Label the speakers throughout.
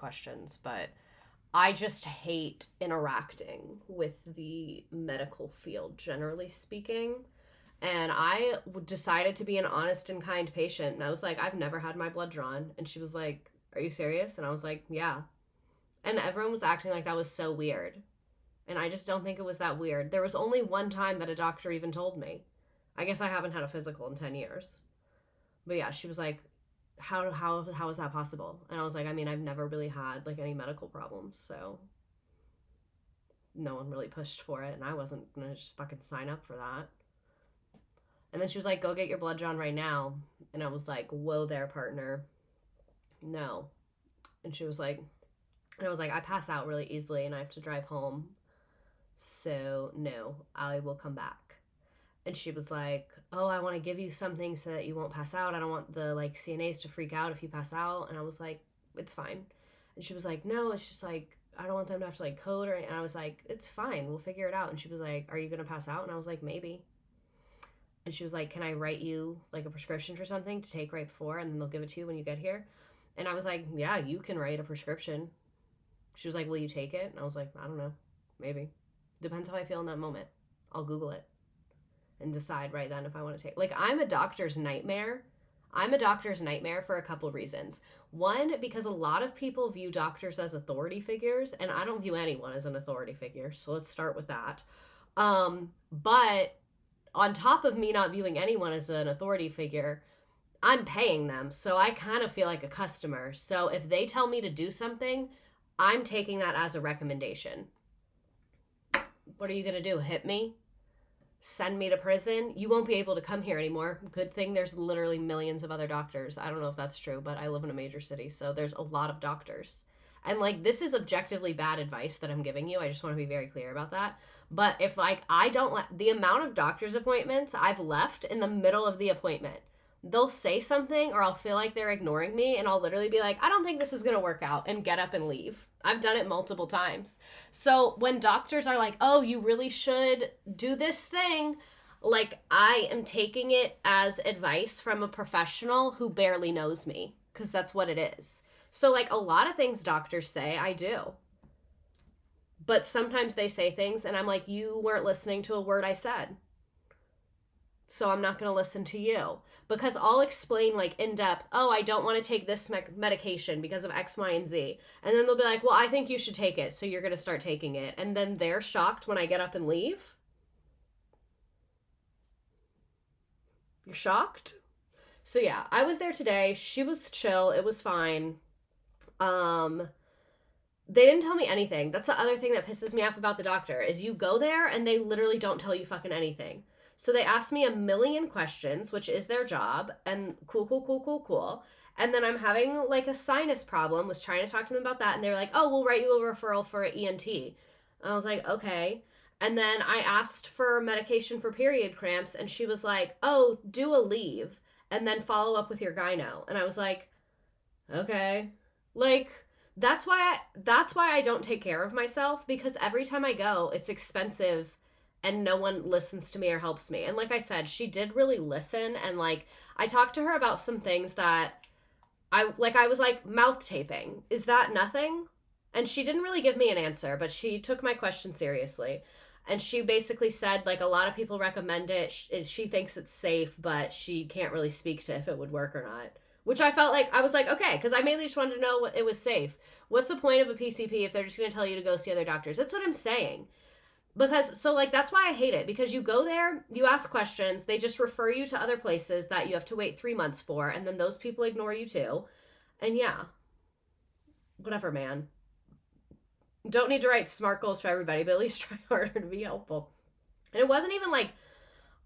Speaker 1: questions, but I just hate interacting with the medical field, generally speaking. And I decided to be an honest and kind patient. And I was like, I've never had my blood drawn. And she was like, are you serious? And I was like, yeah. And everyone was acting like that was so weird. And I just don't think it was that weird. There was only one time that a doctor even told me. I guess I haven't had a physical in 10 years. But yeah, she was like, how is that possible? And I was like, I mean, I've never really had like any medical problems, so no one really pushed for it, and I wasn't gonna just fucking sign up for that. And then she was like, go get your blood drawn right now. And I was like, whoa there, partner. No. And she was like, and I was like, I pass out really easily and I have to drive home. So no, I will come back. And she was like, oh, I want to give you something so that you won't pass out. I don't want the like CNAs to freak out if you pass out. And I was like, it's fine. And she was like, no, it's just like, I don't want them to have to like code or anything. And I was like, it's fine. We'll figure it out. And she was like, are you going to pass out? And I was like, maybe. And she was like, can I write you like a prescription for something to take right before? And then they'll give it to you when you get here. And I was like, yeah, you can write a prescription. She was like, will you take it? And I was like, I don't know. Maybe. Depends how I feel in that moment. I'll Google it and decide right then if I want to take. Like, I'm a doctor's nightmare. I'm a doctor's nightmare for a couple reasons. One, because a lot of people view doctors as authority figures, and I don't view anyone as an authority figure. So let's start with that. But on top of me not viewing anyone as an authority figure, I'm paying them. So I kind of feel like a customer. So if they tell me to do something, I'm taking that as a recommendation. What are you going to do? Hit me? Send me to prison? You won't be able to come here anymore. Good thing there's literally millions of other doctors. I don't know if that's true, but I live in a major city, so there's a lot of doctors. And like, this is objectively bad advice that I'm giving you. I just want to be very clear about that. But if like, I don't the amount of doctor's appointments I've left in the middle of the appointment, they'll say something or I'll feel like they're ignoring me and I'll literally be like, I don't think this is going to work out, and get up and leave. I've done it multiple times. So when doctors are like, oh, you really should do this thing, like, I am taking it as advice from a professional who barely knows me, because that's what it is. So like, a lot of things doctors say, I do. But sometimes they say things and I'm like, you weren't listening to a word I said. So I'm not going to listen to you, because I'll explain like in depth, oh, I don't want to take this medication because of X, Y, and Z. And then they'll be like, well, I think you should take it. So you're going to start taking it. And then they're shocked when I get up and leave. You're shocked? So yeah, I was there today. She was chill. It was fine. They didn't tell me anything. That's the other thing that pisses me off about the doctor, is you go there and they literally don't tell you fucking anything. So they asked me a million questions, which is their job, and cool. And then I'm having like a sinus problem, was trying to talk to them about that, and they were like, oh, we'll write you a referral for an ENT. And I was like, okay. And then I asked for medication for period cramps, and she was like, oh, do a leave, and then follow up with your gyno. And I was like, okay. Like, that's why I don't take care of myself, because every time I go, it's expensive and no one listens to me or helps me. And like I said, she did really listen. And like, I talked to her about some things that I was like, mouth taping. Is that nothing? And she didn't really give me an answer, but she took my question seriously. And she basically said, like, a lot of people recommend it. She thinks it's safe, but she can't really speak to if it would work or not. Which I felt like, I was like, okay, because I mainly just wanted to know what it was safe. What's the point of a PCP if they're just going to tell you to go see other doctors? That's what I'm saying. Because, so like, that's why I hate it. Because you go there, you ask questions, they just refer you to other places that you have to wait 3 months for, and then those people ignore you too. And yeah, whatever, man. Don't need to write smart goals for everybody, but at least try harder to be helpful. And it wasn't even like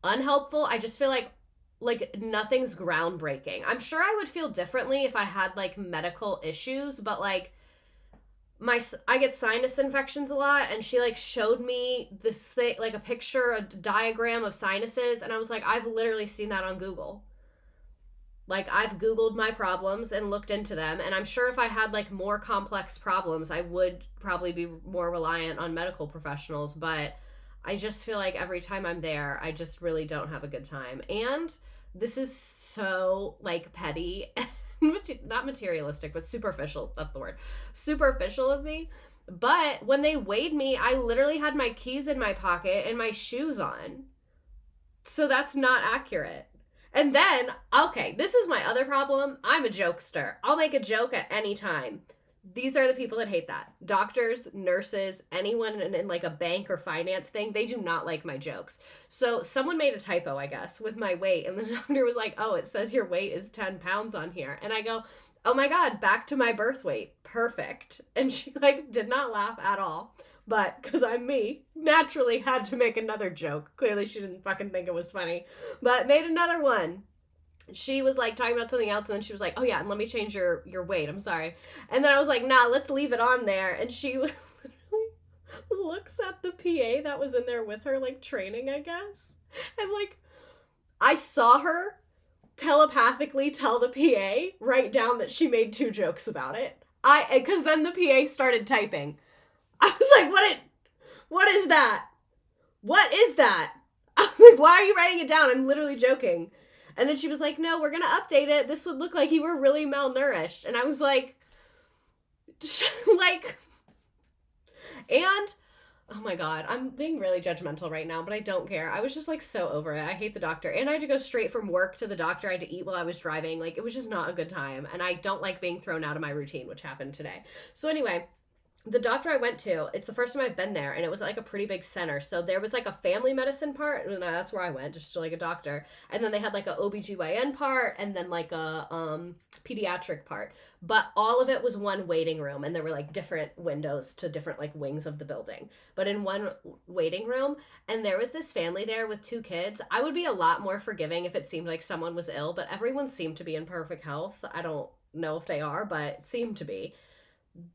Speaker 1: unhelpful. I just feel like nothing's groundbreaking. I'm sure I would feel differently if I had like medical issues, but like, I get sinus infections a lot, and she like showed me this thing, like a picture, a diagram of sinuses, and I was like, I've literally seen that on Google. Like, I've Googled my problems and looked into them, and I'm sure if I had like more complex problems, I would probably be more reliant on medical professionals, but I just feel like every time I'm there, I just really don't have a good time. And this is so like petty not materialistic, but superficial. That's the word. Superficial of me. But when they weighed me, I literally had my keys in my pocket and my shoes on. So that's not accurate. And then, okay, this is my other problem. I'm a jokester. I'll make a joke at any time. These are the people that hate that. Doctors, nurses, anyone in like a bank or finance thing, they do not like my jokes. So someone made a typo, I guess, with my weight. And the doctor was like, oh, it says your weight is 10 pounds on here. And I go, oh my God, back to my birth weight. Perfect. And she like did not laugh at all. But because I'm me, naturally had to make another joke. Clearly she didn't fucking think it was funny. But made another one. She was like talking about something else, and then she was like, oh yeah, and let me change your weight. I'm sorry. And then I was like, nah, let's leave it on there. And she literally looks at the PA that was in there with her, like training, I guess. And like, I saw her telepathically tell the PA, write down that she made 2 jokes about it. Because then the PA started typing. I was like, what is that? What is that? I was like, why are you writing it down? I'm literally joking. And then she was like, no, we're going to update it. This would look like you were really malnourished. And I was like, and, oh my God, I'm being really judgmental right now, but I don't care. I was just like so over it. I hate the doctor. And I had to go straight from work to the doctor. I had to eat while I was driving. Like, it was just not a good time. And I don't like being thrown out of my routine, which happened today. So anyway, the doctor I went to, it's the first time I've been there, and it was like a pretty big center. So there was like a family medicine part, and that's where I went, just to like a doctor. And then they had like a OBGYN part, and then like a pediatric part. But all of it was one waiting room, and there were like different windows to different like wings of the building. But in one waiting room, and there was this family there with 2 kids. I would be a lot more forgiving if it seemed like someone was ill, but everyone seemed to be in perfect health. I don't know if they are, but seemed to be.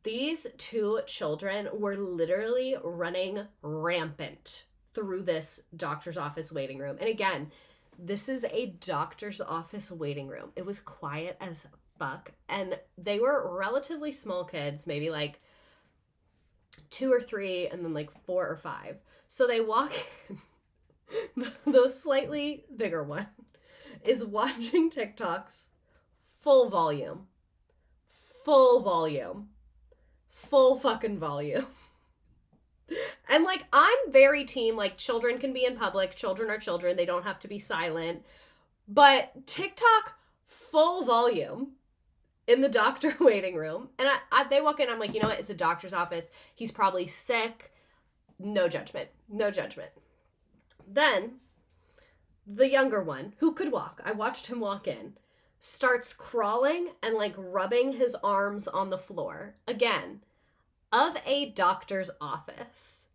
Speaker 1: These 2 children were literally running rampant through this doctor's office waiting room. And again, this is a doctor's office waiting room. It was quiet as fuck. And they were relatively small kids, maybe like 2 or 3, and then like 4 or 5. So they walk in. The slightly bigger one is watching TikToks full volume. Full volume. Full fucking volume. And like, I'm very team, like, children can be in public. Children are children. They don't have to be silent. But TikTok full volume in the doctor waiting room. And they walk in, I'm like, you know what? It's a doctor's office. He's probably sick. No judgment. No judgment. Then the younger one, who could walk, I watched him walk in, starts crawling and like rubbing his arms on the floor. Again, of a doctor's office.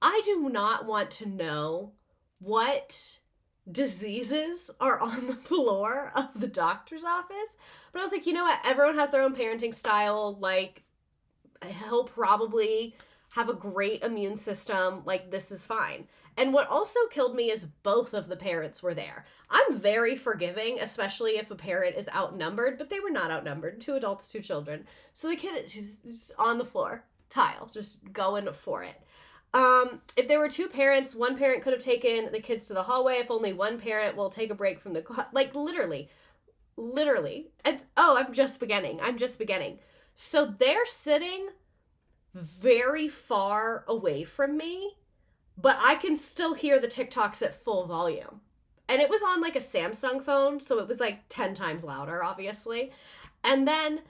Speaker 1: I do not want to know what diseases are on the floor of the doctor's office. But I was like, you know what? Everyone has their own parenting style. Like, he'll probably have a great immune system. Like, this is fine. And what also killed me is both of the parents were there. I'm very forgiving, especially if a parent is outnumbered, but they were not outnumbered. 2 adults, 2 children. So the kid is on the floor, tile, just going for it. If there were 2 parents, one parent could have taken the kids to the hallway. If only one parent will take a break from the class. Like, literally. And, I'm just beginning. So they're sitting very far away from me, but I can still hear the TikToks at full volume. And it was on like a Samsung phone, so it was like 10 times louder, obviously. And then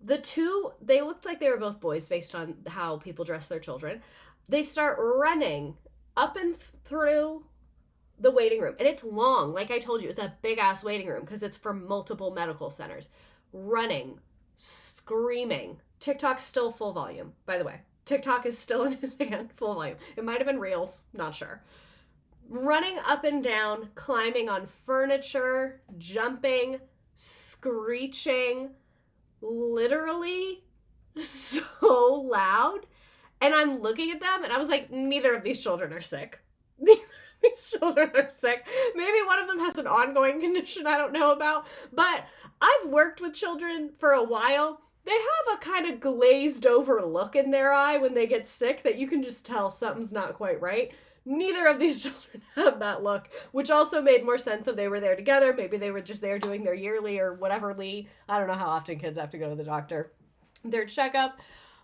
Speaker 1: the 2, they looked like they were both boys based on how people dress their children. They start running up and through the waiting room. And it's long. Like I told you, it's a big ass waiting room because it's for multiple medical centers. Running, screaming. TikTok's still full volume, by the way. TikTok is still in his hand, full volume. It might have been Reels, not sure. Running up and down, climbing on furniture, jumping, screeching, literally so loud. And I'm looking at them and I was like, neither of these children are sick. Neither of these children are sick. Maybe one of them has an ongoing condition I don't know about. But I've worked with children for a while. They have a kind of glazed over look in their eye when they get sick that you can just tell something's not quite right. Neither of these children had that look, which also made more sense if they were there together. Maybe they were just there doing their yearly or whateverly. I don't know how often kids have to go to the doctor, their checkup.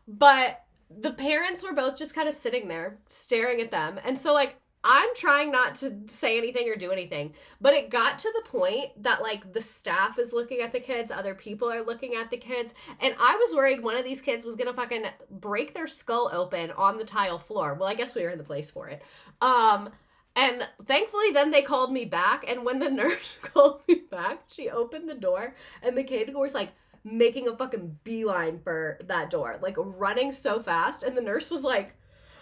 Speaker 1: But the parents were both just kind of sitting there staring at them. And so, like, I'm trying not to say anything or do anything, but it got to the point that, like, the staff is looking at the kids, other people are looking at the kids, and I was worried one of these kids was gonna fucking break their skull open on the tile floor. Well, I guess we were in the place for it. And thankfully then they called me back, and when the nurse called me back, she opened the door, and the kid was, like, making a fucking beeline for that door, like, running so fast, and the nurse was like,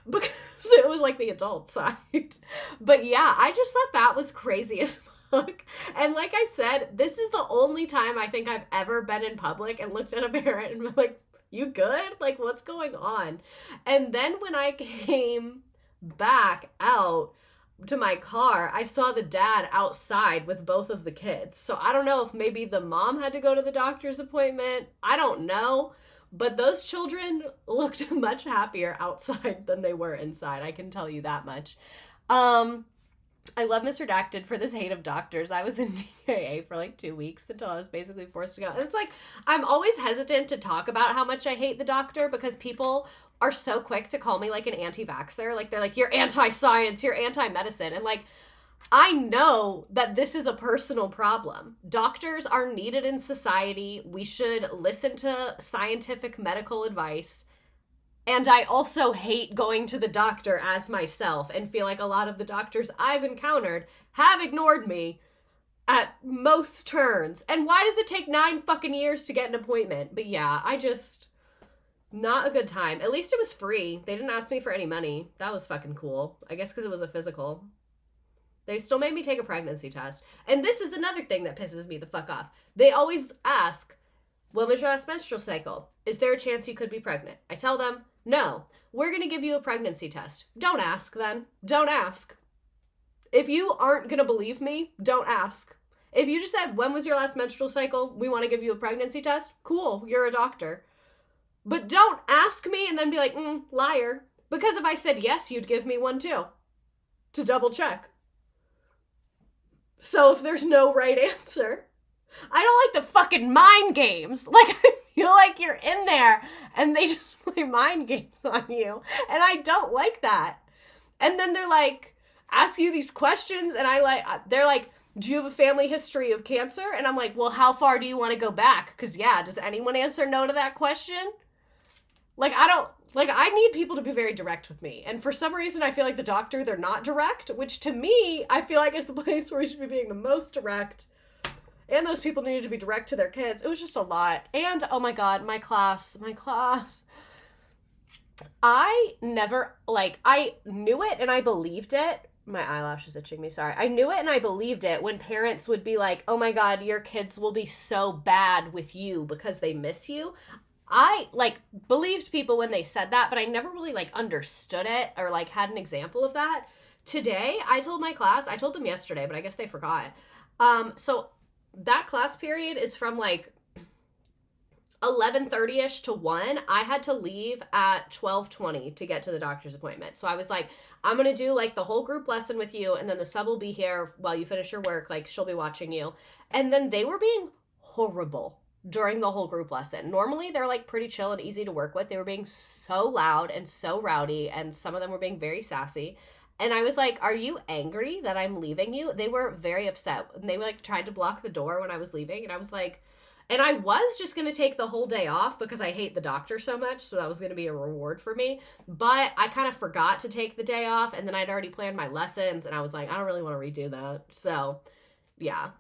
Speaker 1: because it was like the adult side. But yeah, I just thought that was crazy as fuck. And like I said, this is the only time I think I've ever been in public and looked at a parent and been like, you good? Like, what's going on? And then when I came back out to my car, I saw the dad outside with both of the kids. So I don't know if maybe the mom had to go to the doctor's appointment. I don't know. But those children looked much happier outside than they were inside. I can tell you that much. I love Mr. Redacted for this hate of doctors. I was in DAA for like 2 weeks until I was basically forced to go. And it's like, I'm always hesitant to talk about how much I hate the doctor because people are so quick to call me like an anti-vaxxer. Like, they're like, you're anti-science, you're anti-medicine. And like, I know that this is a personal problem. Doctors are needed in society. We should listen to scientific medical advice. And I also hate going to the doctor as myself and feel like a lot of the doctors I've encountered have ignored me at most turns. And why does it take 9 fucking years to get an appointment? But yeah, not a good time. At least it was free. They didn't ask me for any money. That was fucking cool. I guess because it was a physical. They still made me take a pregnancy test. And this is another thing that pisses me the fuck off. They always ask, when was your last menstrual cycle? Is there a chance you could be pregnant? I tell them, no. We're going to give you a pregnancy test. Don't ask then. Don't ask. If you aren't going to believe me, don't ask. If you just said, when was your last menstrual cycle? We want to give you a pregnancy test. Cool, you're a doctor. But don't ask me and then be like, liar. Because if I said yes, you'd give me one too. To double check. So if there's no right answer, I don't like the fucking mind games. Like, I feel like you're in there and they just play mind games on you. And I don't like that. And then they're like, ask you these questions and they're like, do you have a family history of cancer? And I'm like, well, how far do you want to go back? Because yeah, does anyone answer no to that question? I need people to be very direct with me. And for some reason, I feel like the doctor, they're not direct, which to me, I feel like is the place where we should be being the most direct. And those people needed to be direct to their kids. It was just a lot. And, oh my God, my class. I knew it and I believed it. My eyelash is itching me, sorry. I knew it and I believed it when parents would be like, oh my God, your kids will be so bad with you because they miss you. I believed people when they said that, but I never really understood it or had an example of that. Today, I told my class, I told them yesterday, but I guess they forgot. So that class period is from 11:30ish to 1. I had to leave at 12:20 to get to the doctor's appointment. So I was like, I'm going to do the whole group lesson with you. And then the sub will be here while you finish your work. She'll be watching you. And then they were being horrible during the whole group lesson. Normally they're pretty chill and easy to work with. They were being so loud and so rowdy, and some of them were being very sassy. And I was like, are you angry that I'm leaving you? They were very upset. And they tried to block the door when I was leaving. And I was like, and I was just going to take the whole day off because I hate the doctor so much. So that was going to be a reward for me. But I kind of forgot to take the day off. And then I'd already planned my lessons. And I was like, I don't really want to redo that. So yeah.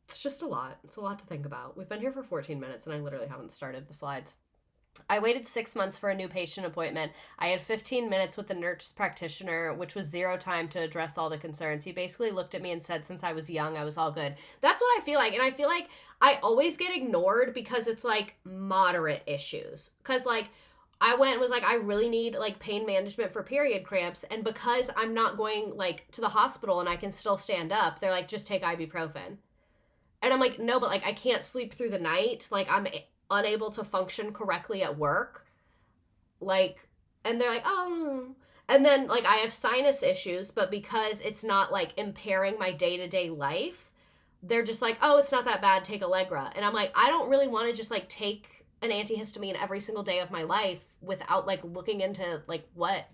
Speaker 1: It's just a lot. It's a lot to think about. We've been here for 14 minutes and I literally haven't started the slides. I waited 6 months for a new patient appointment. I had 15 minutes with the nurse practitioner, which was 0 time to address all the concerns. He basically looked at me and said, since I was young, I was all good. That's what I feel like. And I feel like I always get ignored because it's moderate issues. Because I went and was I really need pain management for period cramps. And because I'm not going to the hospital and I can still stand up, they're just take ibuprofen. And I'm like, no, but I can't sleep through the night. I'm unable to function correctly at work. And they're like, oh. And then, like, I have sinus issues, but because it's not, like, impairing my day-to-day life, they're just like, oh, it's not that bad, take Allegra. And I'm like, I don't really want to just, like, take an antihistamine every single day of my life without, like, looking into, like, what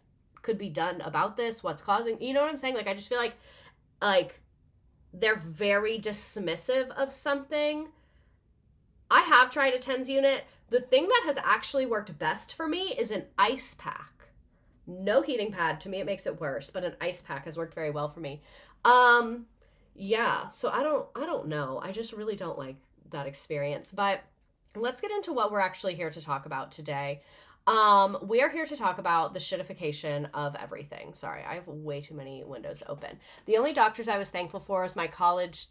Speaker 1: could be done about this, what's causing, you know what I'm saying? Like, I just feel like, they're very dismissive of something. I have tried a TENS unit. The thing that has actually worked best for me is an ice pack. No heating pad. To me, it makes it worse, but an ice pack has worked very well for me. Yeah, so I don't know. I just really don't like that experience. But let's get into what we're actually here to talk about today. We are here to talk about the shitification of everything. Sorry, I have way too many windows open. The only doctors I was thankful for is my college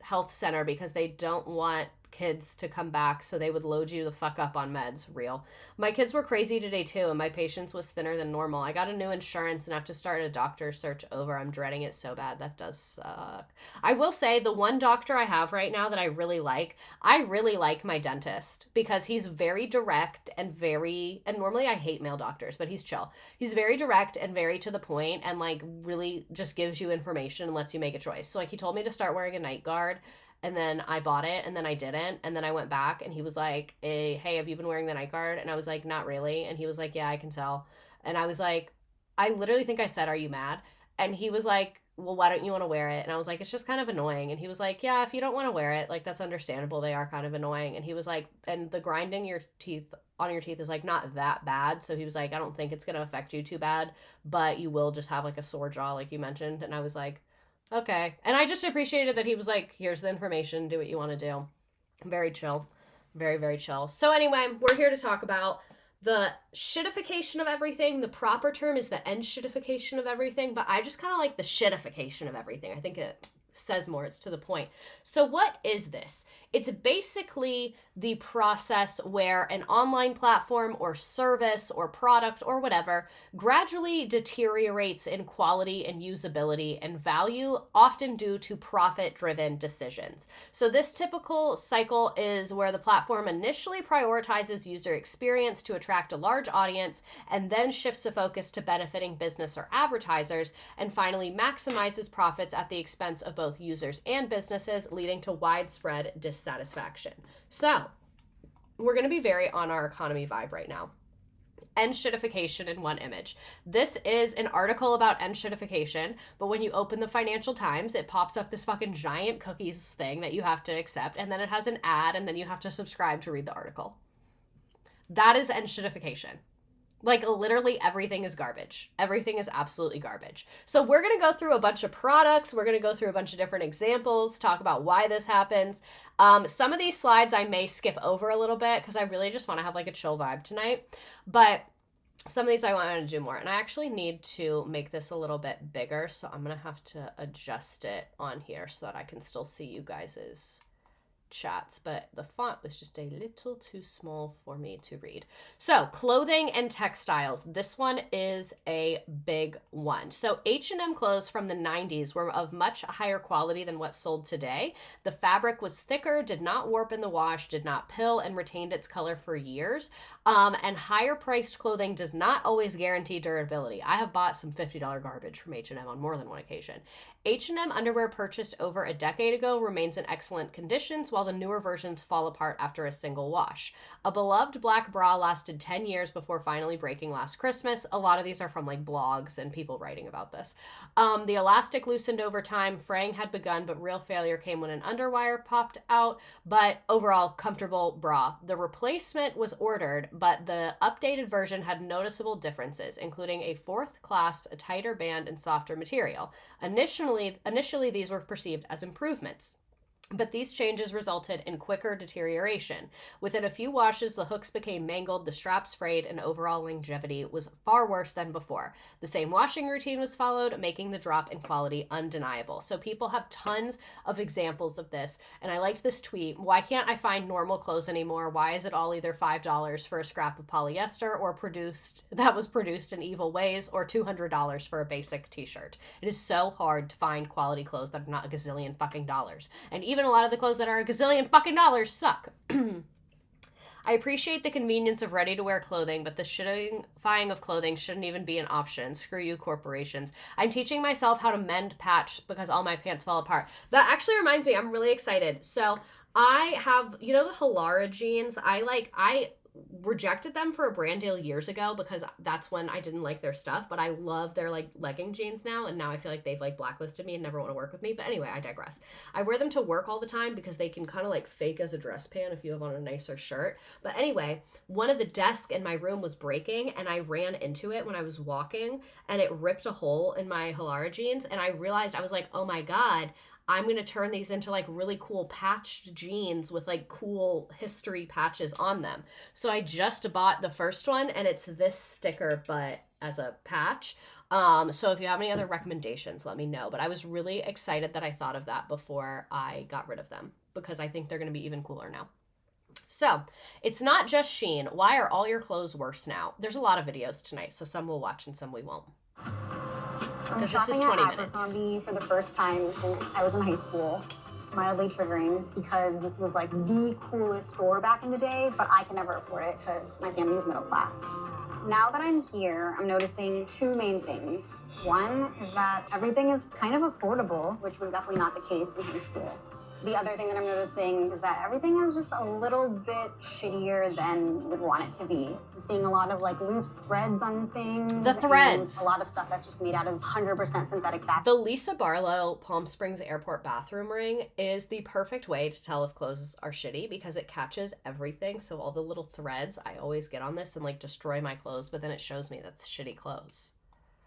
Speaker 1: health center, because they don't want kids to come back, so they would load you the fuck up on meds. Real. My kids were crazy today too, and my patience was thinner than normal. I got a new insurance and have to start a doctor search over. I'm dreading it so bad. That does suck. I will say the one doctor I have right now that I really like my dentist, because he's very direct and normally I hate male doctors, but he's chill. He's very direct and very to the point, and like really just gives you information and lets you make a choice. So like he told me to start wearing a night guard, and then I bought it, and then I didn't, and then I went back, and he was like, hey, have you been wearing the night guard? And I was like, not really. And he was like, yeah, I can tell. And I was like, I literally think I said, are you mad? And he was like, well, why don't you want to wear it? And I was like, it's just kind of annoying. And he was like, yeah, if you don't want to wear it, like, that's understandable. They are kind of annoying. And he was like, and the grinding your teeth on your teeth is like not that bad. So he was like, I don't think it's going to affect you too bad, but you will just have like a sore jaw, like you mentioned. And I was like, okay. And I just appreciated that he was like, here's the information, do what you want to do. Very chill. Very, very chill. So anyway, we're here to talk about the shitification of everything. The proper term is the enshittification of everything, but I just kind of like the shitification of everything. I think it says more, it's to the point. So what is this? It's basically the process where an online platform or service or product or whatever gradually deteriorates in quality and usability and value, often due to profit-driven decisions. So this typical cycle is where the platform initially prioritizes user experience to attract a large audience, and then shifts the focus to benefiting business or advertisers, and finally maximizes profits at the expense of both users and businesses, leading to widespread dissatisfaction. So we're going to be very on our economy vibe right now. Enshittification in one image. This is an article about enshittification, but when you open the Financial Times, it pops up this fucking giant cookies thing that you have to accept, and then it has an ad, and then you have to subscribe to read the article. That is enshittification. Like, literally everything is garbage. Everything is absolutely garbage. So we're going to go through a bunch of products. We're going to go through a bunch of different examples, talk about why this happens. Some of these slides I may skip over a little bit because I really just want to have like a chill vibe tonight. But some of these I want to do more. And I actually need to make this a little bit bigger. So I'm going to have to adjust it on here so that I can still see you guys' chats, but the font was just a little too small for me to read. So clothing and textiles. This one is a big one. So H&M clothes from the 90s were of much higher quality than what's sold today. The fabric was thicker, did not warp in the wash, did not pill, and retained its color for years. And higher priced clothing does not always guarantee durability. I have bought some $50 garbage from H&M on more than one occasion. H&M underwear purchased over a decade ago remains in excellent conditions, while the newer versions fall apart after a single wash. A beloved black bra lasted 10 years before finally breaking last Christmas. A lot of these are from like blogs and people writing about this. The elastic loosened over time. Fraying had begun, but real failure came when an underwire popped out. But overall, comfortable bra. The replacement was ordered, but the updated version had noticeable differences, including a fourth clasp, a tighter band, and softer material. Initially, these were perceived as improvements, but these changes resulted in quicker deterioration. Within a few washes, the hooks became mangled, the straps frayed, and overall longevity was far worse than before. The same washing routine was followed, making the drop in quality undeniable. So people have tons of examples of this, and I liked this tweet. Why can't I find normal clothes anymore? Why is it all either $5 for a scrap of polyester or that was produced in evil ways, or $200 for a basic t-shirt? It is so hard to find quality clothes that are not a gazillion fucking dollars. And even a lot of the clothes that are a gazillion fucking dollars suck. I appreciate the convenience of ready-to-wear clothing, but the shitifying of clothing shouldn't even be an option. Screw you, corporations. I'm teaching myself how to mend patch because all my pants fall apart. That actually reminds me, I'm really excited. So I have, you know, the Halara jeans. I rejected them for a brand deal years ago because that's when I didn't like their stuff, but I love their like legging jeans now, and now I feel like they've like blacklisted me and never want to work with me. But anyway, I digress. I wear them to work all the time because they can kind of like fake as a dress pant if you have on a nicer shirt. But anyway, one of the desks in my room was breaking and I ran into it when I was walking and it ripped a hole in my Halara jeans, and I realized, I was like, oh my God, I'm going to turn these into like really cool patched jeans with like cool history patches on them. So I just bought the first one, and it's this sticker, but as a patch. So if you have any other recommendations, let me know. But I was really excited that I thought of that before I got rid of them, because I think they're going to be even cooler now. So it's not just Shein. Why are all your clothes worse now? There's a lot of videos tonight, so some we'll watch and some we won't.
Speaker 2: I'm shopping at Abercrombie for the first time since I was in high school. Mildly triggering because this was like the coolest store back in the day, but I can never afford it because my family is middle class. Now that I'm here, I'm noticing two main things. One is that everything is kind of affordable, which was definitely not the case in high school. The other thing that I'm noticing is that everything is just a little bit shittier than you would want it to be. I'm seeing a lot of like loose threads on things.
Speaker 1: The threads.
Speaker 2: A lot of stuff that's just made out of 100% synthetic fabric.
Speaker 1: The Lisa Barlow Palm Springs Airport bathroom ring is the perfect way to tell if clothes are shitty because it catches everything. So all the little threads, I always get on this and like destroy my clothes, but then it shows me that's shitty clothes.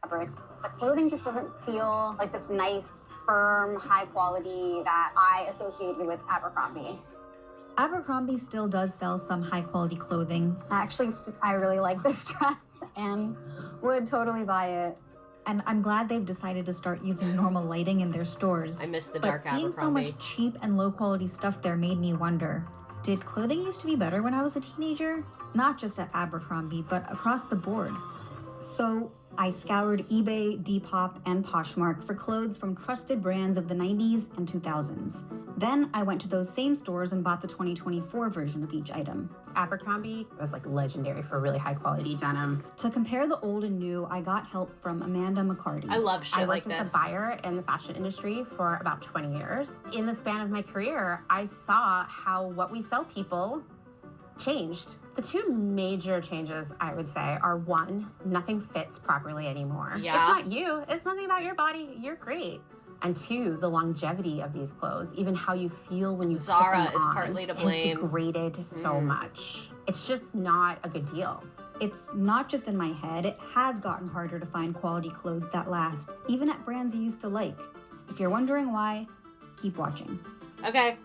Speaker 2: Fabrics. The clothing just doesn't feel like this nice, firm, high quality that I associated with Abercrombie.
Speaker 3: Abercrombie still does sell some high quality clothing.
Speaker 2: Actually, I really like this dress and would totally buy it.
Speaker 3: And I'm glad they've decided to start using normal lighting in their stores.
Speaker 1: I miss the dark
Speaker 3: Abercrombie. But seeing so much cheap and low quality stuff there made me wonder, did clothing used to be better when I was a teenager? Not just at Abercrombie, but across the board. So I scoured eBay, Depop, and Poshmark for clothes from trusted brands of the 90s and 2000s. Then I went to those same stores and bought the 2024 version of each item.
Speaker 4: Abercrombie was like legendary for really high quality denim.
Speaker 3: To compare the old and new, I got help from Amanda McCarty.
Speaker 1: I love shit like this.
Speaker 4: I worked as a buyer in the fashion industry for about 20 years. In the span of my career, I saw how what we sell people changed. The two major changes, I would say, are one, nothing fits properly anymore.
Speaker 1: Yeah.
Speaker 4: It's not you. It's nothing about your body. You're great. And two, the longevity of these clothes, even how you feel when you
Speaker 1: Zara
Speaker 4: put them
Speaker 1: is
Speaker 4: on,
Speaker 1: partly to
Speaker 4: has
Speaker 1: blame.
Speaker 4: degraded so much. It's just not a good deal.
Speaker 3: It's not just in my head. It has gotten harder to find quality clothes that last, even at brands you used to like. If you're wondering why, keep watching.
Speaker 1: Okay.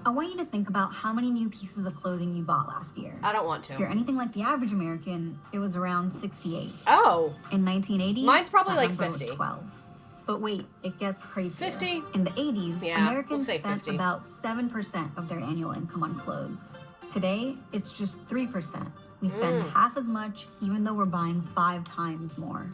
Speaker 3: I want you to think about how many new pieces of clothing you bought last year.
Speaker 1: I don't want to.
Speaker 3: If you're anything like the average American, it was around 68.
Speaker 1: Oh.
Speaker 3: In 1980,
Speaker 1: mine's probably
Speaker 3: that
Speaker 1: like
Speaker 3: number
Speaker 1: 50.
Speaker 3: was 12. But wait, it gets crazier.
Speaker 1: 50?
Speaker 3: In the 80s,
Speaker 1: Yeah,
Speaker 3: Americans
Speaker 1: we'll say
Speaker 3: spent
Speaker 1: 50.
Speaker 3: about 7% of their annual income on clothes. Today, it's just 3%. We spend half as much, even though we're buying 5 times more.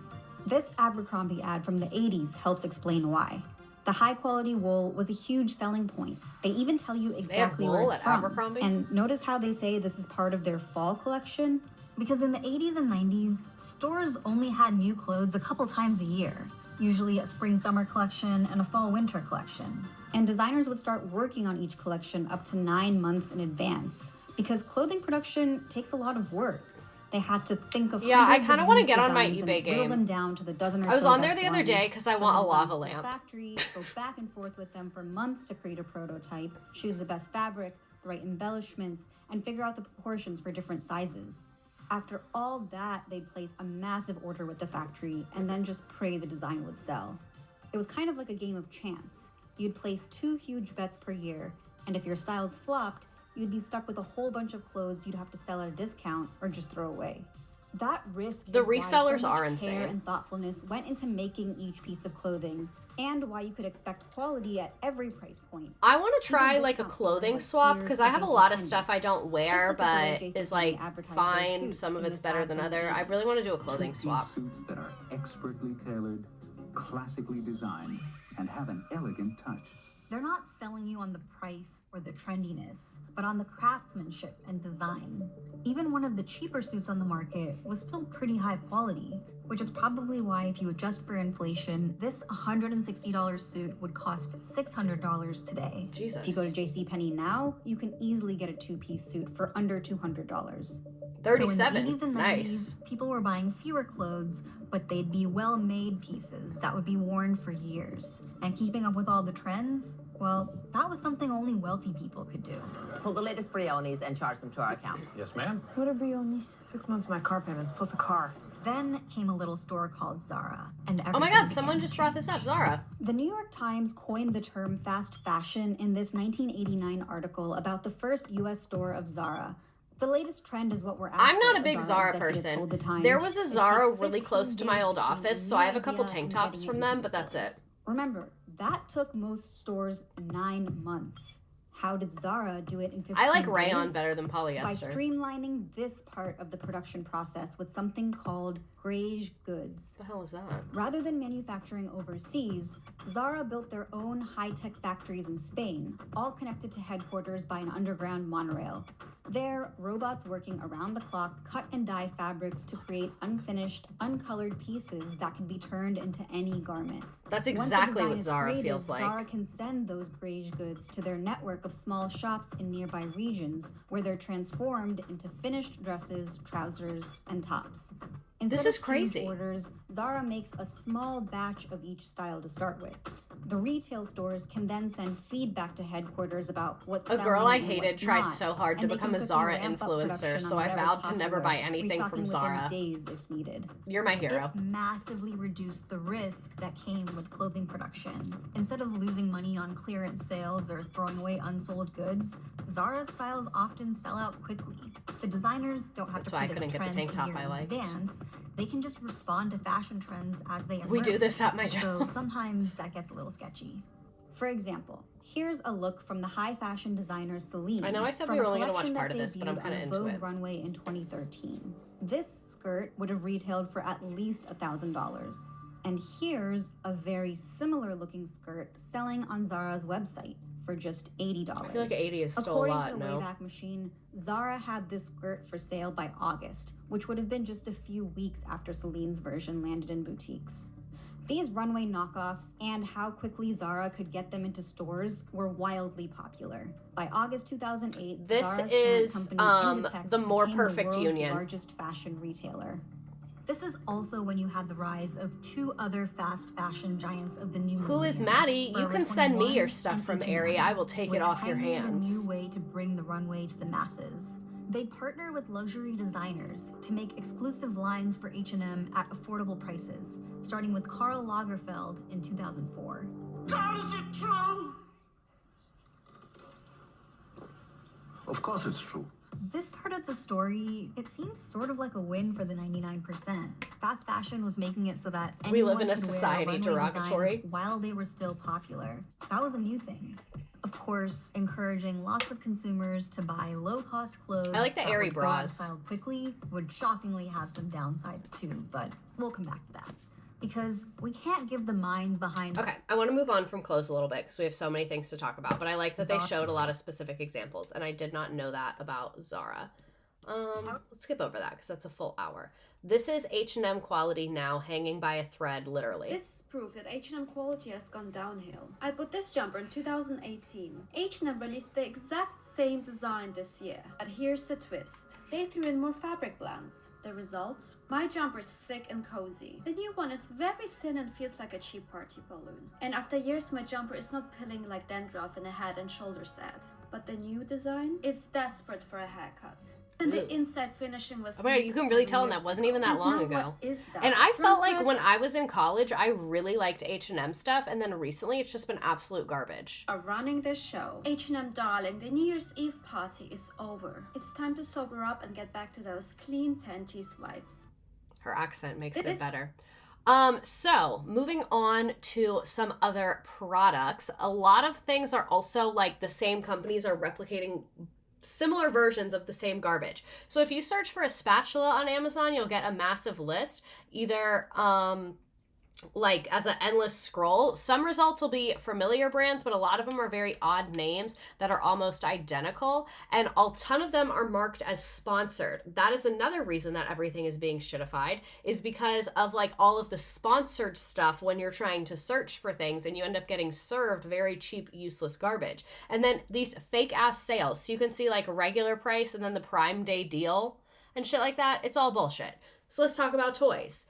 Speaker 3: This Abercrombie ad from the 80s helps explain why. The high-quality wool was a huge selling point. They even tell you exactly
Speaker 1: wool
Speaker 3: where
Speaker 1: at
Speaker 3: it's from.
Speaker 1: Abercrombie?
Speaker 3: And notice how they say this is part of their fall collection? Because in the 80s and 90s, stores only had new clothes a couple times a year. Usually a spring-summer collection and a fall-winter collection. And designers would start working on each collection up to 9 months in advance. Because clothing production takes a lot of work. They had to think of
Speaker 1: Yeah, I kind of want to get on my eBay
Speaker 3: whittle them
Speaker 1: game.
Speaker 3: down to the dozen or
Speaker 1: I was
Speaker 3: so
Speaker 1: on there
Speaker 3: best
Speaker 1: the other
Speaker 3: ones,
Speaker 1: day because I
Speaker 3: send
Speaker 1: want a
Speaker 3: the
Speaker 1: lava
Speaker 3: designs to the
Speaker 1: lamp.
Speaker 3: Factory, go back and forth with them for months to create a prototype, choose the best fabric, the right embellishments, and figure out the proportions for different sizes. After all that, they'd place a massive order with the factory and then just pray the design would sell. It was kind of like a game of chance. You'd place 2 huge bets per year, and if your styles flopped, you'd be stuck with a whole bunch of clothes you'd have to sell at a discount or just throw away. That risk
Speaker 1: The
Speaker 3: is why
Speaker 1: resellers
Speaker 3: so
Speaker 1: are
Speaker 3: much
Speaker 1: insane.
Speaker 3: care and thoughtfulness went into making each piece of clothing, and why you could expect quality at every price point.
Speaker 1: I want to try
Speaker 3: Even
Speaker 1: like a
Speaker 3: discount
Speaker 1: clothing
Speaker 3: stores like
Speaker 1: swap
Speaker 3: Sears
Speaker 1: because
Speaker 3: or
Speaker 1: I have a
Speaker 3: JCPenney.
Speaker 1: lot of stuff I don't wear,
Speaker 3: Just look at the
Speaker 1: but
Speaker 3: way
Speaker 1: is
Speaker 3: JCPenney
Speaker 1: like
Speaker 3: advertised their
Speaker 1: fine.
Speaker 3: suits
Speaker 1: Some of
Speaker 3: in
Speaker 1: it's
Speaker 3: this
Speaker 1: better
Speaker 3: ad
Speaker 1: than
Speaker 3: from the
Speaker 1: other. I
Speaker 3: 80s.
Speaker 1: really want to do a clothing swap.
Speaker 5: Suits that are expertly tailored, classically designed, and have an elegant touch.
Speaker 3: They're not selling you on the price or the trendiness, but on the craftsmanship and design. Even one of the cheaper suits on the market was still pretty high quality, which is probably why if you adjust for inflation, this $160 suit would cost $600 today.
Speaker 1: Jesus.
Speaker 3: If you go to JCPenney now, you can easily get a two-piece suit for under $200.
Speaker 1: 37.
Speaker 3: So in the 80s and 90s,
Speaker 1: Nice.
Speaker 3: people were buying fewer clothes, but they'd be well-made pieces that would be worn for years. And keeping up with all the trends, well, that was something only wealthy people could do.
Speaker 5: Pull the latest Briones and charge them to our account.
Speaker 6: Yes, ma'am.
Speaker 7: What are Briones?
Speaker 8: 6 months of my car payments plus a car.
Speaker 3: Then came a little store called Zara, and
Speaker 1: Oh my god, someone just brought this up. Zara.
Speaker 3: The New York Times coined the term fast fashion in this 1989 article about the first U.S. store of Zara. The latest trend is what we're after.
Speaker 1: I'm not a big Zara
Speaker 3: executive told
Speaker 1: person.
Speaker 3: The Times.
Speaker 1: There was a
Speaker 3: It
Speaker 1: Zara
Speaker 3: takes
Speaker 1: really
Speaker 3: 15
Speaker 1: close to my
Speaker 3: days
Speaker 1: old
Speaker 3: between
Speaker 1: office,
Speaker 3: the
Speaker 1: so
Speaker 3: new
Speaker 1: I have a couple
Speaker 3: idea
Speaker 1: tank
Speaker 3: and
Speaker 1: tops
Speaker 3: getting
Speaker 1: from
Speaker 3: it
Speaker 1: them,
Speaker 3: into
Speaker 1: but that's it.
Speaker 3: stores. Remember, that took most stores 9 months. How did Zara do it in 15
Speaker 1: I like
Speaker 3: days?
Speaker 1: rayon better than
Speaker 3: By
Speaker 1: polyester.
Speaker 3: streamlining this part of the production process with something called greige goods.
Speaker 1: What the hell is that?
Speaker 3: Rather than manufacturing overseas, Zara built their own high-tech factories in Spain, all connected to headquarters by an underground monorail. There, robots working around the clock cut and dye fabrics to create unfinished, uncolored pieces that can be turned into any garment.
Speaker 1: That's
Speaker 3: Once a
Speaker 1: exactly
Speaker 3: design
Speaker 1: what
Speaker 3: is
Speaker 1: Zara
Speaker 3: created,
Speaker 1: feels like.
Speaker 3: Zara can send those greige goods to their network of small shops in nearby regions where they're transformed into finished dresses, trousers, and tops. Instead
Speaker 1: This is
Speaker 3: of huge
Speaker 1: crazy.
Speaker 3: orders, Zara makes a small batch of each style to start with. The retail stores can then send feedback to headquarters about what's
Speaker 1: A girl
Speaker 3: selling
Speaker 1: I
Speaker 3: and
Speaker 1: hated
Speaker 3: what's
Speaker 1: tried
Speaker 3: not,
Speaker 1: so hard to
Speaker 3: and they
Speaker 1: become
Speaker 3: can
Speaker 1: a
Speaker 3: quickly
Speaker 1: Zara
Speaker 3: ramp up
Speaker 1: influencer,
Speaker 3: production
Speaker 1: so
Speaker 3: on
Speaker 1: I
Speaker 3: whatever's
Speaker 1: vowed to never
Speaker 3: popular,
Speaker 1: buy anything
Speaker 3: restocking
Speaker 1: from
Speaker 3: within
Speaker 1: Zara.
Speaker 3: days if needed.
Speaker 1: You're my hero.
Speaker 3: It massively reduced the risk that came with clothing production. Instead of losing money on clearance sales or throwing away unsold goods, Zara's styles often sell out quickly. The designers don't have
Speaker 1: That's
Speaker 3: to
Speaker 1: why I
Speaker 3: predict
Speaker 1: couldn't get the
Speaker 3: trends
Speaker 1: tank
Speaker 3: a
Speaker 1: top
Speaker 3: year
Speaker 1: I
Speaker 3: in
Speaker 1: liked.
Speaker 3: advance. They can just respond to fashion trends as they emerge.
Speaker 1: We do this at my
Speaker 3: So
Speaker 1: job.
Speaker 3: sometimes that gets a little sketchy. For example, here's a look from the high fashion designer Celine.
Speaker 1: I know I said
Speaker 3: from
Speaker 1: we were
Speaker 3: a
Speaker 1: only gonna watch
Speaker 3: collection
Speaker 1: part
Speaker 3: that
Speaker 1: of this, but I'm
Speaker 3: debuted
Speaker 1: kinda
Speaker 3: on
Speaker 1: into
Speaker 3: Vogue
Speaker 1: it.
Speaker 3: Runway in 2013. This skirt would have retailed for at least $1,000. And here's a very similar looking skirt selling on Zara's website for just $80.
Speaker 1: I feel like 80 is still
Speaker 3: According
Speaker 1: a lot,
Speaker 3: to the
Speaker 1: no?
Speaker 3: Wayback Machine, Zara had this skirt for sale by August, which would have been just a few weeks after Celine's version landed in boutiques. These runway knockoffs and how quickly Zara could get them into stores were wildly popular. By August 2008,
Speaker 1: This
Speaker 3: Zara's
Speaker 1: is,
Speaker 3: parent company, Inditex,
Speaker 1: the more
Speaker 3: became
Speaker 1: perfect
Speaker 3: the world's
Speaker 1: union.
Speaker 3: largest fashion retailer. This is also when you had the rise of two other fast fashion giants of the new
Speaker 1: Who is
Speaker 3: millennium,
Speaker 1: Maddie? You
Speaker 3: Forever
Speaker 1: can send me
Speaker 3: 21
Speaker 1: your stuff
Speaker 3: and
Speaker 1: from
Speaker 3: H&M,
Speaker 1: Aerie. I will take it
Speaker 3: which
Speaker 1: off your
Speaker 3: pioneered
Speaker 1: hands.
Speaker 3: a new way to bring the runway to the masses. They partner with luxury designers to make exclusive lines for H&M at affordable prices, starting with Karl Lagerfeld in 2004.
Speaker 9: God, is it true?
Speaker 10: Of course it's true.
Speaker 3: This part of the story, it seems sort of like a win for the 99%. Fast fashion was making it so that
Speaker 1: We live
Speaker 3: anyone
Speaker 1: in a
Speaker 3: could wear
Speaker 1: society
Speaker 3: runway
Speaker 1: derogatory.
Speaker 3: designs while they were still popular. That was a new thing. Of course, encouraging lots of consumers to buy low-cost clothes
Speaker 1: I like the
Speaker 3: that
Speaker 1: Aerie
Speaker 3: would go out of
Speaker 1: bras.
Speaker 3: style quickly would shockingly have some downsides too, but we'll come back to that. Because we can't give the minds behind
Speaker 1: Okay, I want to move on from clothes a little bit because we have so many things to talk about. But I like that they
Speaker 3: Zara.
Speaker 1: showed a lot of specific examples, and I did not know that about Zara. Let's skip over that because that's a full hour. This is H&M quality now, hanging by a thread, literally.
Speaker 11: This is proof that H&M quality has gone downhill. I bought this jumper in 2018. H&M released the exact same design this year, but here's the twist. They threw in more fabric blends. The result? My jumper is thick and cozy. The new one is very thin and feels like a cheap party balloon. And after years, my jumper is not pilling like dandruff in a head and shoulders ad. But the new design is desperate for a haircut. And the inside finishing was...
Speaker 1: Oh my God, you can really tell that wasn't even that long ago.
Speaker 11: What is that?
Speaker 1: And I felt like
Speaker 11: Spring
Speaker 1: when
Speaker 11: threads
Speaker 1: I was in college, I really liked H&M stuff, and then recently it's just been absolute garbage.
Speaker 11: are running this show. H&M darling, the New Year's Eve party is over. It's time to sober up and get back to those clean 10s vibes.
Speaker 1: Her accent makes it
Speaker 11: This-
Speaker 1: better. So moving on to some other products. A lot of things are also like the same companies are replicating similar versions of the same garbage. So if you search for a spatula on Amazon, you'll get a massive list. Either like as an endless scroll. Some results will be familiar brands, but a lot of them are very odd names that are almost identical, and a ton of them are marked as sponsored. That is another reason that everything is being shitified, is because of like all of the sponsored stuff when you're trying to search for things, and you end up getting served very cheap, useless garbage. And then these fake ass sales, so you can see like regular price and then the Prime Day deal and shit like that. It's all bullshit. So let's talk about toys.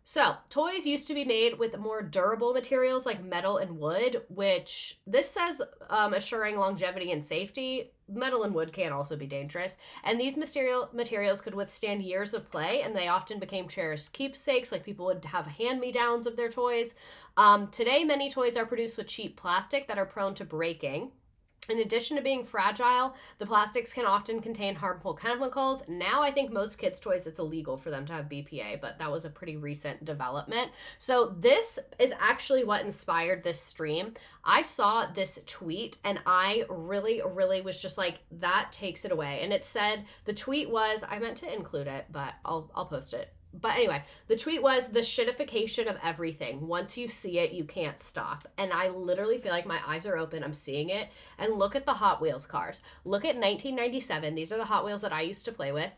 Speaker 1: So, toys used to be made with more durable materials like metal and wood, which this says assuring longevity and safety. Metal and wood can also be dangerous. And these materials could withstand years of play, and they often became cherished keepsakes, like people would have hand-me-downs of their toys. Today, many toys are produced with cheap plastic that are prone to breaking. In addition to being fragile, the plastics can often contain harmful chemicals. Now I think most kids' toys, it's illegal for them to have BPA, but that was a pretty recent development. So this is actually what inspired this stream. I saw this tweet and I really was just like, that takes it away. And it said, the tweet was, I meant to include it, but I'll post it. But anyway, the tweet was the shitification of everything. Once you see it, you can't stop. And I literally feel like my eyes are open. I'm seeing it. And look at the Hot Wheels cars. Look at 1997. These are the Hot Wheels that I used to play with.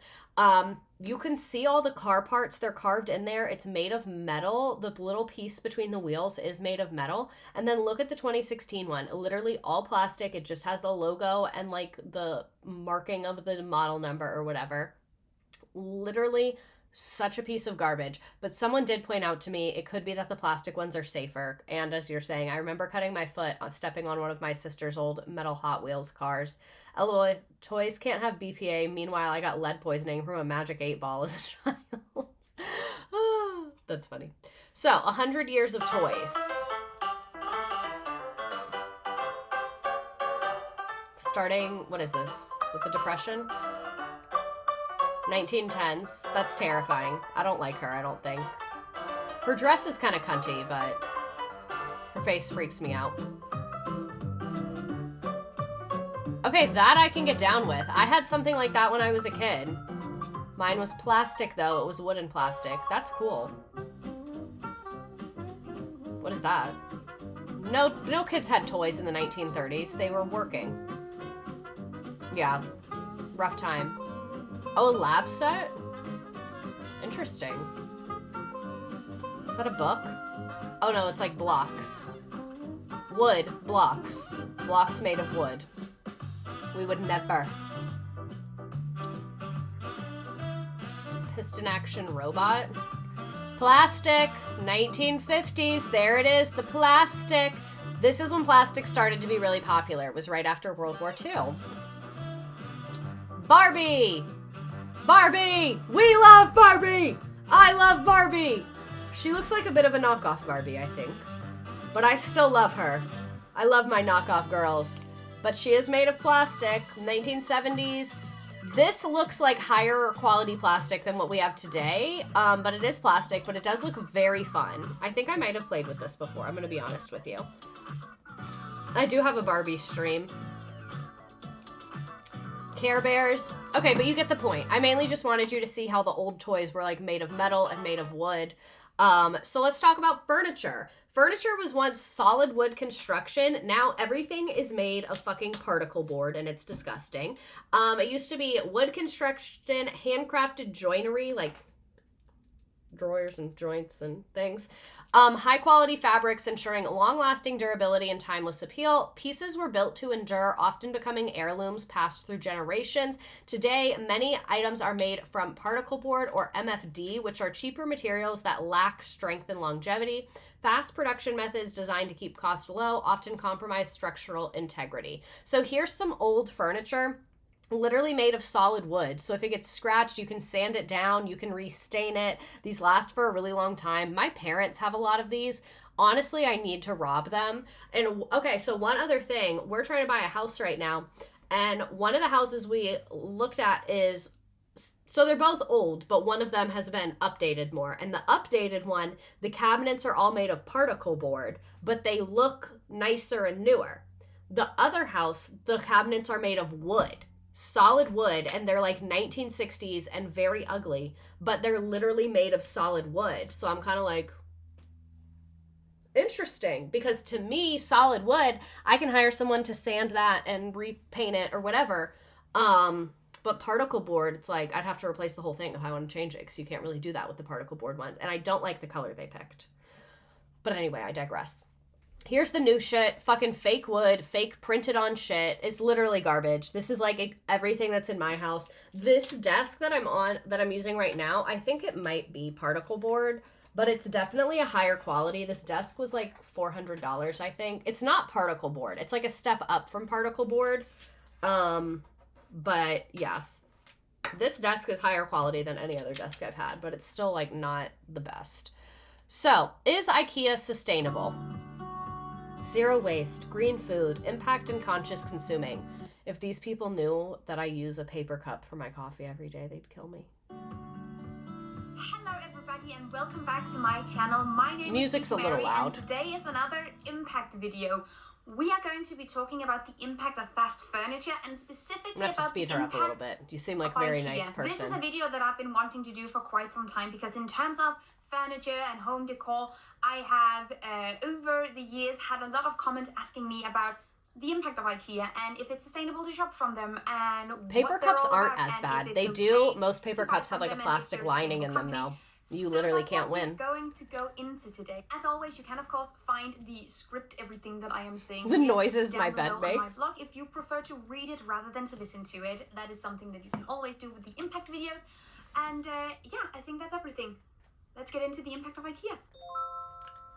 Speaker 1: You can see all the car parts. They're carved in there. It's made of metal. The little piece between the wheels is made of metal. And then look at the 2016 one. Literally all plastic. It just has the logo and like the marking of the model number or whatever. Literally such a piece of garbage. But someone did point out to me it could be that the plastic ones are safer. And as you're saying, I remember cutting my foot stepping on one of my sister's old metal Hot Wheels cars. LOL, toys can't have BPA. Meanwhile, I got lead poisoning from a Magic 8 Ball as a child. That's funny. So, 100 years of toys. Starting, what is this? With the Depression? 1910s. That's terrifying. I don't like her, I don't think. Her dress is kind of cunty, but her face freaks me out. Okay, that I can get down with. I had something like that when I was a kid. Mine was plastic, though. It was wooden plastic. That's cool. What is that? No kids had toys in the 1930s. They were working. Yeah. Rough time. Oh, a lab set? Interesting. Is that a book? Oh no, it's like blocks. Wood, blocks. Blocks made of wood. We would never. Piston action robot. Plastic, 1950s. There it is, the plastic. This is when plastic started to be really popular. It was right after World War II. Barbie! Barbie! We love Barbie! I love Barbie! She looks like a bit of a knockoff Barbie, I think. But I still love her. I love my knockoff girls. But she is made of plastic, 1970s. This looks like higher quality plastic than what we have today, but it is plastic, but it does look very fun. I think I might have played with this before, I'm gonna be honest with you. I do have a Barbie stream. Care Bears. Okay, but you get the point. I mainly just wanted you to see how the old toys were like made of metal and made of wood. So let's talk about furniture. Furniture was once solid wood construction. Now everything is made of fucking particle board and it's disgusting. It used to be wood construction, handcrafted joinery, like drawers and joints and things. High quality fabrics ensuring long-lasting durability and timeless appeal. Pieces were built to endure, often becoming heirlooms passed through generations. Today, many items are made from particle board or MFD, which are cheaper materials that lack strength and longevity. Fast production methods designed to keep cost low often compromise structural integrity. So here's some old furniture. Literally made of solid wood. So if it gets scratched, you can sand it down, you can restain it. These last for a really long time. My parents have a lot of these. Honestly, I need to rob them. And okay, so one other thing, we're trying to buy a house right now. And one of the houses we looked at is, so they're both old, but one of them has been updated more. And the updated one, the cabinets are all made of particle board, but they look nicer and newer. The other house, the cabinets are made of wood. Solid wood, and they're like 1960s and very ugly, but they're literally made of solid wood. So I'm kind of like, interesting, because to me, solid wood, I can hire someone to sand that and repaint it or whatever. But particle board, it's like I'd have to replace the whole thing if I want to change it, because you can't really do that with the particle board ones. And I don't like the color they picked. But anyway, I digress. Here's the new shit. Fucking fake wood, fake printed on shit. It's literally garbage. This is like everything that's in my house. This desk that I'm using right now, I think it might be particle board, but it's definitely a higher quality. This desk was like $400, I think. It's not particle board. It's like a step up from particle board. But yes, this desk is higher quality than any other desk I've had, but it's still like not the best. So, is IKEA sustainable? Zero waste, green food, impact and conscious consuming. If these people knew that I use a paper cup for my coffee every day, they'd kill me.
Speaker 6: Hello everybody and welcome back to my channel. My name
Speaker 1: Music's
Speaker 6: is
Speaker 1: a little
Speaker 6: Mary,
Speaker 1: loud.
Speaker 6: And today is another impact video. We are going to be talking about the impact of fast furniture and specifically
Speaker 1: I'm gonna have to
Speaker 6: about
Speaker 1: speed
Speaker 6: the
Speaker 1: her up a little
Speaker 6: impact
Speaker 1: bit. You seem like a
Speaker 6: of
Speaker 1: very
Speaker 6: IKEA.
Speaker 1: nice person.
Speaker 6: This is a video that I've been wanting to do for quite some time because in terms of furniture and home decor, I have over the years had a lot of comments asking me about the impact of IKEA and if it's sustainable to shop from them and
Speaker 1: paper
Speaker 6: what they're
Speaker 1: cups
Speaker 6: all
Speaker 1: aren't
Speaker 6: about
Speaker 1: as
Speaker 6: and
Speaker 1: bad.
Speaker 6: if
Speaker 1: They
Speaker 6: it's
Speaker 1: do.
Speaker 6: okay
Speaker 1: Most paper
Speaker 6: to buy
Speaker 1: cups have
Speaker 6: from
Speaker 1: like a
Speaker 6: them and if
Speaker 1: plastic
Speaker 6: they're a
Speaker 1: lining in
Speaker 6: sustainable
Speaker 1: them
Speaker 6: company.
Speaker 1: though. You
Speaker 6: So
Speaker 1: literally
Speaker 6: that's
Speaker 1: can't
Speaker 6: what
Speaker 1: win.
Speaker 6: we're going to go into today. As always, you can of course find the script, everything that I am saying.
Speaker 1: The
Speaker 6: here
Speaker 1: noises
Speaker 6: down
Speaker 1: my bed
Speaker 6: below on my
Speaker 1: makes.
Speaker 6: blog. If you prefer to read it rather than to listen to it, that is something that you can always do with the impact videos. And yeah, I think that's everything. Let's get into the impact of IKEA.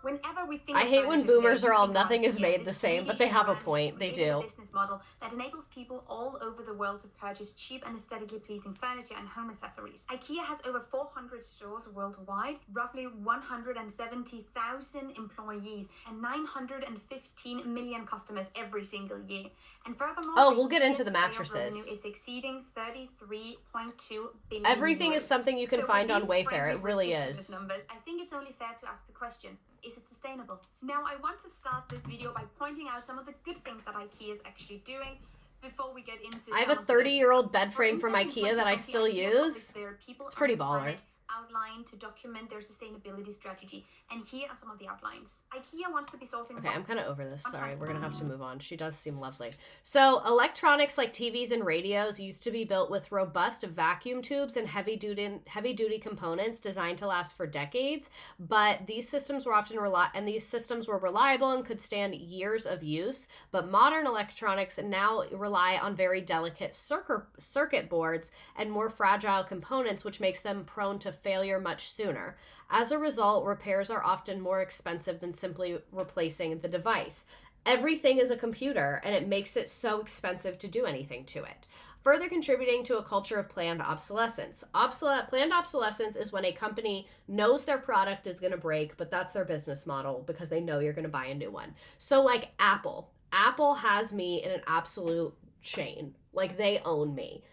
Speaker 6: Whenever we think
Speaker 1: I
Speaker 6: of
Speaker 1: hate when
Speaker 6: furniture
Speaker 1: boomers
Speaker 6: today,
Speaker 1: are all
Speaker 6: we think of
Speaker 1: nothing is
Speaker 6: IKEA,
Speaker 1: made
Speaker 6: this
Speaker 1: the same, but
Speaker 6: Swedish
Speaker 1: they have a
Speaker 6: brand
Speaker 1: point. They
Speaker 6: created a
Speaker 1: do.
Speaker 6: business model that enables people all over the world to purchase cheap and aesthetically pleasing furniture and home accessories. IKEA has over 400 stores worldwide, roughly 170,000 employees, and 915 million customers every single year. And furthermore,
Speaker 1: Oh, we'll get into
Speaker 6: IKEA's
Speaker 1: the
Speaker 6: sales
Speaker 1: mattresses.
Speaker 6: revenue is exceeding 33.2 billion.
Speaker 1: Everything is something you can
Speaker 6: So
Speaker 1: find
Speaker 6: with
Speaker 1: on
Speaker 6: these
Speaker 1: Wayfair.
Speaker 6: frankly
Speaker 1: It really
Speaker 6: ridiculous
Speaker 1: is.
Speaker 6: numbers, I think it's only fair to ask the question, is it sustainable? Now, I want to start this video by pointing out some of the good things that IKEA is actually doing before we get into
Speaker 1: I have a
Speaker 6: some of the
Speaker 1: 30-year-old bed
Speaker 6: For
Speaker 1: frame from
Speaker 6: instance, in
Speaker 1: IKEA that I
Speaker 6: 2020,
Speaker 1: still
Speaker 6: IKEA
Speaker 1: use.
Speaker 6: published their People
Speaker 1: It's pretty
Speaker 6: and the
Speaker 1: baller.
Speaker 6: Planet outline to document their sustainability strategy. And here are some of the outlines. IKEA wants to be sourcing...
Speaker 1: Okay, I'm kind of over this. Sorry, we're going to have to move on. She does seem lovely. So, electronics like TVs and radios used to be built with robust vacuum tubes and heavy-duty components designed to last for decades, but these systems were often reliable and could stand years of use. But modern electronics now rely on very delicate circuit boards and more fragile components, which makes them prone to failure much sooner. As a result, repairs are often more expensive than simply replacing the device. Everything is a computer, and it makes it so expensive to do anything to it. Further contributing to a culture of planned obsolescence. Planned obsolescence is when a company knows their product is going to break, but that's their business model because they know you're going to buy a new one. So like Apple. Apple has me in an absolute chain. Like they own me.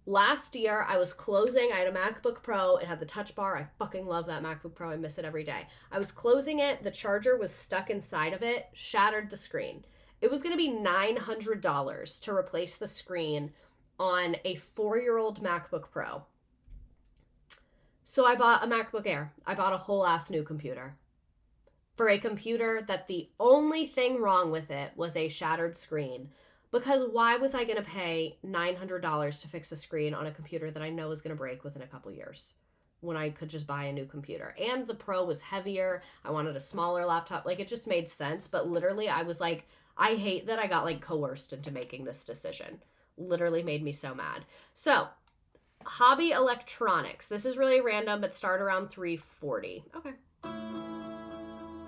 Speaker 1: Last year, I was closing. I had a MacBook Pro. It had the touch bar. I fucking love that MacBook Pro. I miss it every day. I was closing it. The charger was stuck inside of it, shattered the screen. It was going to be $900 to replace the screen on a 4-year-old MacBook Pro. So I bought a MacBook Air. I bought a whole ass new computer. For a computer that the only thing wrong with it was a shattered screen. Because why was I going to pay $900 to fix a screen on a computer that I know is going to break within a couple years when I could just buy a new computer? And the Pro was heavier. I wanted a smaller laptop. Like, it just made sense. But literally, I was like, I hate that I got, like, coerced into making this decision. Literally made me so mad. So, hobby electronics. This is really random, but start around $340. Okay.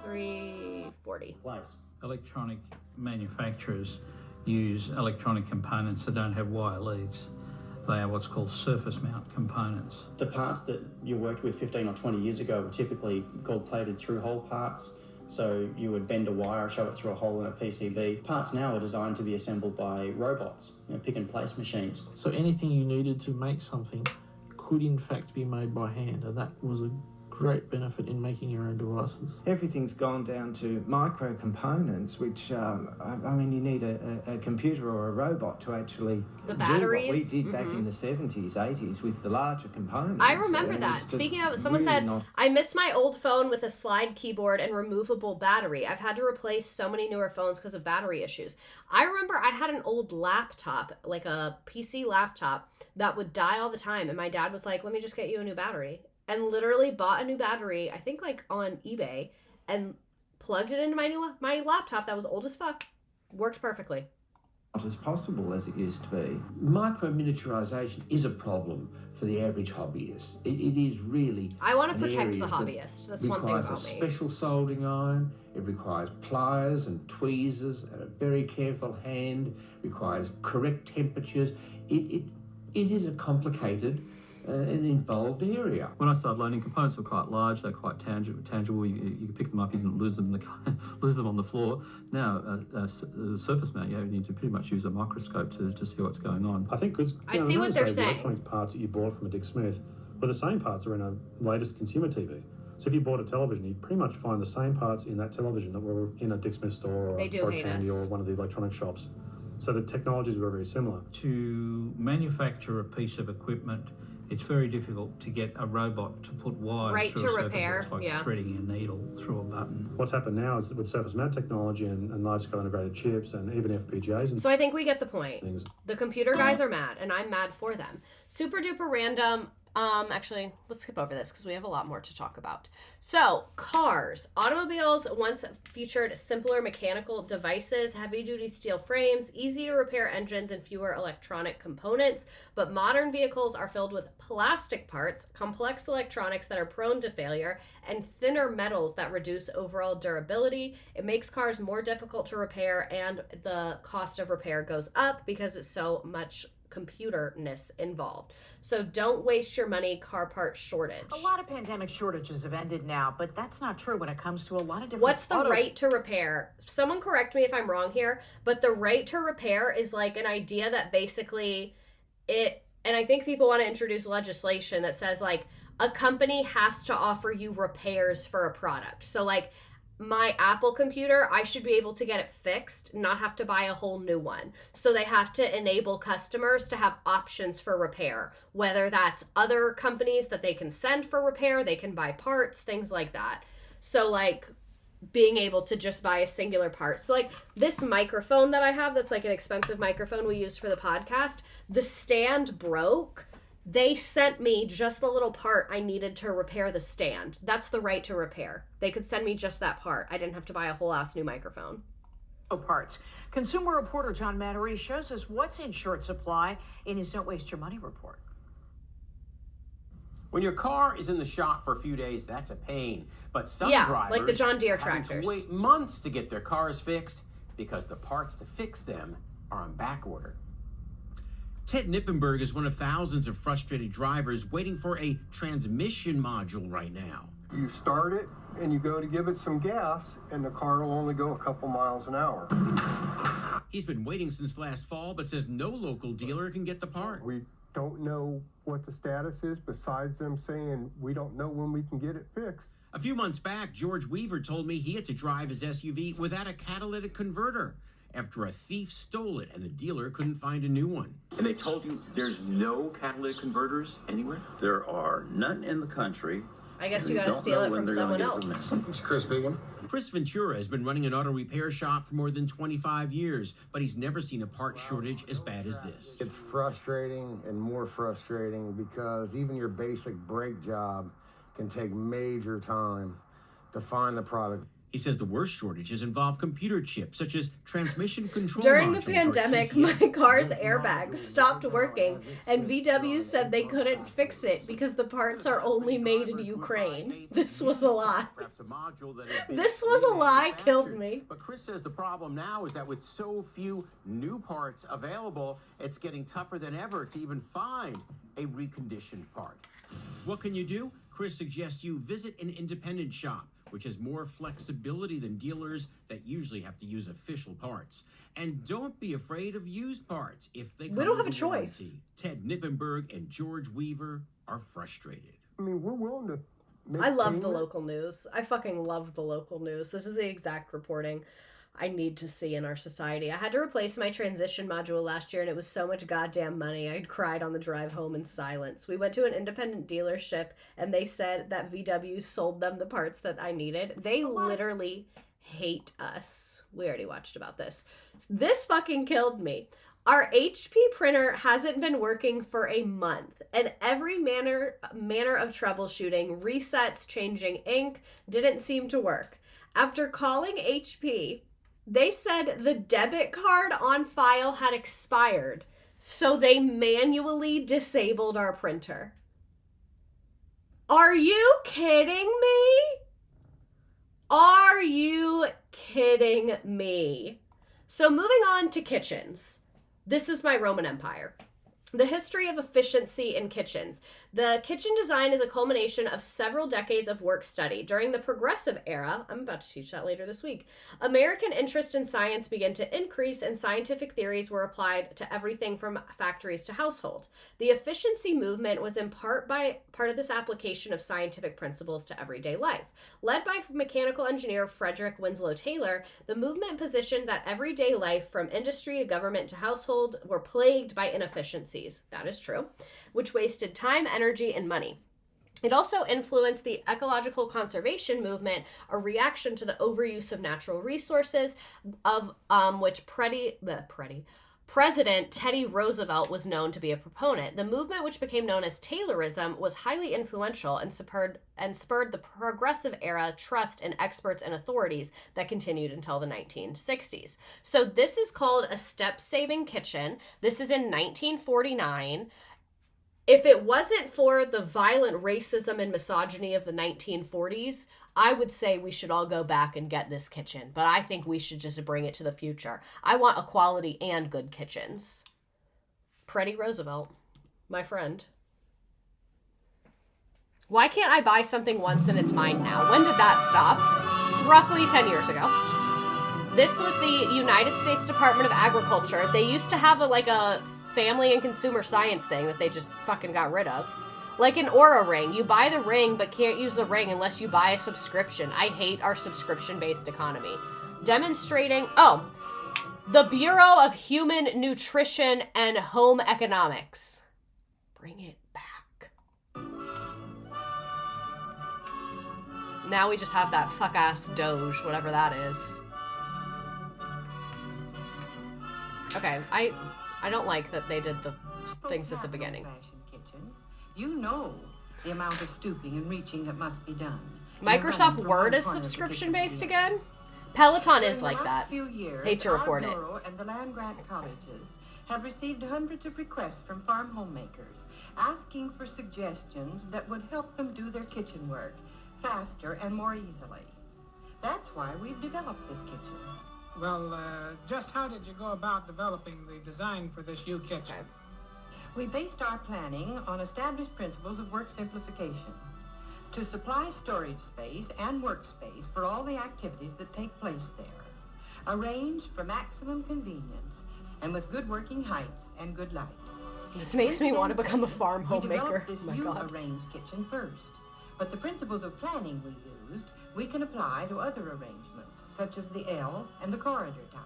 Speaker 1: $340.
Speaker 7: Electronic manufacturers use electronic components that don't have wire leads. They are what's called surface mount components.
Speaker 12: The parts that you worked with 15 or 20 years ago were typically gold-plated through-hole parts. So you would bend a wire, shove it through a hole in a PCB. Parts now are designed to be assembled by robots, pick-and-place machines.
Speaker 13: So anything you needed to make something could in fact be made by hand, and that was a great benefit in making your own devices.
Speaker 14: Everything's gone down to micro components, which, I mean, you need a computer or a robot to actually
Speaker 1: the
Speaker 14: do
Speaker 1: batteries.
Speaker 14: what we did back in the 70s, 80s with the larger components.
Speaker 1: I remember that. Speaking of, someone said, I miss my old phone with a slide keyboard and removable battery. I've had to replace so many newer phones because of battery issues. I remember I had an old laptop, like a PC laptop, that would die all the time. And my dad was like, let me just get you a new battery. And literally bought a new battery, I think like on eBay, and plugged it into my laptop that was old as fuck. Worked perfectly.
Speaker 14: Not as possible as it used to be.
Speaker 13: Micro-miniaturization is a problem for the average hobbyist. It is really.
Speaker 1: I want to protect the hobbyist. That's one thing about me.
Speaker 13: It requires a special soldering iron. It requires pliers and tweezers and a very careful hand. It requires correct temperatures. It is a complicated an involved area.
Speaker 7: When I started learning, components were quite large, they're quite tangible. You could pick them up, you didn't lose them on the floor. Now, surface mount, you need to pretty much use a microscope to see what's going on.
Speaker 15: I think because
Speaker 1: I see what they're saying.
Speaker 15: The electronic parts that you bought from a Dick Smith were the same parts that are in a latest consumer TV. So if you bought a television, you'd pretty much find the same parts in that television that were in a Dick Smith store or a Tandy or one of the electronic shops. So the technologies were very similar.
Speaker 7: To manufacture a piece of equipment, it's very difficult to get a robot to put wires through a circuit board, like threading a needle through a button.
Speaker 15: What's happened now is with surface mount technology and large-scale integrated chips and even FPGAs. And
Speaker 1: so I think we get the point. The computer guys are mad, and I'm mad for them. Super duper random. Actually, let's skip over this because we have a lot more to talk about. So, cars. Automobiles once featured simpler mechanical devices, heavy-duty steel frames, easy to repair engines, and fewer electronic components. But modern vehicles are filled with plastic parts, complex electronics that are prone to failure, and thinner metals that reduce overall durability. It makes cars more difficult to repair, and the cost of repair goes up because it's so much computerness involved. So don't waste your money, car part shortage.
Speaker 16: A lot of pandemic shortages have ended now, but that's not true when it comes to a lot of different...
Speaker 1: What's the right to repair? Someone correct me if I'm wrong here, but the right to repair is like an idea that basically it, and I think people want to introduce legislation that says like a company has to offer you repairs for a product. So like my Apple computer, I should be able to get it fixed, not have to buy a whole new one. So they have to enable customers to have options for repair, whether that's other companies that they can send for repair, they can buy parts, things like that. So like being able to just buy a singular part. So like this microphone that I have, that's like an expensive microphone we used for the podcast, the stand broke. They sent me just the little part I needed to repair the stand. That's the right to repair. They could send me just that part. I didn't have to buy a whole ass new microphone.
Speaker 16: Parts. Consumer reporter John Mattery shows us what's in short supply in his Don't Waste Your Money report.
Speaker 17: When your car is in the shop for a few days, that's a pain. But some drivers
Speaker 1: like the John Deere
Speaker 17: having
Speaker 1: tractors.
Speaker 17: to wait months to get their cars fixed because the parts to fix them are on back order. Ted Nippenberg is one of thousands of frustrated drivers waiting for a transmission module right now.
Speaker 18: You start it and you go to give it some gas and the car will only go a couple miles an hour.
Speaker 17: He's been waiting since last fall, but says no local dealer can get the part.
Speaker 18: We don't know what the status is besides them saying we don't know when we can get it fixed.
Speaker 17: A few months back, George Weaver told me he had to drive his SUV without a catalytic converter after a thief stole it and the dealer couldn't find a new one.
Speaker 19: And they told you there's no catalytic converters anywhere? There are none in the country.
Speaker 1: I guess you gotta steal it from someone else.
Speaker 19: It's Chris Bigham.
Speaker 17: Chris Ventura has been running an auto repair shop for more than 25 years, but he's never seen a part shortage as bad as this.
Speaker 20: It's frustrating and more frustrating because even your basic brake job can take major time to find the product.
Speaker 17: He says the worst shortages involve computer chips, such as transmission control
Speaker 1: During the
Speaker 17: modules, or
Speaker 1: pandemic,
Speaker 17: TCM.
Speaker 1: my car's airbags stopped working, and VW said they couldn't fix it because the parts are only made in Ukraine. This was a lie. This was a lie, killed me.
Speaker 17: But Chris says the problem now is that with so few new parts available, it's getting tougher than ever to even find a reconditioned part. What can you do? Chris suggests you visit an independent shop, which has more flexibility than dealers that usually have to use official parts. And don't be afraid of used parts if they come
Speaker 1: We don't have a
Speaker 17: with
Speaker 1: choice.
Speaker 17: warranty. Ted Nippenberg and George Weaver are frustrated.
Speaker 18: I mean, we're willing to
Speaker 1: I love the local news. I fucking love the local news. This is the exact reporting I need to see in our society. I had to replace my transition module last year, and it was so much goddamn money. I cried on the drive home in silence. We went to an independent dealership, and they said that VW sold them the parts that I needed. They literally hate us. We already watched about this. This fucking killed me. Our HP printer hasn't been working for a month, and every manner of troubleshooting, resets, changing ink, didn't seem to work. After calling HP, they said the debit card on file had expired, so they manually disabled our printer. Are you kidding me? Are you kidding me? So moving on to kitchens. This is my Roman Empire. The history of efficiency in kitchens. The kitchen design is a culmination of several decades of work study. During the Progressive Era, I'm about to teach that later this week, American interest in science began to increase and scientific theories were applied to everything from factories to household. The efficiency movement was in part of this application of scientific principles to everyday life. Led by mechanical engineer Frederick Winslow Taylor, the movement positioned that everyday life from industry to government to household were plagued by inefficiencies. That is true, which wasted time, energy, and money. It also influenced the ecological conservation movement, a reaction to the overuse of natural resources, of which President Teddy Roosevelt was known to be a proponent. The movement, which became known as Taylorism, was highly influential and spurred the Progressive Era trust in experts and authorities that continued until the 1960s. So this is called a step-saving kitchen. This is in 1949. If it wasn't for the violent racism and misogyny of the 1940s, I would say we should all go back and get this kitchen. But I think we should just bring it to the future. I want equality and good kitchens. Teddy Roosevelt, my friend. Why can't I buy something once and it's mine now? When did that stop? Roughly 10 years ago. This was the United States Department of Agriculture. They used to have a family and consumer science thing that they just fucking got rid of. Like an Aura ring. You buy the ring but can't use the ring unless you buy a subscription. I hate our subscription-based economy. Demonstrating, the Bureau of Human Nutrition and Home Economics. Bring it back. Now we just have that fuck-ass Doge, whatever that is. Okay, I don't like that they did the things at the beginning.
Speaker 21: You know the amount of stooping and reaching that must be done.
Speaker 1: Microsoft Word is subscription-based again? Peloton is like that. Hate to report it.
Speaker 21: And the land-grant colleges have received hundreds of requests from farm homemakers asking for suggestions that would help them do their kitchen work faster and more easily. That's why we've developed this kitchen.
Speaker 22: Well, just how did you go about developing the design for this new kitchen?
Speaker 21: We based our planning on established principles of work simplification to supply storage space and workspace for all the activities that take place there, arranged for maximum convenience and with good working heights and good light.
Speaker 1: This makes me want to become a farm homemaker.
Speaker 21: We developed this arranged kitchen first, but the principles of planning we used, we can apply to other arrangements, such as the L and the corridor type.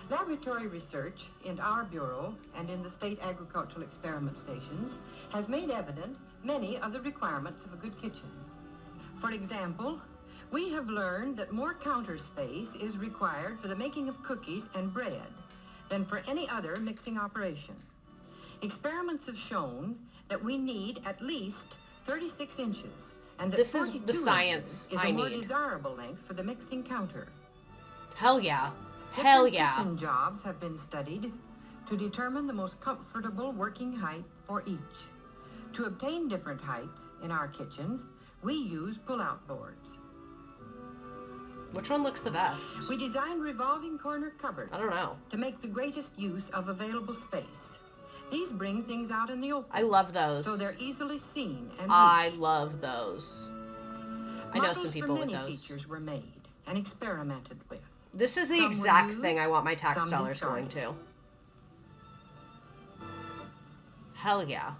Speaker 21: Laboratory research in our Bureau and in the state agricultural experiment stations has made evident many of the requirements of a good kitchen. For example, we have learned that more counter space is required for the making of cookies and bread than for any other mixing operation. Experiments have shown that we need at least 36 inches, and that
Speaker 1: this is the science
Speaker 21: is a more desirable length for the mixing counter.
Speaker 1: Hell yeah. Hell yeah.
Speaker 21: Kitchen jobs have been studied to determine the most comfortable working height for each. To obtain different heights in our kitchen, we use pull-out boards.
Speaker 1: Which one looks the best?
Speaker 21: We designed revolving corner cupboards.
Speaker 1: I don't know.
Speaker 21: To make the greatest use of available space. These bring things out in the open.
Speaker 1: I love those.
Speaker 21: So they're easily seen and
Speaker 1: I love those. I know some people with those.
Speaker 21: Many features were made and experimented with.
Speaker 1: This is the exact thing I want my tax dollars going to. Hell yeah.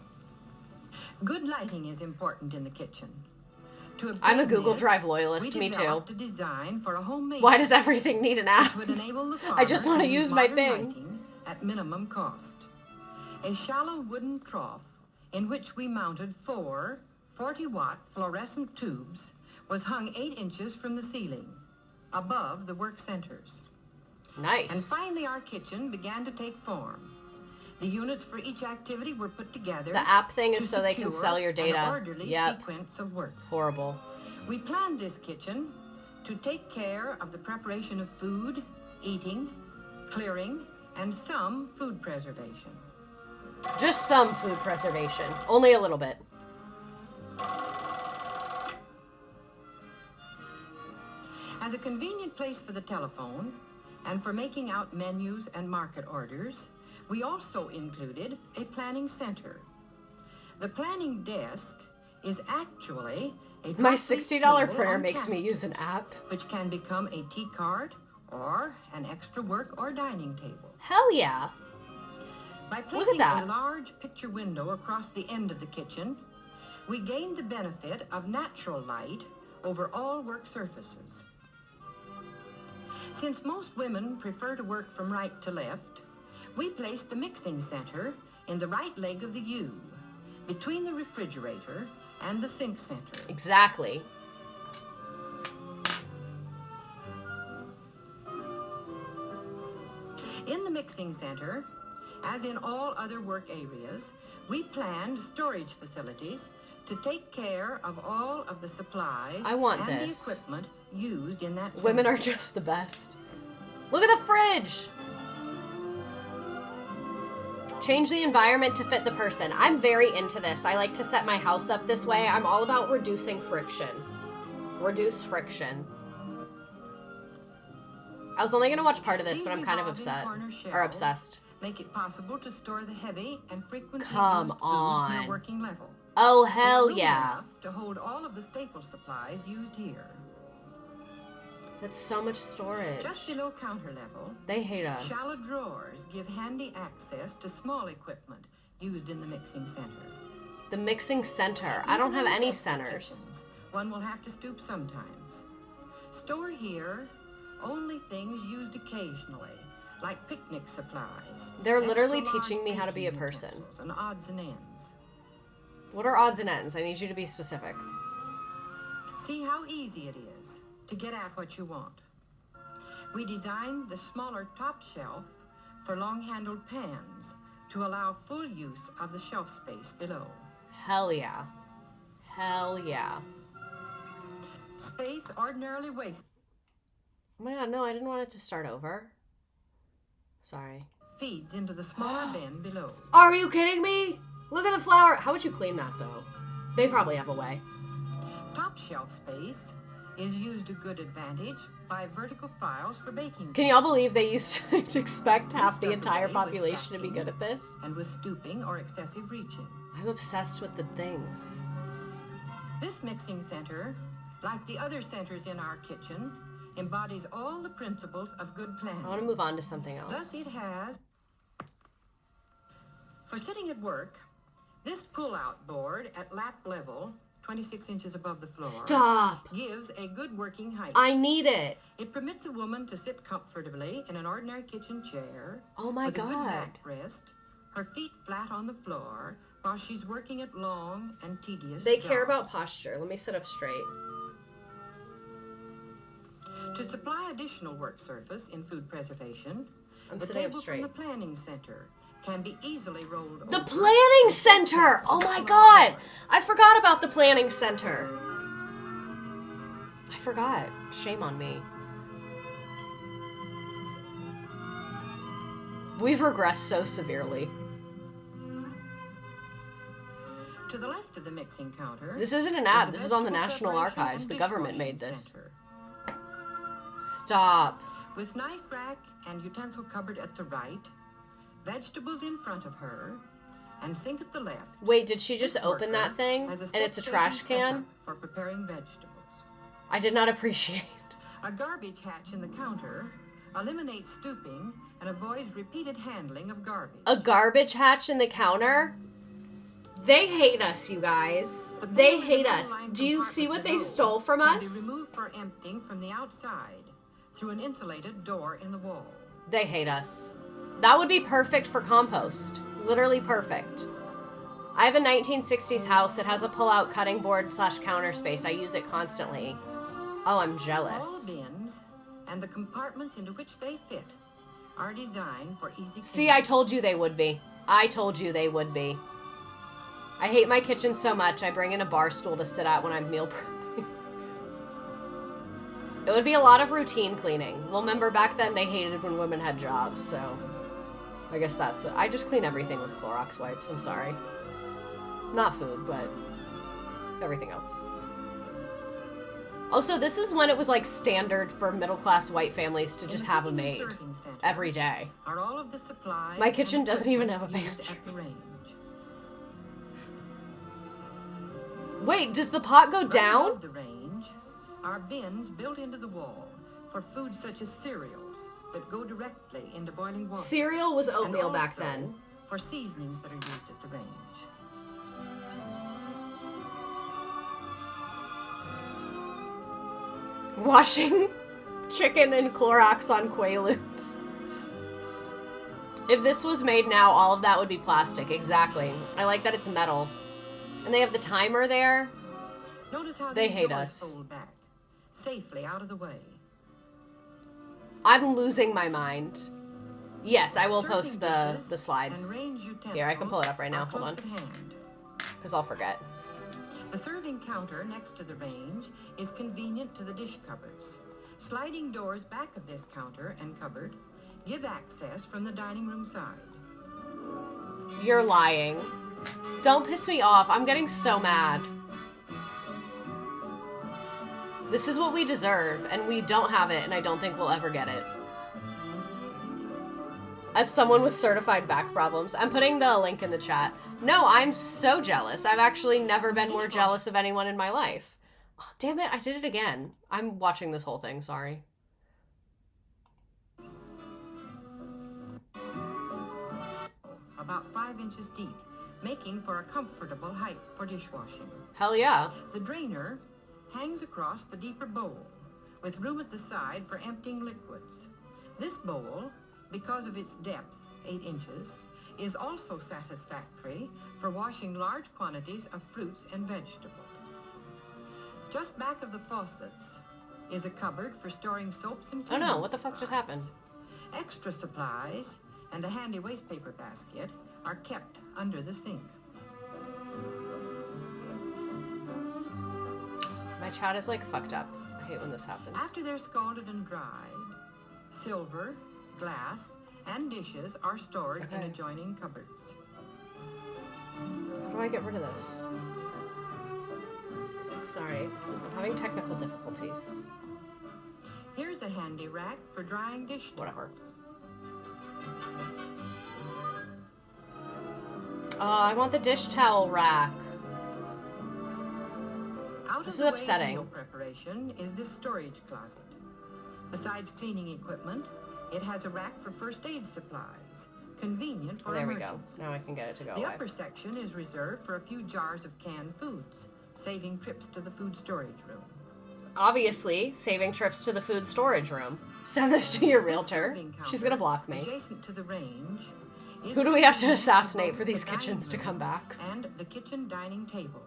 Speaker 21: Good lighting is important in the kitchen.
Speaker 1: I'm a Google Drive loyalist, me too.
Speaker 21: A design for a homemade
Speaker 1: Why does everything need an app?
Speaker 21: Would enable the
Speaker 1: I just want to use my
Speaker 21: modern
Speaker 1: thing.
Speaker 21: lighting at minimum cost. A shallow wooden trough in which we mounted 4 40-watt fluorescent tubes was hung 8 inches from the ceiling, above the work centers.
Speaker 1: Nice.
Speaker 21: And finally, our kitchen began to take form. The units for each activity were put together.
Speaker 1: The app thing is so they can sell your data.
Speaker 21: An orderly sequence of work.
Speaker 1: Horrible.
Speaker 21: We planned this kitchen to take care of the preparation of food, eating, clearing, and some food preservation.
Speaker 1: Just some food preservation. Only a little bit.
Speaker 21: As a convenient place for the telephone and for making out menus and market orders, we also included a planning center. The planning desk is actually a
Speaker 1: my $60 printer makes me use an app,
Speaker 21: which can become a tea cart or an extra work or dining table.
Speaker 1: Hell yeah.
Speaker 21: By placing a large picture window across the end of the kitchen, we gained the benefit of natural light over all work surfaces. Since most women prefer to work from right to left, we placed the mixing center in the right leg of the U, between the refrigerator and the sink center.
Speaker 1: Exactly.
Speaker 21: In the mixing center, as in all other work areas, we planned storage facilities to take care of all of the supplies and the equipment used in that center.
Speaker 1: Women are just the best. Look at the fridge! Change the environment to fit the person. I'm very into this. I like to set my house up this way. I'm all about reducing friction. Reduce friction. I was only going to watch part of this, but I'm kind of upset. Or obsessed.
Speaker 21: Make it possible to store the heavy and frequently
Speaker 1: Come
Speaker 21: used
Speaker 1: on.
Speaker 21: foods near working level.
Speaker 1: Oh, hell yeah.
Speaker 21: To hold all of the staple supplies used here.
Speaker 1: That's so much storage.
Speaker 21: Just below counter level,
Speaker 1: they hate us.
Speaker 21: Shallow drawers give handy access to small equipment used in the mixing center.
Speaker 1: The mixing center. I don't have any centers.
Speaker 21: One will have to stoop sometimes. Store here only things used occasionally, like picnic supplies.
Speaker 1: They're literally teaching me how to be a person.
Speaker 21: And odds and ends.
Speaker 1: What are odds and ends? I need you to be specific.
Speaker 21: See how easy it is to get at what you want. We designed the smaller top shelf for long-handled pans to allow full use of the shelf space below.
Speaker 1: Hell yeah. Hell yeah.
Speaker 21: Space ordinarily wasted.
Speaker 1: Oh my god, no, I didn't want it to start over. Sorry.
Speaker 21: Feeds into the smaller bin below.
Speaker 1: Are you kidding me? Look at the flower. How would you clean that, though? They probably have a way.
Speaker 21: Top shelf space is used to good advantage by vertical files for baking.
Speaker 1: Can y'all believe they used to expect half the entire population to be good at this?
Speaker 21: And with stooping or excessive reaching.
Speaker 1: I'm obsessed with the things.
Speaker 21: This mixing center, like the other centers in our kitchen, embodies all the principles of good planning.
Speaker 1: I want to move on to something else.
Speaker 21: Thus it has, for sitting at work, this pull-out board at lap level, 26 inches above the floor,
Speaker 1: Stop.
Speaker 21: Gives a good working height.
Speaker 1: I need it.
Speaker 21: It permits a woman to sit comfortably in an ordinary kitchen chair.
Speaker 1: Oh my
Speaker 21: with
Speaker 1: God.
Speaker 21: A good backrest, her feet flat on the floor while she's working at long and tedious
Speaker 1: They
Speaker 21: jobs.
Speaker 1: care about posture. Let me sit up straight.
Speaker 21: To supply additional work surface in food preservation, the
Speaker 1: sitting up
Speaker 21: table
Speaker 1: straight.
Speaker 21: from the planning center can be easily rolled
Speaker 1: The
Speaker 21: over.
Speaker 1: planning center! Oh my god! I forgot about the planning center. I forgot. Shame on me. We've regressed so severely.
Speaker 21: To the left of the mixing counter.
Speaker 1: This isn't an ad. This is on the National Archives. The government made this.
Speaker 21: Center.
Speaker 1: Stop.
Speaker 21: With knife rack and utensil cupboard at the right, vegetables in front of her, and sink at the left.
Speaker 1: Wait, did she just open that thing? And it's a trash can?
Speaker 21: For preparing vegetables.
Speaker 1: I did not appreciate.
Speaker 21: A garbage hatch in the counter eliminates stooping and avoids repeated handling of garbage.
Speaker 1: A garbage hatch in the counter? They hate us, you guys. They hate us. Do you see what they stole from us?
Speaker 21: Be removed for emptying from the outside through an insulated door in the wall.
Speaker 1: They hate us. That would be perfect for compost. Literally perfect. I have a 1960s house. It has a pull-out cutting board / counter space. I use it constantly. Oh, I'm jealous.
Speaker 21: All bins and the compartments into which they fit are designed for easy cleaning.
Speaker 1: See, I told you they would be. I told you they would be. I hate my kitchen so much, I bring in a bar stool to sit at when I'm meal prepping. It would be a lot of routine cleaning. Well, remember, back then they hated when women had jobs, so I guess that's it. I just clean everything with Clorox wipes, I'm sorry. Not food, but everything else. Also, this is when it was like standard for middle-class white families to just have a maid every day.
Speaker 21: Are all of the supplies
Speaker 1: My kitchen doesn't even have a pantry.
Speaker 21: at the range.
Speaker 1: Wait, does the pot go
Speaker 21: Right
Speaker 1: down?
Speaker 21: above the range are bins built into the wall for foods such as cereals that go directly into boiling water.
Speaker 1: Cereal was
Speaker 21: And
Speaker 1: oatmeal back
Speaker 21: also
Speaker 1: then.
Speaker 21: for seasonings that are used at the range.
Speaker 1: Washing chicken and Clorox on Quaaludes. If this was made now, all of that would be plastic. Exactly. I like that it's metal. And they have the timer there.
Speaker 21: Notice how
Speaker 1: They
Speaker 21: these
Speaker 1: hate
Speaker 21: doors
Speaker 1: us.
Speaker 21: fold back, safely out of the way.
Speaker 1: I'm losing my mind. Yes, I will
Speaker 21: Serving
Speaker 1: post
Speaker 21: dishes
Speaker 1: the slides.
Speaker 21: and range
Speaker 1: Here, I can pull it up right now.
Speaker 21: are
Speaker 1: Hold on.
Speaker 21: close at hand.
Speaker 1: Because I'll forget.
Speaker 21: The serving counter next to the range is convenient to the dish cupboards. Sliding doors back of this counter and cupboard give access from the dining room side.
Speaker 1: You're lying. Don't piss me off. I'm getting so mad. This is what we deserve, and we don't have it, and I don't think we'll ever get it. As someone with certified back problems, I'm putting the link in the chat. No, I'm so jealous. I've actually never been more jealous of anyone in my life. Oh, damn it, I did it again. I'm watching this whole thing, sorry.
Speaker 21: About 5 inches deep, making for a comfortable height for dishwashing.
Speaker 1: Hell yeah.
Speaker 21: The drainer hangs across the deeper bowl, with room at the side for emptying liquids. This bowl, because of its depth, 8 inches, is also satisfactory for washing large quantities of fruits and vegetables. Just back of the faucets is a cupboard for storing soaps and
Speaker 1: Oh no,
Speaker 21: cleaning
Speaker 1: what the fuck just happened?
Speaker 21: Extra supplies and a handy waste paper basket are kept under the sink.
Speaker 1: My chat is like fucked up. I hate when this happens.
Speaker 21: After they're scalded and dried, silver, glass, and dishes are stored in adjoining cupboards.
Speaker 1: How do I get rid of this? Sorry, I'm having technical difficulties.
Speaker 21: Here's a handy rack for drying dish towels.
Speaker 1: Whatever. Oh, I want the dish towel rack.
Speaker 21: Out
Speaker 1: This
Speaker 21: of
Speaker 1: is
Speaker 21: the way of
Speaker 1: upsetting.
Speaker 21: meal preparation is this storage closet. Besides cleaning equipment, it has a rack for first aid supplies, convenient for
Speaker 1: Oh, there we
Speaker 21: emergencies.
Speaker 1: go. Now I can get it to go
Speaker 21: The
Speaker 1: away.
Speaker 21: upper section is reserved for a few jars of canned foods, saving trips to the food storage room.
Speaker 1: Obviously, saving trips to the food storage room. Send this to your realtor.
Speaker 21: Serving
Speaker 1: She's
Speaker 21: counter,
Speaker 1: gonna block me.
Speaker 21: Adjacent to the range is
Speaker 1: Who do we have to
Speaker 21: convenient
Speaker 1: assassinate
Speaker 21: both
Speaker 1: for these
Speaker 21: the dining
Speaker 1: kitchens to
Speaker 21: room
Speaker 1: come back?
Speaker 21: And the kitchen dining table.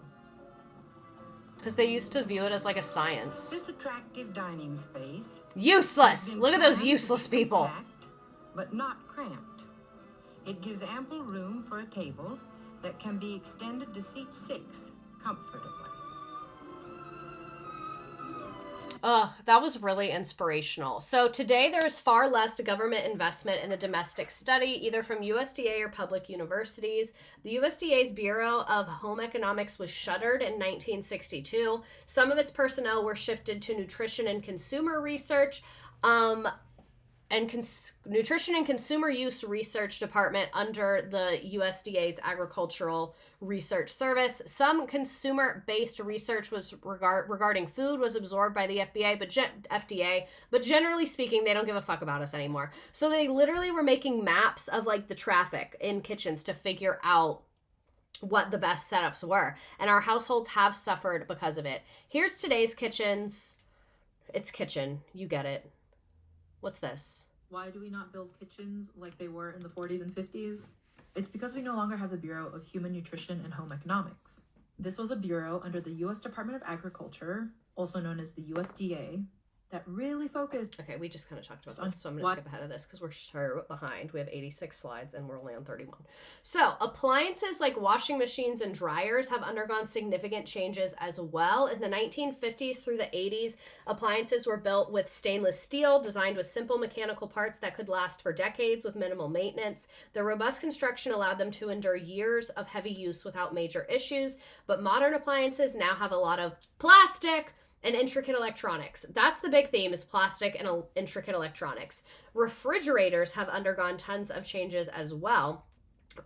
Speaker 1: Because they used to view it as like a science.
Speaker 21: This attractive dining space
Speaker 1: Useless!
Speaker 21: has been
Speaker 1: Look at those
Speaker 21: planned to
Speaker 1: useless
Speaker 21: be
Speaker 1: people.
Speaker 21: compact, but not cramped. It gives ample room for a table that can be extended to seat 6 comfortably.
Speaker 1: Ugh, that was really inspirational. So today there is far less government investment in the domestic study, either from USDA or public universities. The USDA's Bureau of Home Economics was shuttered in 1962. Some of its personnel were shifted to nutrition and consumer research, Nutrition and Consumer Use Research Department under the USDA's Agricultural Research Service. Some consumer-based research was regarding food was absorbed by the FDA, but generally speaking, they don't give a fuck about us anymore. So they literally were making maps of like the traffic in kitchens to figure out what the best setups were. And our households have suffered because of it. Here's today's kitchens. It's kitchen. You get it. What's this?
Speaker 2: Why do we not build kitchens like they were in the 40s and 50s? It's because we no longer have the Bureau of Human Nutrition and Home Economics. This was a bureau under the U.S. Department of Agriculture, also known as the USDA, that really focused...
Speaker 1: Okay, we just kind of talked about this, so I'm going to skip ahead of this because we're so behind. We have 86 slides and we're only on 31. So, appliances like washing machines and dryers have undergone significant changes as well. In the 1950s through the 80s, appliances were built with stainless steel, designed with simple mechanical parts that could last for decades with minimal maintenance. The robust construction allowed them to endure years of heavy use without major issues, but modern appliances now have a lot of plastic and intricate electronics. That's the big theme, is plastic and intricate electronics. Refrigerators have undergone tons of changes as well.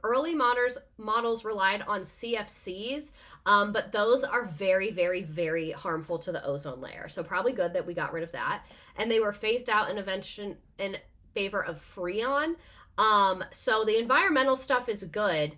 Speaker 1: Early models relied on CFCs, but those are very, very, very harmful to the ozone layer. So probably good that we got rid of that. And they were phased out in favor of Freon. So the environmental stuff is good,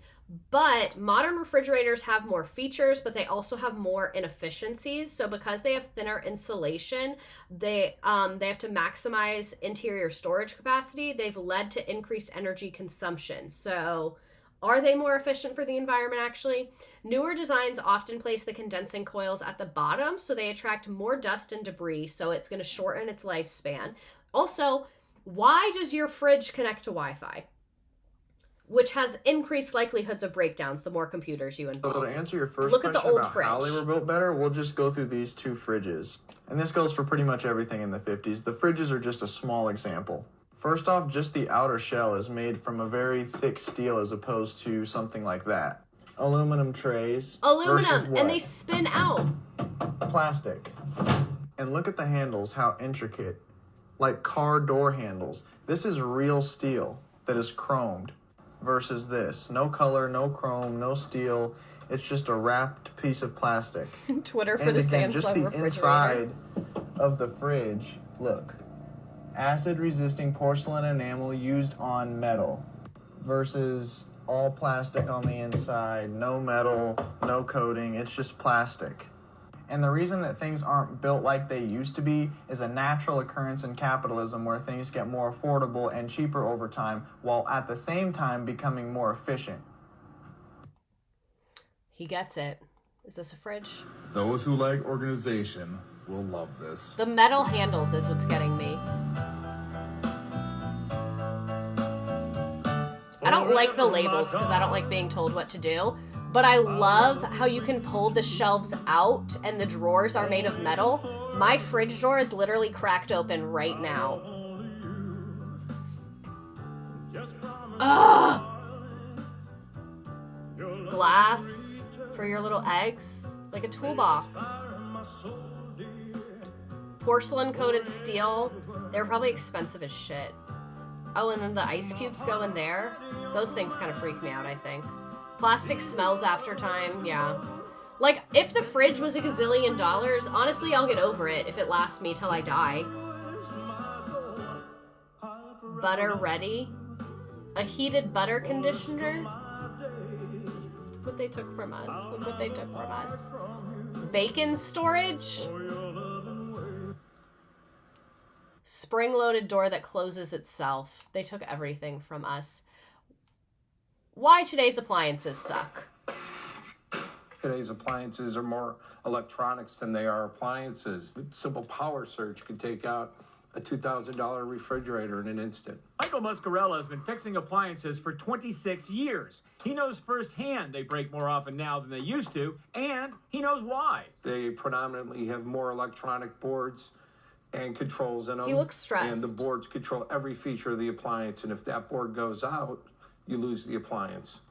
Speaker 1: but modern refrigerators have more features, but they also have more inefficiencies. So because they have thinner insulation, they have to maximize interior storage capacity. They've led to increased energy consumption. So are they more efficient for the environment actually? Newer designs often place the condensing coils at the bottom, so they attract more dust and debris, so it's going to shorten its lifespan. Also, why does your fridge connect to Wi-Fi? Which has increased likelihoods of breakdowns the more computers you involve.
Speaker 4: So to answer your first
Speaker 1: Look at
Speaker 4: question
Speaker 1: the old
Speaker 4: about
Speaker 1: fridge.
Speaker 4: how they were built better, we'll just go through these two fridges. And this goes for pretty much everything in the 50s. The fridges are just a small example. First off, just the outer shell is made from a very thick steel as opposed to something like that. Aluminum trays.
Speaker 1: Aluminum, and they spin out.
Speaker 4: Plastic. And look at the handles, how intricate. Like car door handles. This is real steel that is chromed. Versus this. No color, no chrome, no steel. It's just a wrapped piece of plastic.
Speaker 1: Twitter for the Samsung
Speaker 4: just the
Speaker 1: refrigerator.
Speaker 4: inside of the fridge, look. Acid-resisting porcelain enamel used on metal. Versus all plastic on the inside. No metal, no coating. It's just plastic. And the reason that things aren't built like they used to be is a natural occurrence in capitalism where things get more affordable and cheaper over time, while at the same time becoming more efficient.
Speaker 1: He gets it. Is this a fridge?
Speaker 23: Those who like organization will love this.
Speaker 1: The metal handles is what's getting me. I don't like the labels because I don't like being told what to do. But I love how you can pull the shelves out and the drawers are made of metal. My fridge door is literally cracked open right now. Ugh! Glass for your little eggs, like a toolbox. Porcelain coated steel. They're probably expensive as shit. Oh, and then the ice cubes go in there. Those things kind of freak me out, I think. Plastic smells after time, yeah. Like, if the fridge was $1 gazillion, honestly, I'll get over it if it lasts me till I die. Butter ready. A heated butter conditioner. What they took from us. Look what they took from us. Bacon storage. Spring-loaded door that closes itself. They took everything from us. Why today's appliances suck.
Speaker 24: Today's appliances are more electronics than they are appliances. A simple power surge can take out a $2,000 refrigerator in an instant.
Speaker 25: Michael Muscarella has been fixing appliances for 26 years. He knows firsthand they break more often now than they used to, and he knows why.
Speaker 24: They predominantly have more electronic boards and controls in them.
Speaker 1: He looks stressed.
Speaker 24: And the boards control every feature of the appliance, and if that board goes out, you lose the appliance.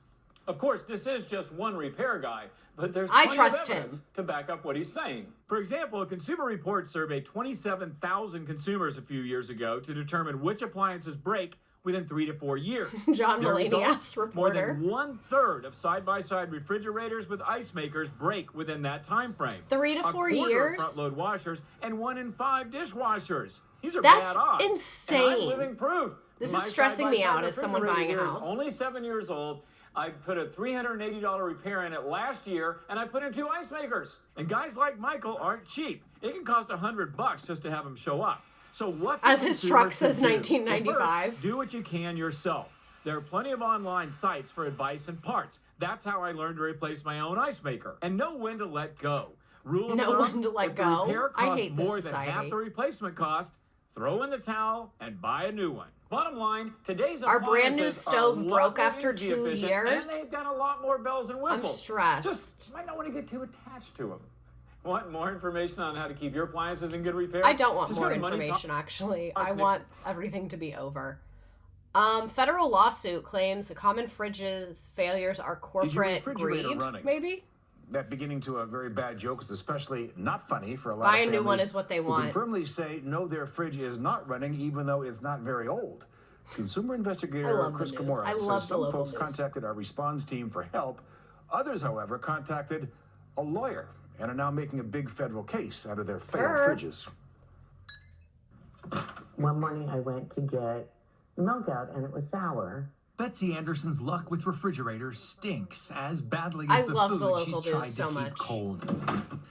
Speaker 25: Of course, this is just one repair guy, but there's
Speaker 1: I
Speaker 25: plenty
Speaker 1: trust
Speaker 25: of evidence
Speaker 1: him.
Speaker 25: to back up what he's saying. For example, a Consumer Reports surveyed 27,000 consumers a few years ago to determine which appliances break within 3 to 4 years.
Speaker 1: John
Speaker 25: Their
Speaker 1: Mulaney asked
Speaker 25: results, more
Speaker 1: reporter.
Speaker 25: than 1/3 of side-by-side refrigerators with ice makers break within that time frame.
Speaker 1: 3 to 4
Speaker 25: A quarter
Speaker 1: years?
Speaker 25: of front-load washers and 1 in 5 dishwashers. These are
Speaker 1: That's
Speaker 25: bad odds.
Speaker 1: insane.
Speaker 25: And I'm living proof.
Speaker 1: This
Speaker 25: My
Speaker 1: is stressing me
Speaker 25: side-by-side
Speaker 1: out as someone buying a
Speaker 25: refrigerator
Speaker 1: house.
Speaker 25: is only 7 years old. I put a $380 repair in it last year, and I put in 2 ice makers. And guys like Michael aren't cheap. It can cost $100 just to have them show up. So what's
Speaker 1: as his truck says 1995?
Speaker 25: Well, first, do what you can yourself. There are plenty of online sites for advice and parts. That's how I learned to replace my own ice maker. And know when to let go. Rule of
Speaker 1: Know
Speaker 25: thumb,
Speaker 1: when to let
Speaker 25: if
Speaker 1: go?
Speaker 25: the repair
Speaker 1: I
Speaker 25: costs
Speaker 1: hate this
Speaker 25: more
Speaker 1: society.
Speaker 25: than half the replacement cost, throw in the towel and buy a new one. Bottom line, today's
Speaker 1: Our brand new
Speaker 25: appliances
Speaker 1: stove
Speaker 25: are a lot
Speaker 1: broke
Speaker 25: more
Speaker 1: after
Speaker 25: energy
Speaker 1: 2
Speaker 25: efficient,
Speaker 1: years.
Speaker 25: and they've got a lot more bells and whistles.
Speaker 1: I'm stressed.
Speaker 25: Just might not want to get too attached to them. Want more information on how to keep your appliances in good repair?
Speaker 1: I don't want
Speaker 25: Just
Speaker 1: more
Speaker 25: go to Money
Speaker 1: information,
Speaker 25: Talk-
Speaker 1: actually. I
Speaker 25: Talks
Speaker 1: want everything to be over. Federal lawsuit claims the common fridges failures are
Speaker 17: Is your
Speaker 1: corporate
Speaker 17: refrigerator
Speaker 1: greed,
Speaker 17: running?
Speaker 1: maybe?
Speaker 17: That beginning to a very bad joke is especially not funny for a lot
Speaker 1: Buy
Speaker 17: of
Speaker 1: a
Speaker 17: families
Speaker 1: new one is what they
Speaker 17: who
Speaker 1: want.
Speaker 17: can firmly say, no, their fridge is not running, even though it's not very old. Consumer
Speaker 1: I
Speaker 17: investigator
Speaker 1: love the
Speaker 17: Chris
Speaker 1: news.
Speaker 17: Kimura
Speaker 1: I love
Speaker 17: says
Speaker 1: the
Speaker 17: some
Speaker 1: local
Speaker 17: folks
Speaker 1: news.
Speaker 17: contacted our response team for help. Others, however, contacted a lawyer and are now making a big federal case out of their failed fridges.
Speaker 3: One morning I went to get milk out and it was sour.
Speaker 5: Betsy Anderson's luck with refrigerators stinks as badly
Speaker 1: I
Speaker 5: as the
Speaker 1: love
Speaker 5: food
Speaker 1: the local
Speaker 5: she's
Speaker 1: news
Speaker 5: tried
Speaker 1: so
Speaker 5: to keep
Speaker 1: much.
Speaker 5: cold.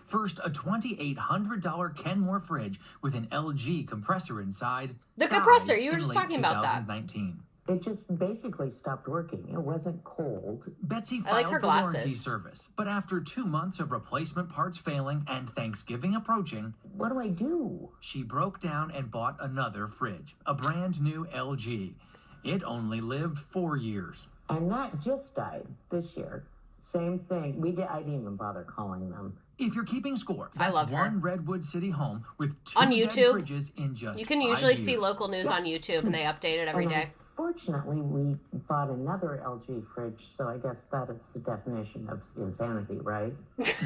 Speaker 5: First, a $2,800 Kenmore fridge with an LG compressor inside.
Speaker 1: The
Speaker 5: died
Speaker 1: compressor, you were
Speaker 5: in
Speaker 1: just
Speaker 5: late
Speaker 1: talking about that.
Speaker 5: 2019.
Speaker 3: It just basically stopped working. It wasn't cold.
Speaker 5: Betsy
Speaker 1: I like
Speaker 5: filed
Speaker 1: her
Speaker 5: the warranty
Speaker 1: glasses.
Speaker 5: service, but after 2 months of replacement parts failing and Thanksgiving approaching,
Speaker 3: What do I do?
Speaker 5: she broke down and bought another fridge, a brand new LG. It only lived 4 years.
Speaker 3: And that just died this year. Same thing. I didn't even bother calling them.
Speaker 5: If you're keeping score,
Speaker 1: I
Speaker 5: that's
Speaker 1: love her.
Speaker 5: one Redwood City home with 2
Speaker 1: On
Speaker 5: dead
Speaker 1: YouTube,
Speaker 5: fridges in just
Speaker 1: You can
Speaker 5: 5
Speaker 1: usually
Speaker 5: years.
Speaker 1: see local news on YouTube, and they update it every
Speaker 3: And
Speaker 1: day.
Speaker 3: Unfortunately, we bought another LG fridge, so I guess that is the definition of insanity, right?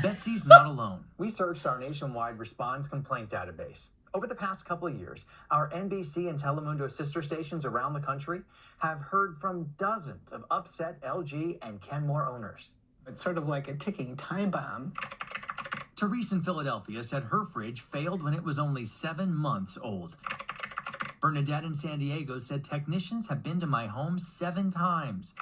Speaker 5: Betsy's not alone.
Speaker 8: We searched our nationwide response complaint database. Over the past couple of years, our NBC and Telemundo sister stations around the country have heard from dozens of upset LG and Kenmore owners.
Speaker 9: It's sort of like a ticking time bomb.
Speaker 5: Therese in Philadelphia said her fridge failed when it was only 7 months old. Bernadette in San Diego said technicians have been to my home 7 times,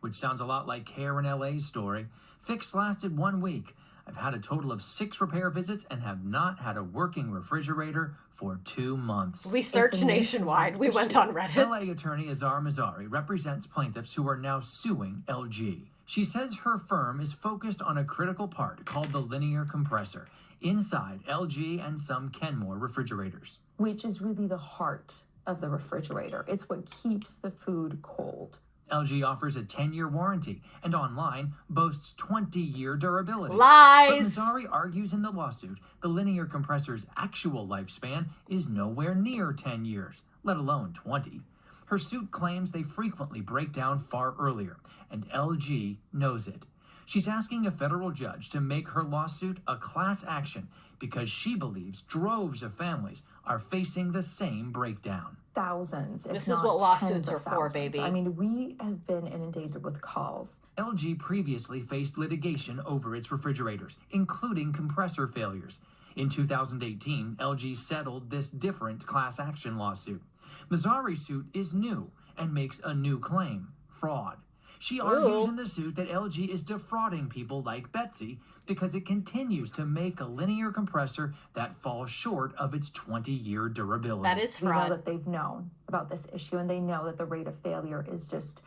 Speaker 5: which sounds a lot like Care in LA's story. Fix lasted 1 week. I've had a total of 6 repair visits and have not had a working refrigerator for 2 months.
Speaker 1: We searched nationwide. We went on Reddit.
Speaker 5: LA attorney Azar Mazzari represents plaintiffs who are now suing LG. She says her firm is focused on a critical part called the linear compressor inside LG and some Kenmore refrigerators.
Speaker 10: Which is really the heart of the refrigerator. It's what keeps the food cold.
Speaker 5: LG offers a 10-year warranty and online boasts 20-year durability.
Speaker 1: Lies!
Speaker 5: But Mazzari argues in the lawsuit the linear compressor's actual lifespan is nowhere near 10 years, let alone 20. Her suit claims they frequently break down far earlier, and LG knows it. She's asking a federal judge to make her lawsuit a class action because she believes droves of families are facing the same breakdown.
Speaker 10: Thousands, if
Speaker 1: This
Speaker 10: not
Speaker 1: is what lawsuits
Speaker 10: tens of
Speaker 1: are for,
Speaker 10: thousands.
Speaker 1: baby.
Speaker 10: I mean, we have been inundated with calls.
Speaker 5: LG previously faced litigation over its refrigerators, including compressor failures. In 2018, LG settled this different class action lawsuit. Mazzari's suit is new and makes a new claim: fraud. She argues in the suit that LG is defrauding people like Betsy because it continues to make a linear compressor that falls short of its 20-year durability.
Speaker 1: That is
Speaker 10: We know
Speaker 1: fraud.
Speaker 10: that they've known about this issue, and they know that the rate of failure is just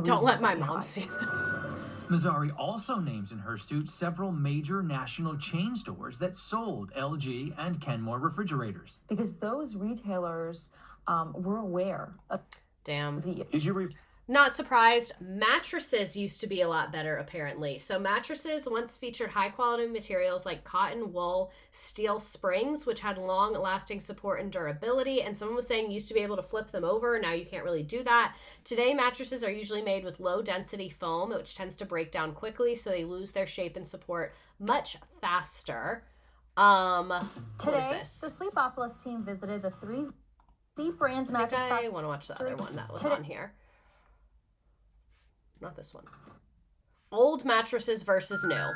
Speaker 1: Don't let my
Speaker 10: unreasonably
Speaker 1: mom
Speaker 10: high.
Speaker 1: see this.
Speaker 5: Mazzari also names in her suit several major national chain stores that sold LG and Kenmore refrigerators.
Speaker 10: Because those retailers were aware of
Speaker 1: Damn.
Speaker 10: the
Speaker 1: Not surprised. Mattresses used to be a lot better, apparently. So mattresses once featured high-quality materials like cotton, wool, steel springs, which had long-lasting support and durability. And someone was saying you used to be able to flip them over. Now you can't really do that. Today, mattresses are usually made with low-density foam, which tends to break down quickly, so they lose their shape and support much faster. What is
Speaker 26: Today,
Speaker 1: this?
Speaker 26: the Sleepopolis team visited the 3 Sleep Brands
Speaker 1: I
Speaker 26: mattress
Speaker 1: think I want to watch the other one that was on here. Not this one. Old mattresses versus new.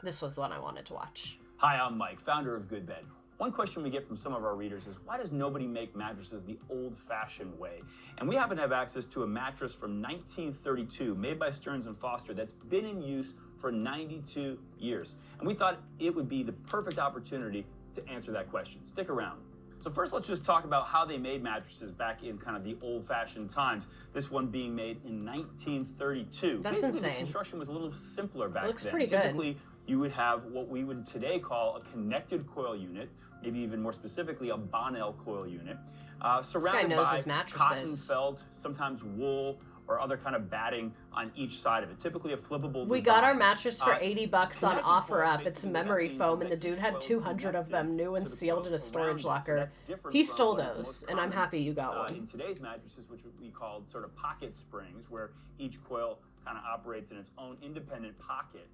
Speaker 1: This was the one I wanted to watch.
Speaker 27: Hi, I'm Mike, founder of Good Bed.
Speaker 6: One question we get from some of our readers is, why does nobody make mattresses the old-fashioned way? And we happen to have access to a mattress from 1932 made by Stearns & Foster that's been in use for 92 years. And we thought it would be the perfect opportunity to answer that question. Stick around. So first, let's just talk about how they made mattresses back in kind of the old-fashioned times. This one being made in 1932.
Speaker 1: That's
Speaker 6: Basically,
Speaker 1: insane.
Speaker 6: The construction was a little simpler back then.
Speaker 1: Looks pretty good.
Speaker 6: Typically, you would have what we would today call a connected coil unit, maybe even more specifically a Bonnell coil unit, surrounded
Speaker 1: knows
Speaker 6: by
Speaker 1: his mattresses.
Speaker 6: cotton felt, sometimes wool, or other kind of batting on each side of it. Typically a flippable
Speaker 1: We
Speaker 6: design.
Speaker 1: got our mattress for $80 on
Speaker 6: connected
Speaker 1: OfferUp.
Speaker 6: coils,
Speaker 1: It's
Speaker 6: basically
Speaker 1: memory
Speaker 6: what that
Speaker 1: foam,
Speaker 6: means
Speaker 1: and the
Speaker 6: is
Speaker 1: dude
Speaker 6: that
Speaker 1: had
Speaker 6: each
Speaker 1: 200 of them new and sealed in a storage locker. He stole those, and I'm happy you got one.
Speaker 6: In today's mattresses, which we called sort of pocket springs, where each coil kind of operates in its own independent pocket.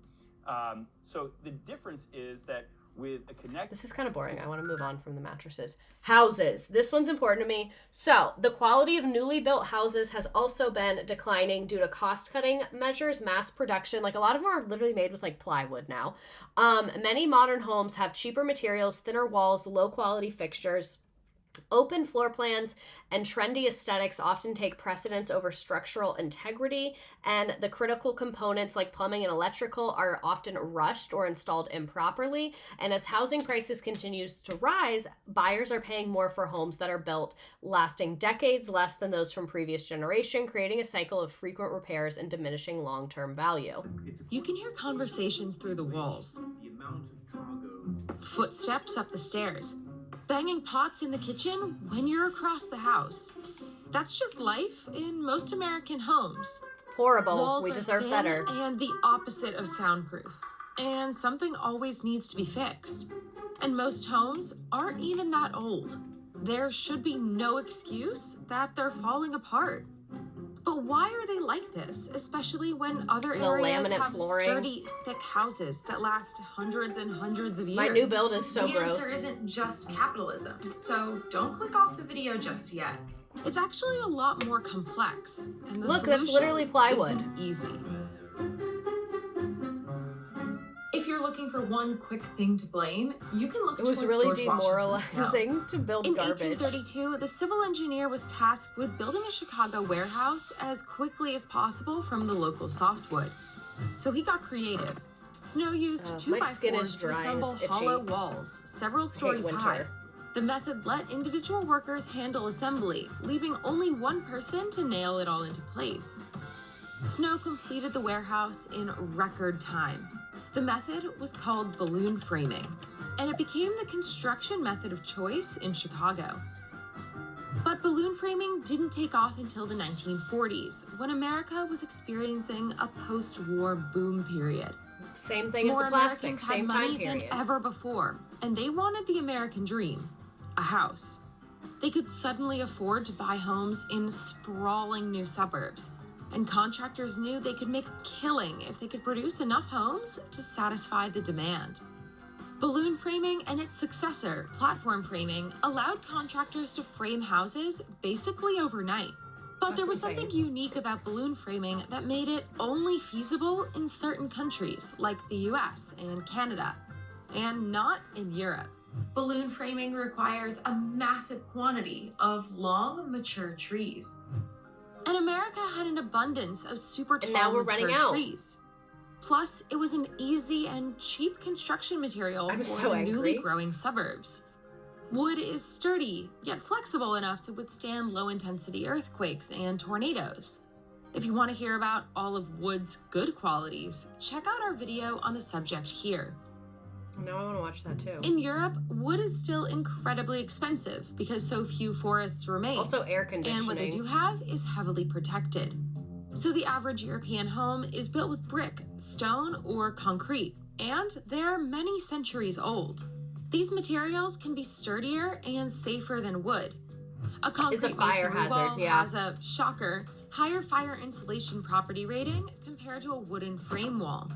Speaker 6: So the difference is that with a connected...
Speaker 1: This is kind of boring. I want to move on from the mattresses. Houses. This one's important to me. So, the quality of newly built houses has also been declining due to cost-cutting measures, mass production. Like, a lot of them are literally made with, like, plywood now. Many modern homes have cheaper materials, thinner walls, low-quality fixtures. Open floor plans and trendy aesthetics often take precedence over structural integrity, and the critical components like plumbing and electrical are often rushed or installed improperly. And as housing prices continues to rise, buyers are paying more for homes that are built lasting decades less than those from previous generation, creating a cycle of frequent repairs and diminishing long-term value.
Speaker 7: You can hear conversations through the walls, footsteps up the stairs, banging pots in the kitchen when you're across the house. That's just life in most American homes.
Speaker 1: Horrible.
Speaker 7: Walls
Speaker 1: We
Speaker 7: are
Speaker 1: deserve
Speaker 7: thin
Speaker 1: better.
Speaker 7: And the opposite of soundproof. And something always needs to be fixed. And most homes aren't even that old. There should be no excuse that they're falling apart. But why are they like this, especially when other
Speaker 1: The
Speaker 7: areas
Speaker 1: laminate
Speaker 7: have
Speaker 1: flooring.
Speaker 7: sturdy, thick houses that last hundreds and hundreds of years?
Speaker 1: My new build is so
Speaker 7: The
Speaker 1: gross.
Speaker 7: answer isn't just capitalism, so don't click off the video just yet. It's actually a lot more complex, and the
Speaker 1: Look, that's
Speaker 7: solution
Speaker 1: literally plywood.
Speaker 7: isn't easy. If you're looking for one quick thing to blame, you can look
Speaker 1: It was
Speaker 7: towards
Speaker 1: really
Speaker 7: George Washington's
Speaker 1: demoralizing
Speaker 7: snow.
Speaker 1: to build
Speaker 7: In
Speaker 1: garbage.
Speaker 7: 1832, the civil engineer was tasked with building a Chicago warehouse as quickly as possible from the local softwood. So he got creative. Snow used
Speaker 1: my skin is
Speaker 7: 2x4s to
Speaker 1: dry and
Speaker 7: assemble
Speaker 1: it's itchy.
Speaker 7: hollow walls, several stories
Speaker 1: winter.
Speaker 7: high. The method let individual workers handle assembly, leaving only one person to nail it all into place. Snow completed the warehouse in record time. The method was called balloon framing, and it became the construction method of choice in Chicago. But balloon framing didn't take off until the 1940s, when America was experiencing a post-war boom period.
Speaker 1: Same thing as
Speaker 7: More
Speaker 1: the plastic,
Speaker 7: Americans
Speaker 1: same
Speaker 7: had
Speaker 1: time
Speaker 7: money
Speaker 1: period.
Speaker 7: than ever before, and they wanted the American dream, a house. They could suddenly afford to buy homes in sprawling new suburbs, and contractors knew they could make a killing if they could produce enough homes to satisfy the demand. Balloon framing and its successor, platform framing, allowed contractors to frame houses basically overnight. But there was something unique about balloon framing that made it only feasible in certain countries, like the US and Canada, and not in Europe. Balloon framing requires a massive quantity of long, mature trees. And America had an abundance of super tall,
Speaker 1: And now we're
Speaker 7: mature
Speaker 1: running out.
Speaker 7: trees. Plus, it was an easy and cheap construction material
Speaker 1: I'm
Speaker 7: for
Speaker 1: so
Speaker 7: the
Speaker 1: angry.
Speaker 7: newly growing suburbs. Wood is sturdy, yet flexible enough to withstand low-intensity earthquakes and tornadoes. If you want to hear about all of wood's good qualities, check out our video on the subject here.
Speaker 1: Now I want to watch that too.
Speaker 7: In Europe, wood is still incredibly expensive because so few forests remain.
Speaker 1: Also air
Speaker 7: And what they
Speaker 1: conditioning.
Speaker 7: do have is heavily protected. So the average European home is built with brick, stone, or concrete, and they're many centuries old. These materials can be sturdier and safer than wood. A concrete
Speaker 1: fire
Speaker 7: masonry
Speaker 1: hazard,
Speaker 7: wall
Speaker 1: yeah.
Speaker 7: has a, shocker, higher fire insulation property rating compared to a wooden frame wall.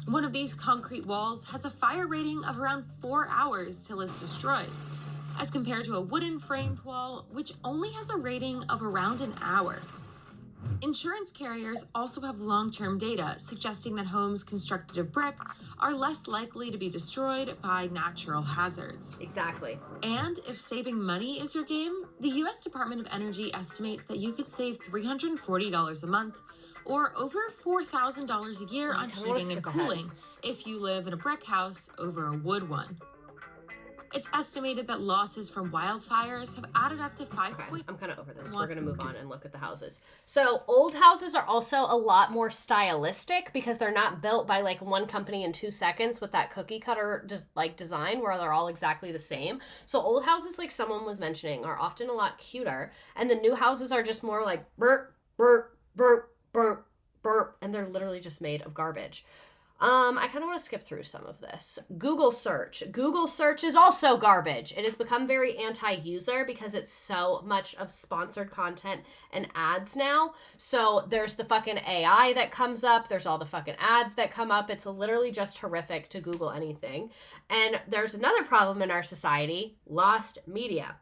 Speaker 7: One of these concrete walls has a fire rating of around 4 hours till it's destroyed, as compared to a wooden framed wall, which only has a rating of around an hour. Insurance carriers also have long-term data suggesting that homes constructed of brick are less likely to be destroyed by natural hazards.
Speaker 1: Exactly.
Speaker 7: And if saving money is your game, the U.S. Department of Energy estimates that you could save $340 a month or over $4,000 a year on heating and cooling if you live in a brick house over a wood one. It's estimated that losses from wildfires have added up to 5.
Speaker 1: Okay, I'm kind of over this. We're going to move on and look at the houses. So old houses are also a lot more stylistic because they're not built by like one company in 2 seconds with that cookie cutter design where they're all exactly the same. So old houses, like someone was mentioning, are often a lot cuter, and the new houses are just more like burp, burp, burp, burp, burp, and they're literally just made of garbage. I kind of want to skip through some of this. Google search. Google search is also garbage. It has become very anti-user because it's so much of sponsored content and ads now. So there's the fucking AI that comes up. There's all the fucking ads that come up. It's literally just horrific to Google anything. And there's another problem in our society, lost media.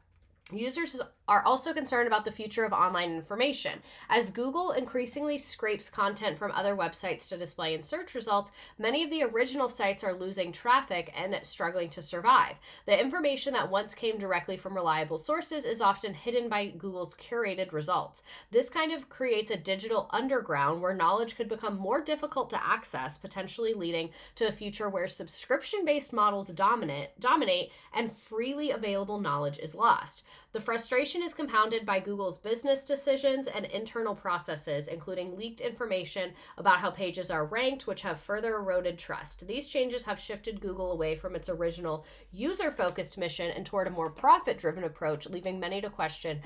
Speaker 1: Users are also concerned about the future of online information. As Google increasingly scrapes content from other websites to display in search results, many of the original sites are losing traffic and struggling to survive. The information that once came directly from reliable sources is often hidden by Google's curated results. This kind of creates a digital underground where knowledge could become more difficult to access, potentially leading to a future where subscription-based models dominate and freely available knowledge is lost. The frustration is compounded by Google's business decisions and internal processes, including leaked information about how pages are ranked, which have further eroded trust. These changes have shifted Google away from its original user-focused mission and toward a more profit-driven approach, leaving many to question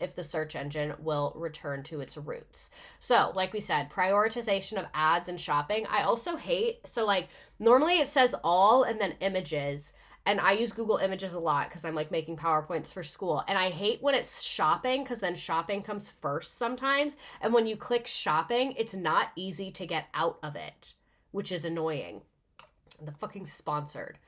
Speaker 1: if the search engine will return to its roots. So, like we said, prioritization of ads and shopping. I also hate, normally it says all and then images. And I use Google Images a lot because I'm like making PowerPoints for school. And I hate when it's shopping because then shopping comes first sometimes. And when you click shopping, it's not easy to get out of it, which is annoying. The fucking sponsored.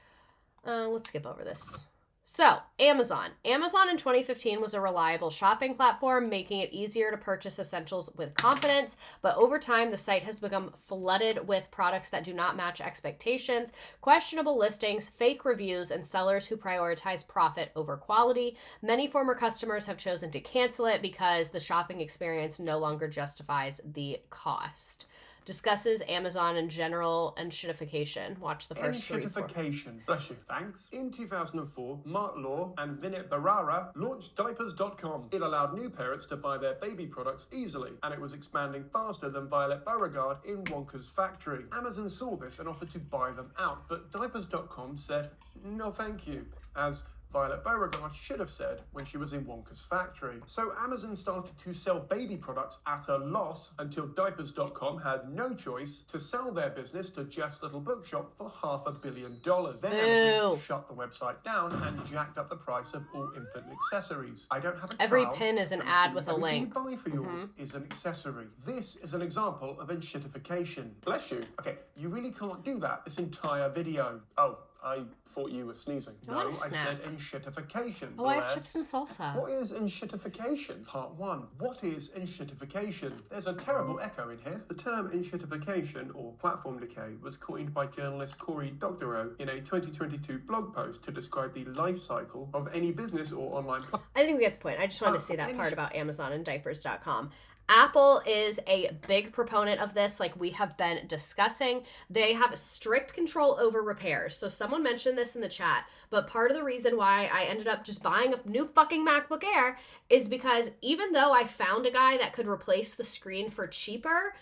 Speaker 1: Let's skip over this. So, Amazon. Amazon in 2015 was a reliable shopping platform, making it easier to purchase essentials with confidence. But over time, the site has become flooded with products that do not match expectations, questionable listings, fake reviews, and sellers who prioritize profit over quality. Many former customers have chosen to cancel it because the shopping experience no longer justifies the cost. Discusses Amazon in general and shitification. Watch the first 3.
Speaker 11: Enshittification. Bless you. Thanks. In 2004, Mark Law and Vinit Barara launched diapers.com. It allowed new parents to buy their baby products easily, and it was expanding faster than Violet Beauregarde in Wonka's factory. Amazon saw this and offered to buy them out, but diapers.com said, no thank you, as Violet Beauregarde should have said when she was in Wonka's factory. So Amazon started to sell baby products at a loss until diapers.com had no choice to sell their business to Jeff's Little Bookshop for $500 million. Then Amazon shut the website down and jacked up the price of all infant accessories. I don't have a
Speaker 1: Every
Speaker 11: child,
Speaker 1: pin is an ad with a
Speaker 11: everything
Speaker 1: link.
Speaker 11: you buy for yours is an accessory. This is an example of enshittification. Bless you. Okay, you really can't do that this entire video. Oh, I thought you were sneezing.
Speaker 1: I want a
Speaker 11: I
Speaker 1: snack.
Speaker 11: said enshittification.
Speaker 1: Oh, I have
Speaker 11: Bless.
Speaker 1: chips and salsa.
Speaker 11: What is enshittification? Part 1. What is enshittification? There's a terrible echo in here. The term enshittification, or platform decay, was coined by journalist Cory Doctorow in a 2022 blog post to describe the life cycle of any business or online platform.
Speaker 1: I think we get the point. I just wanted to see that part about Amazon and diapers.com. Apple is a big proponent of this, like we have been discussing. They have strict control over repairs. So someone mentioned this in the chat, but part of the reason why I ended up just buying a new fucking MacBook Air is because even though I found a guy that could replace the screen for cheaper,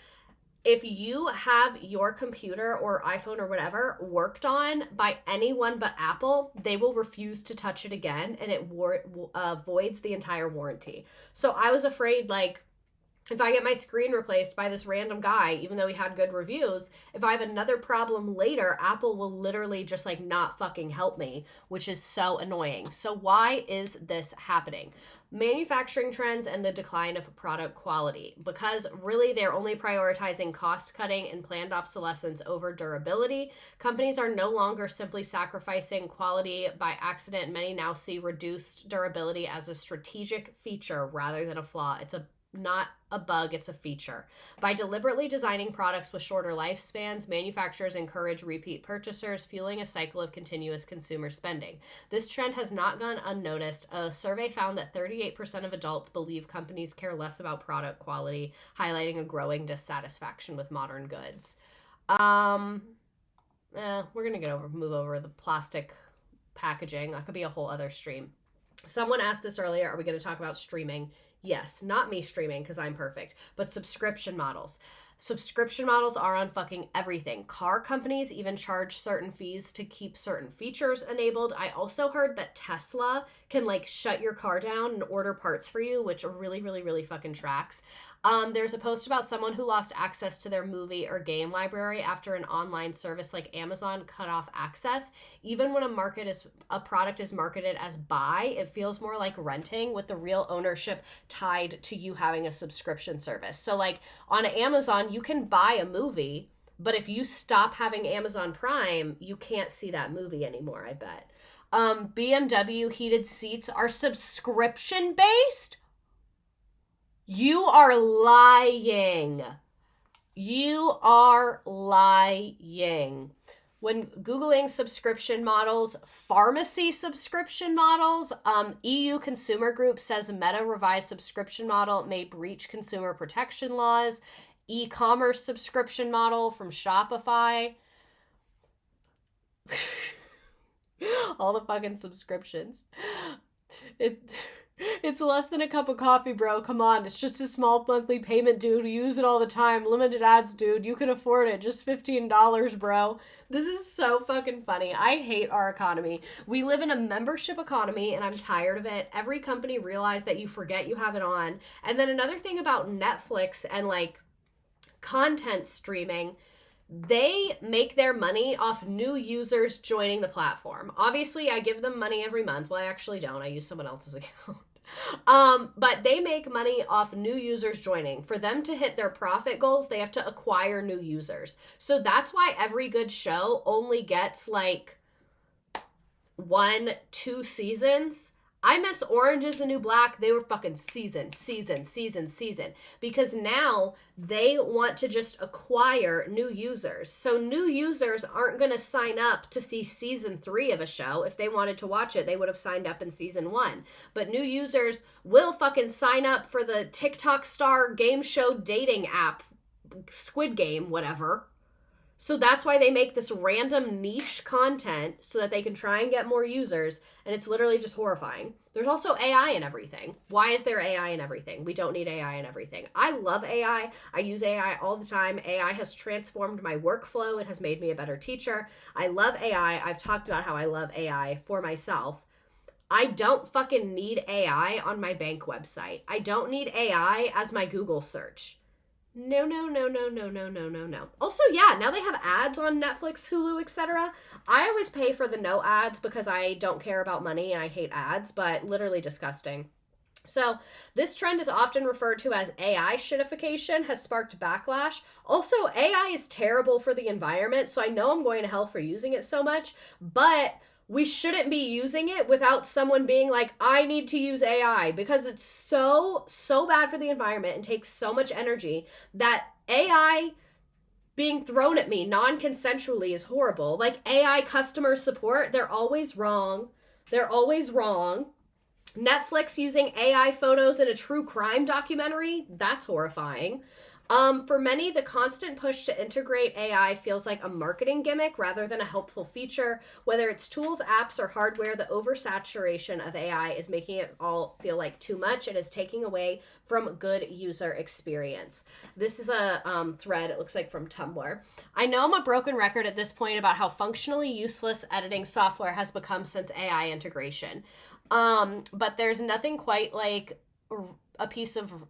Speaker 1: if you have your computer or iPhone or whatever worked on by anyone but Apple, they will refuse to touch it again, and it voids the entire warranty. So I was afraid, like, if I get my screen replaced by this random guy, even though he had good reviews, if I have another problem later, Apple will literally just like not fucking help me, which is so annoying. So why is this happening? Manufacturing trends and the decline of product quality, because really they're only prioritizing cost cutting and planned obsolescence over durability. Companies are no longer simply sacrificing quality by accident. Many now see reduced durability as a strategic feature rather than a flaw. It's a not a bug, it's a feature. By deliberately designing products with shorter lifespans, manufacturers encourage repeat purchasers, fueling a cycle of continuous consumer spending. This trend has not gone unnoticed. A survey found that 38% of adults believe companies care less about product quality, highlighting a growing dissatisfaction with modern goods. We're gonna move over the plastic packaging. That could be a whole other stream. Someone asked this earlier, are we going to talk about streaming? Yes, not me streaming because I'm perfect, but subscription models. Subscription models are on fucking everything. Car companies even charge certain fees to keep certain features enabled. I also heard that Tesla can like shut your car down and order parts for you, which really fucking tracks. There's a post about someone who lost access to their movie or game library after an online service like Amazon cut off access. Even when a product is marketed as buy, it feels more like renting with the real ownership tied to you having a subscription service. So like on Amazon, you can buy a movie, but if you stop having Amazon Prime, you can't see that movie anymore, I bet. BMW heated seats are subscription based? You are lying. You are lying. When Googling subscription models, pharmacy subscription models, EU Consumer Group says Meta revised subscription model may breach consumer protection laws. E-commerce subscription model from Shopify. All the fucking subscriptions. It's less than a cup of coffee, bro. Come on. It's just a small monthly payment, dude. You use it all the time. Limited ads, dude. You can afford it. Just $15, bro. This is so fucking funny. I hate our economy. We live in a membership economy, and I'm tired of it. Every company realized that you forget you have it on. And then another thing about Netflix and, like, content streaming, they make their money off new users joining the platform. Obviously, I give them money every month. Well, I actually don't. I use someone else's account. But they make money off new users joining. For them to hit their profit goals, they have to acquire new users. So that's why every good show only gets like 1-2 seasons. I miss Orange is the New Black. They were fucking season. Because now they want to just acquire new users. So new users aren't going to sign up to see season 3 of a show. If they wanted to watch it, they would have signed up in season 1. But new users will fucking sign up for the TikTok star game show dating app, Squid Game, whatever. So that's why they make this random niche content so that they can try and get more users, and it's literally just horrifying. There's also AI in everything. Why is there AI in everything? We don't need AI in everything. I love AI. I use AI all the time. AI has transformed my workflow. It has made me a better teacher. I love AI. I've talked about how I love AI for myself. I don't fucking need AI on my bank website. I don't need AI as my Google search. No. Also, yeah, now they have ads on Netflix, Hulu, etc. I always pay for the no ads because I don't care about money and I hate ads, but literally disgusting. So this trend is often referred to as AI shitification, has sparked backlash. Also, AI is terrible for the environment, so I know I'm going to hell for using it so much, but we shouldn't be using it without someone being like, I need to use AI, because it's so bad for the environment and takes so much energy that AI being thrown at me non-consensually is horrible. Like AI customer support, they're always wrong. Netflix using AI photos in a true crime documentary, that's horrifying. For many, the constant push to integrate AI feels like a marketing gimmick rather than a helpful feature. Whether it's tools, apps, or hardware, the oversaturation of AI is making it all feel like too much and is taking away from good user experience. This is a thread, it looks like from Tumblr. I know I'm a broken record at this point about how functionally useless editing software has become since AI integration. But there's nothing quite like a piece of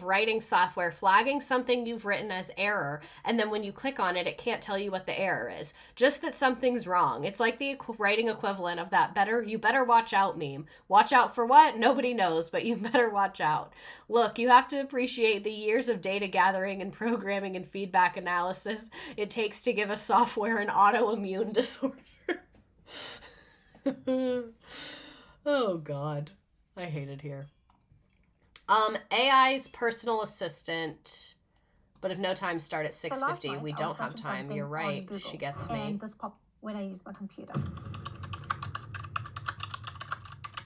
Speaker 1: writing software flagging something you've written as error, and then when you click on it, it can't tell you what the error is. Just that something's wrong. It's like the writing equivalent of that you better watch out meme. Watch out for what? Nobody knows, but you better watch out. Look, you have to appreciate the years of data gathering and programming and feedback analysis it takes to give a software an autoimmune disorder. Oh, God. I hate it here. AI's personal assistant, but if no time start at 6:50, we don't have time. You're right. She gets me.
Speaker 26: And this popped when I use my computer.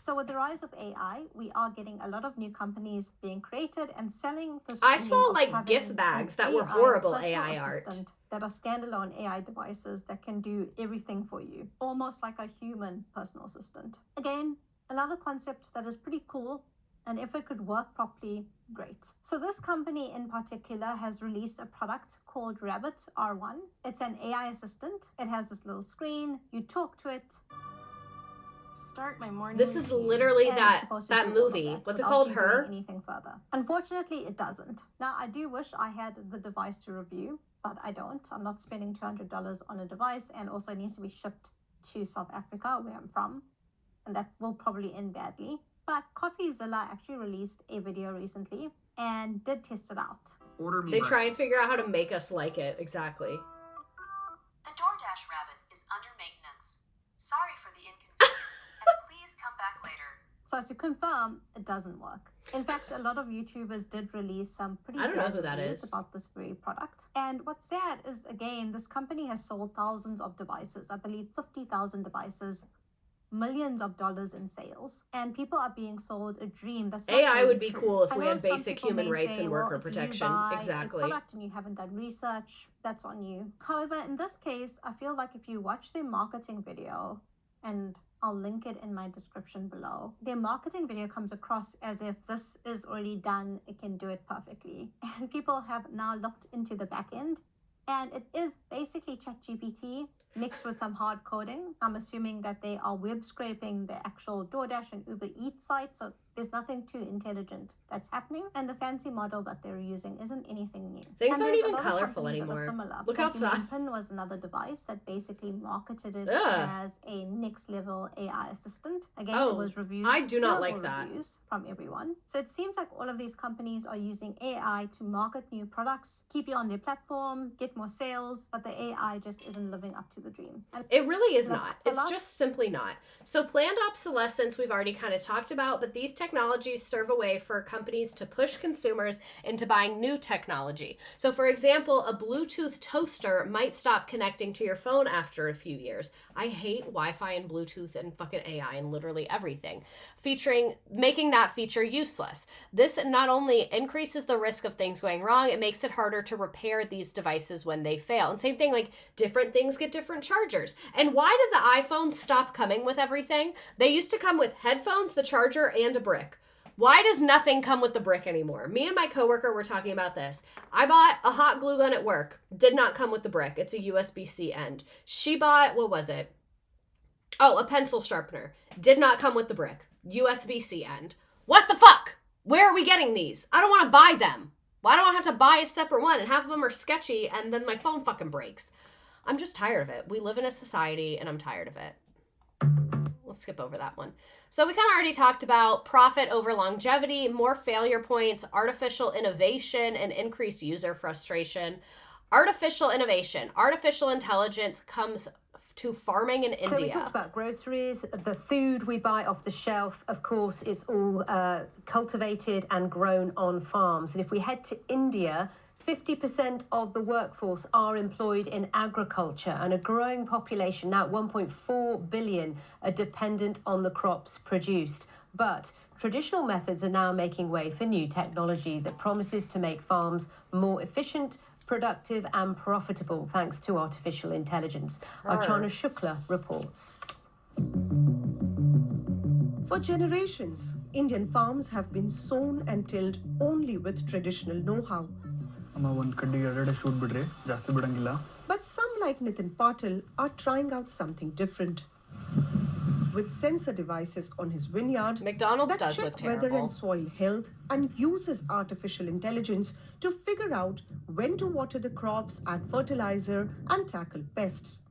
Speaker 26: So with the rise of AI, we are getting a lot of new companies being created and selling this.
Speaker 1: I saw like gift bags that were horrible AI art.
Speaker 26: That are standalone AI devices that can do everything for you, almost like a human personal assistant. Again, another concept that is pretty cool, and if it could work properly, great. So this company in particular has released a product called Rabbit R1. It's an AI assistant. It has this little screen. You talk to it. Start my morning.
Speaker 1: This is literally that movie. What's it called? Her?
Speaker 26: Anything further. Unfortunately, it doesn't. Now, I do wish I had the device to review, but I don't. I'm not spending $200 on a device, and also it needs to be shipped to South Africa, where I'm from, and that will probably end badly. But CoffeeZilla actually released a video recently and did test it out.
Speaker 1: They try and figure out how to make us like it. Exactly.
Speaker 12: The DoorDash rabbit is under maintenance. Sorry for the inconvenience, and please come back later.
Speaker 26: So to confirm, it doesn't work. In fact, a lot of YouTubers did release some pretty
Speaker 1: I don't know
Speaker 26: bad
Speaker 1: who that
Speaker 26: reviews
Speaker 1: is.
Speaker 26: about this very product. And what's sad is, again, this company has sold thousands of devices. I believe 50,000 devices, millions of dollars in sales, and people are being sold a dream that's not
Speaker 1: AI
Speaker 26: really
Speaker 1: would be
Speaker 26: true.
Speaker 1: cool if
Speaker 26: I
Speaker 1: we
Speaker 26: know
Speaker 1: had
Speaker 26: some
Speaker 1: basic
Speaker 26: people
Speaker 1: human
Speaker 26: may
Speaker 1: rights
Speaker 26: say,
Speaker 1: and
Speaker 26: well,
Speaker 1: worker
Speaker 26: if you
Speaker 1: protection.
Speaker 26: buy
Speaker 1: Exactly.
Speaker 26: a product and you haven't done research, that's on you. However, in this case, I feel like if you watch their marketing video, and I'll link it in my description below, their marketing video comes across as if this is already done, it can do it perfectly. And people have now looked into the back end, and it is basically ChatGPT mixed with some hard coding. I'm assuming that they are web scraping the actual DoorDash and Uber Eats site, so there's nothing too intelligent that's happening, and the fancy model that they're using isn't anything new.
Speaker 1: Things
Speaker 26: And
Speaker 1: aren't
Speaker 26: there's a
Speaker 1: even
Speaker 26: lot of
Speaker 1: colorful
Speaker 26: companies that are
Speaker 1: anymore.
Speaker 26: similar.
Speaker 1: Look
Speaker 26: Like
Speaker 1: outside.
Speaker 26: Pin was another device that basically marketed it
Speaker 1: Ugh.
Speaker 26: as a next level AI assistant. Again,
Speaker 1: Oh,
Speaker 26: it was reviewed.
Speaker 1: I do not
Speaker 26: horrible
Speaker 1: like that.
Speaker 26: reviews from everyone. So it seems like all of these companies are using AI to market new products, keep you on their platform, get more sales, but the AI just isn't living up to the dream. And
Speaker 1: It really is
Speaker 26: Look,
Speaker 1: not.
Speaker 26: so
Speaker 1: It's
Speaker 26: last-
Speaker 1: just simply not. So planned obsolescence we've already kind of talked about, but these technologies serve a way for companies to push consumers into buying new technology. So for example, a Bluetooth toaster might stop connecting to your phone after a few years. I hate Wi-Fi and Bluetooth and fucking AI and literally everything. Making that feature useless. This not only increases the risk of things going wrong, it makes it harder to repair these devices when they fail. And same thing, like different things get different chargers. And why did the iPhone stop coming with everything? They used to come with headphones, the charger, and a brick. Why does nothing come with the brick anymore? Me and my coworker were talking about this. I bought a hot glue gun at work. Did not come with the brick. It's a USB-C end. She bought, what was it? Oh, a pencil sharpener. Did not come with the brick. USB-C end. What the fuck? Where are we getting these? I don't want to buy them. Why do I have to buy a separate one? And half of them are sketchy and then my phone fucking breaks. I'm just tired of it. We live in a society and I'm tired of it. We'll skip over that one. So we kind of already talked about profit over longevity, more failure points, artificial innovation, and increased user frustration. Artificial innovation. Artificial intelligence comes to farming in India.
Speaker 13: So we talked about groceries. The food we buy off the shelf, of course, is all cultivated and grown on farms. And if we head to India, 50% of the workforce are employed in agriculture, and a growing population, now at 1.4 billion, are dependent on the crops produced. But traditional methods are now making way for new technology that promises to make farms more efficient, productive and profitable thanks to artificial intelligence. Archana Shukla reports.
Speaker 14: For generations, Indian farms have been sown and tilled only with traditional know-how. But some, like Nitin Patil, are trying out something different. With sensor devices on his vineyard
Speaker 1: McDonald's
Speaker 14: that
Speaker 1: does
Speaker 14: check
Speaker 1: look
Speaker 14: weather
Speaker 1: terrible.
Speaker 14: and soil health and uses artificial intelligence to figure out when to water the crops, add fertilizer, and tackle pests.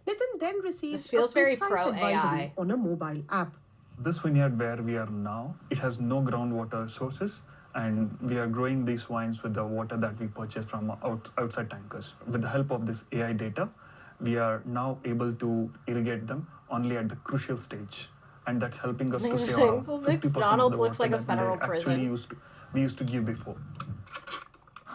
Speaker 14: Nitin then receives
Speaker 1: This feels
Speaker 14: a
Speaker 1: very
Speaker 14: precise
Speaker 1: pro
Speaker 14: advisory
Speaker 1: AI.
Speaker 14: on a mobile app.
Speaker 15: This vineyard where we are now, it has no groundwater sources, and we are growing these wines with the water that we purchase from outside tankers. With the help of this AI data, we are now able to irrigate them only at the crucial stage and that's helping us to save
Speaker 1: McDonald's
Speaker 15: around 50% of
Speaker 1: McDonald's
Speaker 15: the
Speaker 1: looks
Speaker 15: water
Speaker 1: like a
Speaker 15: that
Speaker 1: federal
Speaker 15: we actually
Speaker 1: prison.
Speaker 15: we used to give before.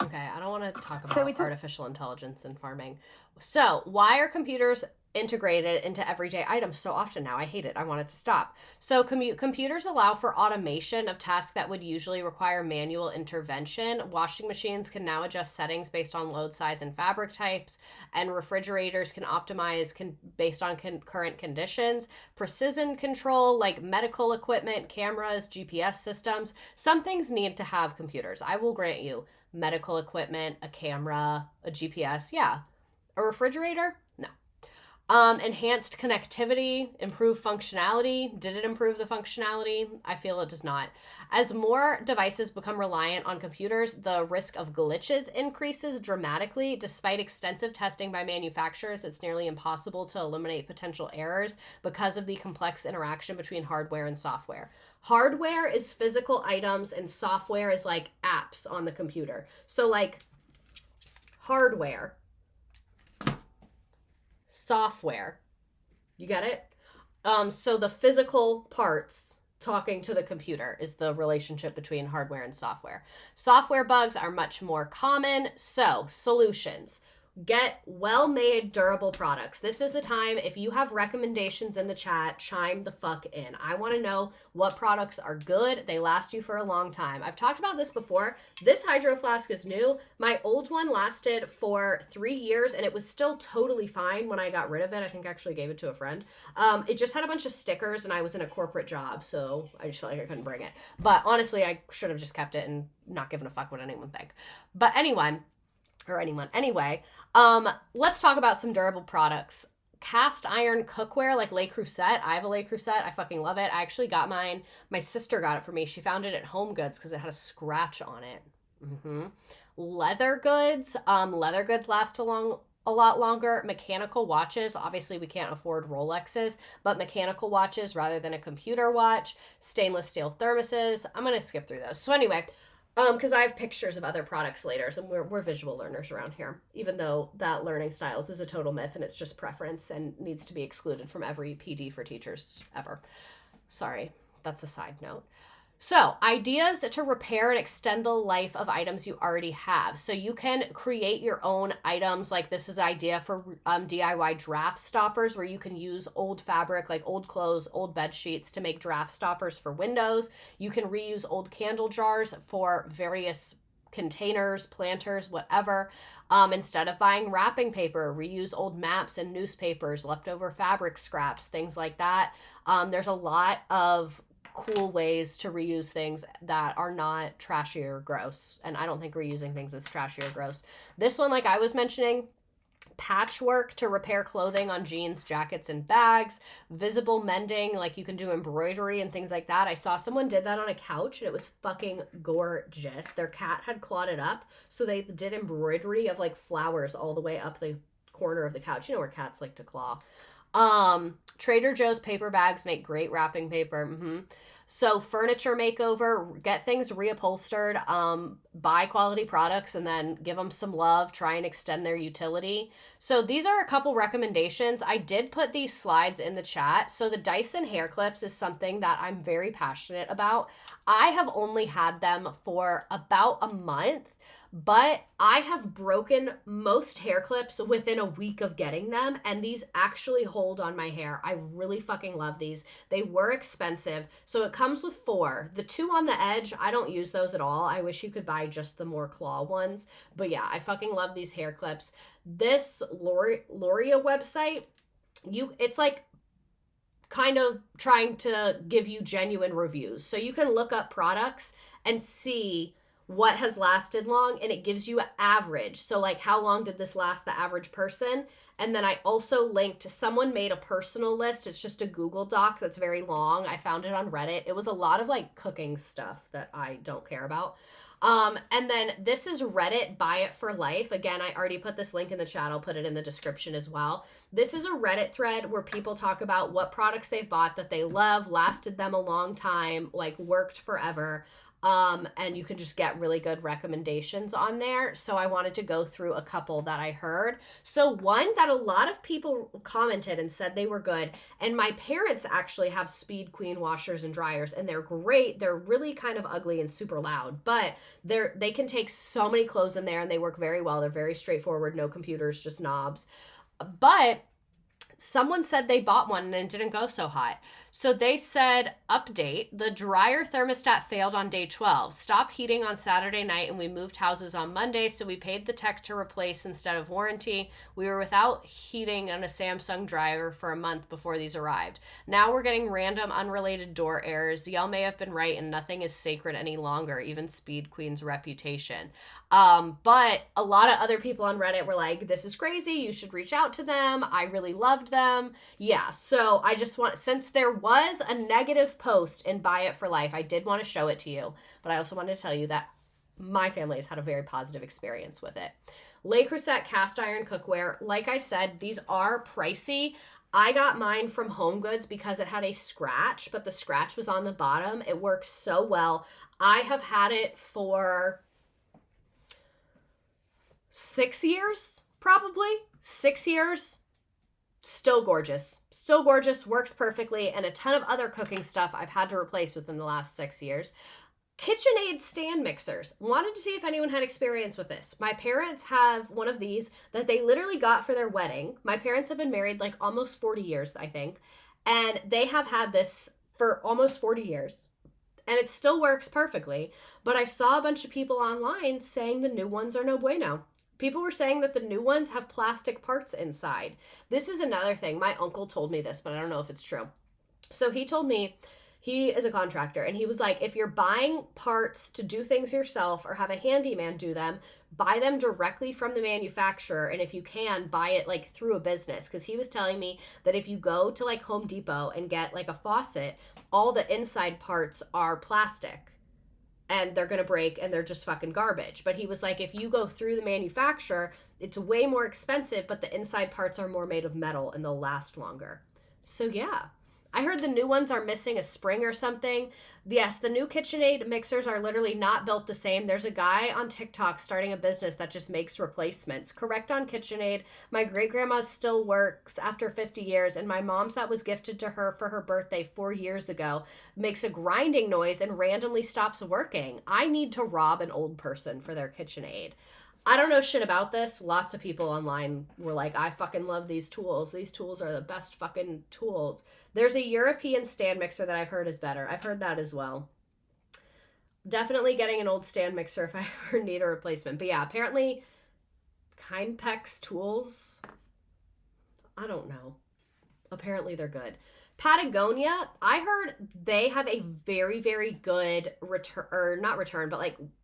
Speaker 1: Okay, I don't want to talk
Speaker 13: So
Speaker 1: about artificial intelligence in farming. So, why are computers integrated into everyday items so often now? I hate it. I want it to stop. So, computers allow for automation of tasks that would usually require manual intervention. Washing machines can now adjust settings based on load size and fabric types, and refrigerators can optimize based on current conditions. Precision control, like medical equipment, cameras, GPS systems. Some things need to have computers. I will grant you. Medical equipment, a camera, a GPS, yeah. A refrigerator? No. Enhanced connectivity, improved functionality. Did it improve the functionality? I feel it does not. As more devices become reliant on computers, the risk of glitches increases dramatically. Despite extensive testing by manufacturers, it's nearly impossible to eliminate potential errors because of the complex interaction between hardware and software. Hardware is physical items and software is like apps on the computer. So like hardware, software, you get it? So the physical parts talking to the computer is the relationship between hardware and software. Software bugs are much more common. So solutions. Get well-made, durable products. This is the time. If you have recommendations in the chat, chime the fuck in. I want to know what products are good. They last you for a long time. I've talked about this before. This hydro flask is new. My old one lasted for 3 years, and it was still totally fine when I got rid of it. I think I actually gave it to a friend. It just had a bunch of stickers, and I was in a corporate job, so I just felt like I couldn't bring it. But honestly, I should have just kept it and not given a fuck what anyone think. But anyway, let's talk about some durable products. Cast iron cookware like Le Creuset. I have a Le Creuset. I fucking love it. I actually got mine. My sister got it for me. She found it at Home Goods because it had a scratch on it. Leather goods. Leather goods last a lot longer. Mechanical watches. Obviously, we can't afford Rolexes, but mechanical watches rather than a computer watch. Stainless steel thermoses. I'm going to skip through those. So anyway, because I have pictures of other products later, so we're visual learners around here, even though that learning styles is a total myth and it's just preference and needs to be excluded from every PD for teachers ever. Sorry, that's a side note. So, ideas to repair and extend the life of items you already have. So you can create your own items. Like this is an idea for DIY draft stoppers where you can use old fabric, like old clothes, old bed sheets to make draft stoppers for windows. You can reuse old candle jars for various containers, planters, whatever. Instead of buying wrapping paper, reuse old maps and newspapers, leftover fabric scraps, things like that. There's a lot of cool ways to reuse things that are not trashy or gross. And I don't think reusing things is trashy or gross. This one, like I was mentioning, patchwork to repair clothing on jeans, jackets, and bags. Visible mending, like you can do embroidery and things like that. I saw someone did that on a couch and it was fucking gorgeous. Their cat had clawed it up, so they did embroidery of like flowers all the way up the corner of the couch. You know where cats like to claw. Trader Joe's paper bags make great wrapping paper. So furniture makeover, get things reupholstered, buy quality products and then give them some love, try and extend their utility. So these are a couple recommendations. I did put these slides in the chat. So the Dyson hair clips is something that I'm very passionate about. I have only had them for about a month, but I have broken most hair clips within a week of getting them, and these actually hold on my hair. I really fucking love these. They were expensive, so it comes with 4. The 2 on the edge, I don't use those at all. I wish you could buy just the more claw ones, but yeah, I fucking love these hair clips. This Loria website, it's like kind of trying to give you genuine reviews. So you can look up products and see what has lasted long, and it gives you an average. So like, how long did this last the average person? And then I also linked to someone made a personal list. It's just a Google Doc that's very long. I found it on Reddit. It was a lot of like cooking stuff that I don't care about. And then this is Reddit Buy It for Life. Again, I already put this link in the chat. I'll put it in the description as well. This is a Reddit thread where people talk about what products they've bought that they love, lasted them a long time, like worked forever. And you can just get really good recommendations on there. So I wanted to go through a couple that I heard. So one that a lot of people commented and said they were good, and my parents actually have Speed Queen washers and dryers, and they're great. They're really kind of ugly and super loud, but they can take so many clothes in there and they work very well. They're very straightforward, no computers, just knobs. But someone said they bought one and it didn't go so hot. So they said, update, the dryer thermostat failed on day 12. Stop heating on Saturday night and we moved houses on Monday, so we paid the tech to replace instead of warranty. We were without heating on a Samsung dryer for a month before these arrived. Now we're getting random unrelated door errors. Y'all may have been right and nothing is sacred any longer, even Speed Queen's reputation. But a lot of other people on Reddit were like, this is crazy. You should reach out to them. I really loved them. Yeah. So I just want, since there was a negative post in Buy It for Life, I did want to show it to you, but I also wanted to tell you that my family has had a very positive experience with it. Le Creuset cast iron cookware. Like I said, these are pricey. I got mine from Home Goods because it had a scratch, but the scratch was on the bottom. It works so well. I have had it for 6 years, probably 6 years. Still gorgeous, works perfectly, and a ton of other cooking stuff I've had to replace within the last 6 years. KitchenAid stand mixers. Wanted to see if anyone had experience with this. My parents have one of these that they literally got for their wedding. My parents have been married like almost 40 years, I think, and they have had this for almost 40 years. And it still works perfectly, but I saw a bunch of people online saying the new ones are no bueno. People were saying that the new ones have plastic parts inside. This is another thing. My uncle told me this, but I don't know if it's true. So he told me, he is a contractor, and he was like, if you're buying parts to do things yourself or have a handyman do them, buy them directly from the manufacturer. And if you can, buy it like through a business. Because he was telling me that if you go to like Home Depot and get like a faucet, all the inside parts are plastic. And they're going to break and they're just fucking garbage. But he was like, if you go through the manufacturer, it's way more expensive, but the inside parts are more made of metal and they'll last longer. So yeah, I heard the new ones are missing a spring or something. Yes, the new KitchenAid mixers are literally not built the same. There's a guy on TikTok starting a business that just makes replacements. Correct on KitchenAid. My great-grandma's still works after 50 years, and my mom's that was gifted to her for her birthday 4 years ago makes a grinding noise and randomly stops working. I need to rob an old person for their KitchenAid. I don't know shit about this. Lots of people online were like, I fucking love these tools. These tools are the best fucking tools. There's a European stand mixer that I've heard is better. I've heard that as well. Definitely getting an old stand mixer if I ever need a replacement. But yeah, apparently Kindpex tools, I don't know. Apparently they're good. Patagonia, I heard they have a very, very good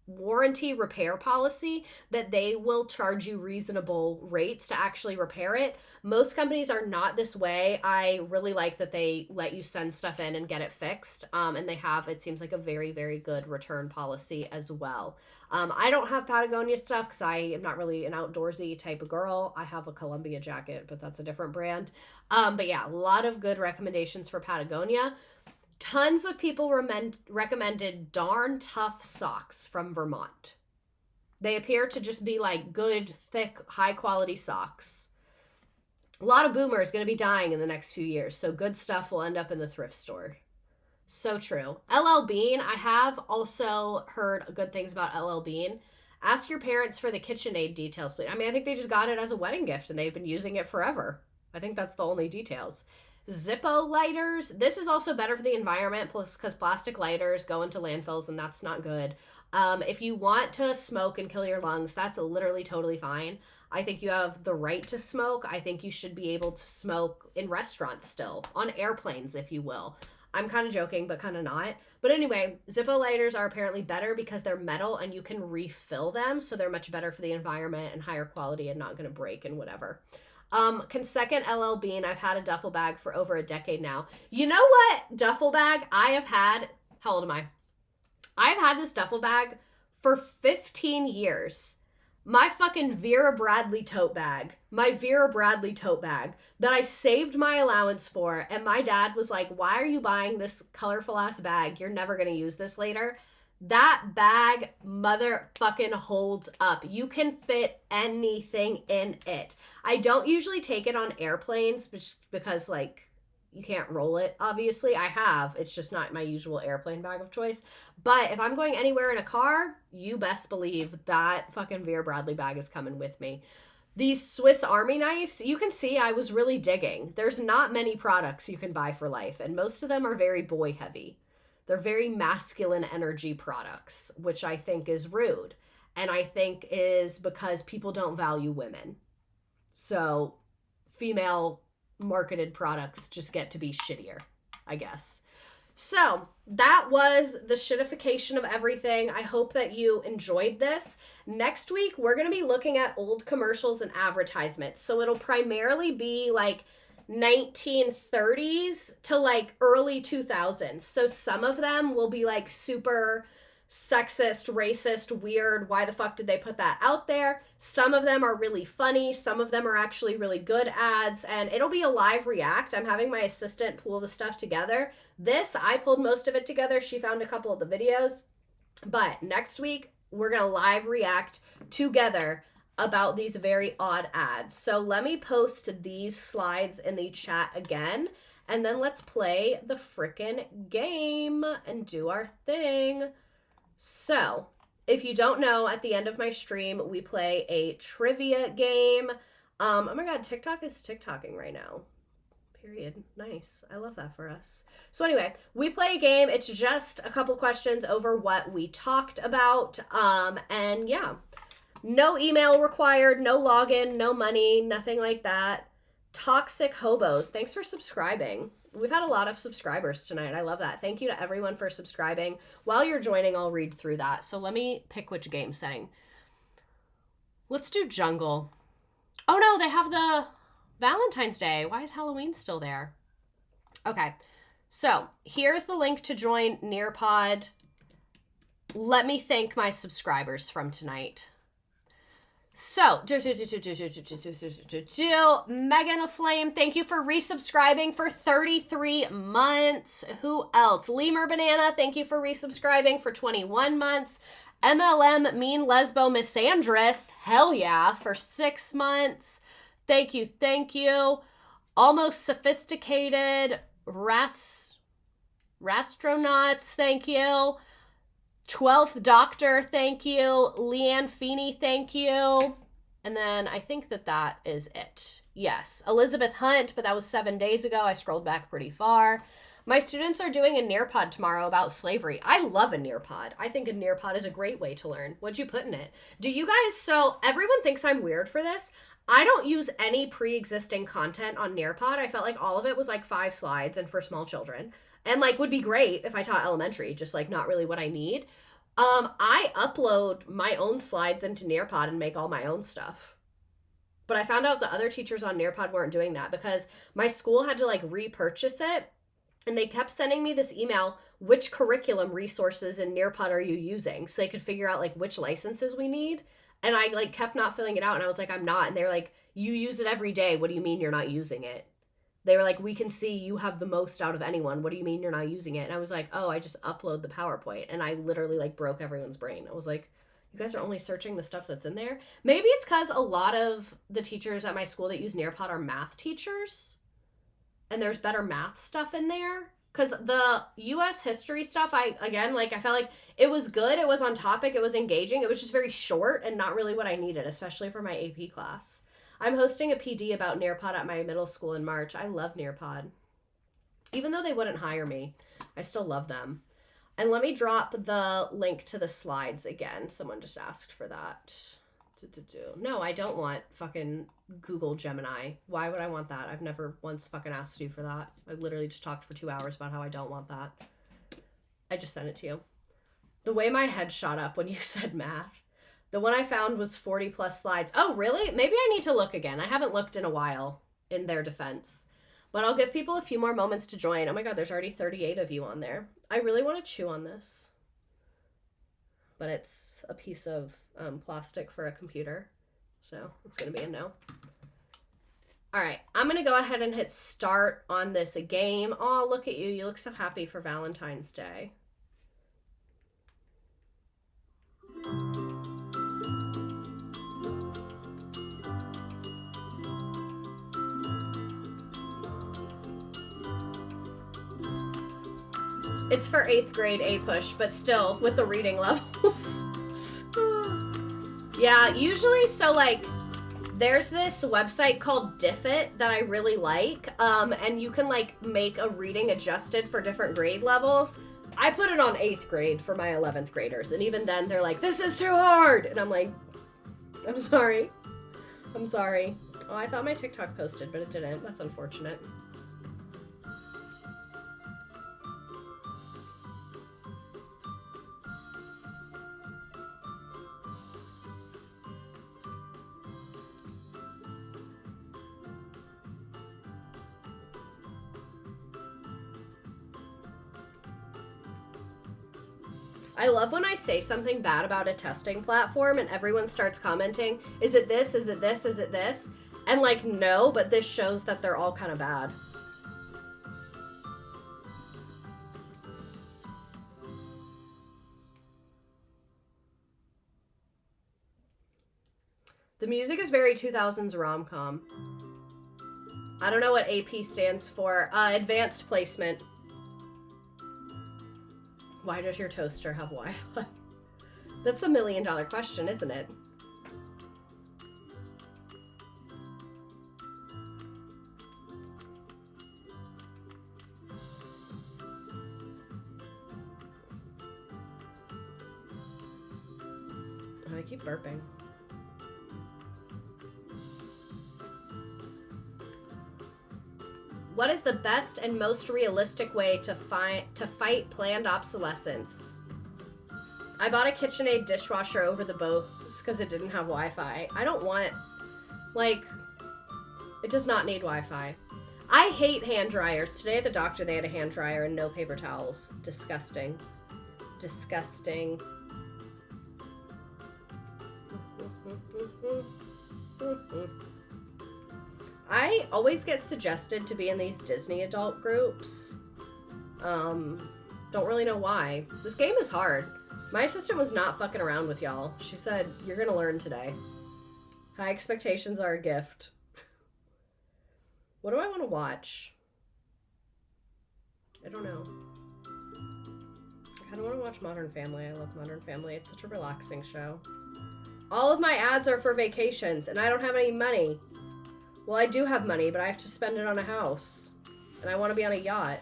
Speaker 1: warranty repair policy that they will charge you reasonable rates to actually repair it. Most companies are not this way. I really like that they let you send stuff in and get it fixed. And they have, it seems like, a very, very good return policy as well. I don't have Patagonia stuff because I am not really an outdoorsy type of girl. I have a Columbia jacket, but that's a different brand. But yeah, a lot of good recommendations for Patagonia. Tons of people recommended Darn Tough socks from Vermont. They appear to just be like good, thick, high quality socks. A lot of boomers going to be dying in the next few years, so good stuff will end up in the thrift store. So true. LL Bean, I have also heard good things about LL Bean. Ask your parents for the KitchenAid details, please. I mean, I think they just got it as a wedding gift and they've been using it forever. I think that's the only details. Zippo lighters. This is also better for the environment because plastic lighters go into landfills and that's not good. If you want to smoke and kill your lungs, that's literally totally fine. I think you have the right to smoke. I think you should be able to smoke in restaurants still, on airplanes, if you will. I'm kind of joking, but kind of not. But anyway, Zippo lighters are apparently better because they're metal and you can refill them. So they're much better for the environment and higher quality and not going to break and whatever. Can second LL Bean. I've had a duffel bag for over a decade now. You know what duffel bag I have had? How old am I? I've had this duffel bag for 15 years. My fucking Vera Bradley tote bag. My Vera Bradley tote bag that I saved my allowance for. And my dad was like, why are you buying this colorful ass bag? You're never going to use this later. That bag motherfucking holds up. You can fit anything in it. I don't usually take it on airplanes just because, like, you can't roll it, obviously. I have. It's just not my usual airplane bag of choice. But if I'm going anywhere in a car, you best believe that fucking Vera Bradley bag is coming with me. These Swiss Army knives, you can see I was really digging. There's not many products you can buy for life, and most of them are very boy heavy. They're very masculine energy products, which I think is rude. And I think is because people don't value women. So female marketed products just get to be shittier, I guess. So that was the shitification of everything. I hope that you enjoyed this. Next week, we're going to be looking at old commercials and advertisements. So it'll primarily be like 1930s to like early 2000s. So some of them will be like super sexist, racist, weird. Why the fuck did they put that out there? Some of them are really funny. Some of them are actually really good ads, and it'll be a live react. I'm having my assistant pull the stuff together. This, I pulled most of it together. She found a couple of the videos, but next week we're going to live react together about these very odd ads. So let me post these slides in the chat again, and then let's play the frickin' game and do our thing. So if you don't know, at the end of my stream, we play a trivia game. Oh my God, TikTok is TikToking right now. Period. Nice. I love that for us. So anyway, we play a game. It's just a couple questions over what we talked about. And yeah. No email required, no login, no money, nothing like that. Toxic Hobos, thanks for subscribing. We've had a lot of subscribers tonight. I love that. Thank you to everyone for subscribing. While you're joining, I'll read through that. So let me pick which game setting. Let's do Jungle. Oh no, they have the Valentine's Day. Why is Halloween still there? Okay, so here's the link to join Nearpod. Let me thank my subscribers from tonight. So, Megan Aflame, thank you for resubscribing for 33 months. Who else? Lemur Banana, thank you for resubscribing for 21 months. MLM Mean Lesbo Misandrist, hell yeah, for 6 months. Thank you, thank you. Almost Sophisticated, Rastronauts, thank you. 12th Doctor, thank you. Leanne Feeney, thank you. And then I think that is it. Yes. Elizabeth Hunt, but that was 7 days ago. I scrolled back pretty far. My students are doing a Nearpod tomorrow about slavery. I love a Nearpod. I think a Nearpod is a great way to learn. What'd you put in it? Do you guys, so everyone thinks I'm weird for this. I don't use any pre-existing content on Nearpod. I felt like all of it was like 5 slides and for small children. And like would be great if I taught elementary, just like not really what I need. I upload my own slides into Nearpod and make all my own stuff. But I found out the other teachers on Nearpod weren't doing that because my school had to like repurchase it. And they kept sending me this email, which curriculum resources in Nearpod are you using? So they could figure out like which licenses we need. And I like kept not filling it out. And I was like, I'm not. And they were like, you use it every day. What do you mean you're not using it? They were like, we can see you have the most out of anyone. What do you mean you're not using it? And I was like, oh, I just upload the PowerPoint. And I literally like broke everyone's brain. I was like, you guys are only searching the stuff that's in there. Maybe it's because a lot of the teachers at my school that use Nearpod are math teachers. And there's better math stuff in there. Because the U.S. history stuff, I felt like it was good. It was on topic. It was engaging. It was just very short and not really what I needed, especially for my AP class. I'm hosting a PD about Nearpod at my middle school in March. I love Nearpod. Even though they wouldn't hire me, I still love them. And let me drop the link to the slides again. Someone just asked for that. No, I don't want fucking Google Gemini. Why would I want that? I've never once fucking asked you for that. I literally just talked for 2 hours about how I don't want that. I just sent it to you. The way my head shot up when you said math. The one I found was 40 plus slides. Oh, really? Maybe I need to look again. I haven't looked in a while in their defense. But I'll give people a few more moments to join. Oh my God, there's already 38 of you on there. I really want to chew on this. But it's a piece of plastic for a computer. So it's going to be a no. All right, I'm going to go ahead and hit start on this game. Oh, look at you. You look so happy for Valentine's Day. It's for 8th grade A-push, but still, with the reading levels. Yeah, usually, so, like, there's this website called Diffit that I really like, and you can, like, make a reading adjusted for different grade levels. I put it on 8th grade for my 11th graders, and even then, they're like, this is too hard! And I'm like, I'm sorry. I'm sorry. Oh, I thought my TikTok posted, but it didn't. That's unfortunate. I love when I say something bad about a testing platform and everyone starts commenting, is it this, is it this, is it this? And like, no, but this shows that they're all kind of bad. The music is very 2000s rom-com. I don't know what AP stands for. Advanced placement. Why does your toaster have Wi-Fi? That's a $1 million question, isn't it? Oh, I keep burping. What is the best and most realistic way to fight planned obsolescence? I bought a KitchenAid dishwasher over the Bose because it didn't have Wi-Fi. I don't want, like, it does not need Wi-Fi. I hate hand dryers. Today at the doctor they had a hand dryer and no paper towels. Disgusting. Disgusting. I always get suggested to be in these Disney adult groups. Don't really know why. This game is hard. My assistant was not fucking around with y'all. She said, you're gonna learn today. High expectations are a gift. What do I want to watch? I don't know. I don't want to watch Modern Family. I love Modern Family. It's such a relaxing show. All of my ads are for vacations, and I don't have any money. Well, I do have money, but I have to spend it on a house. And I want to be on a yacht.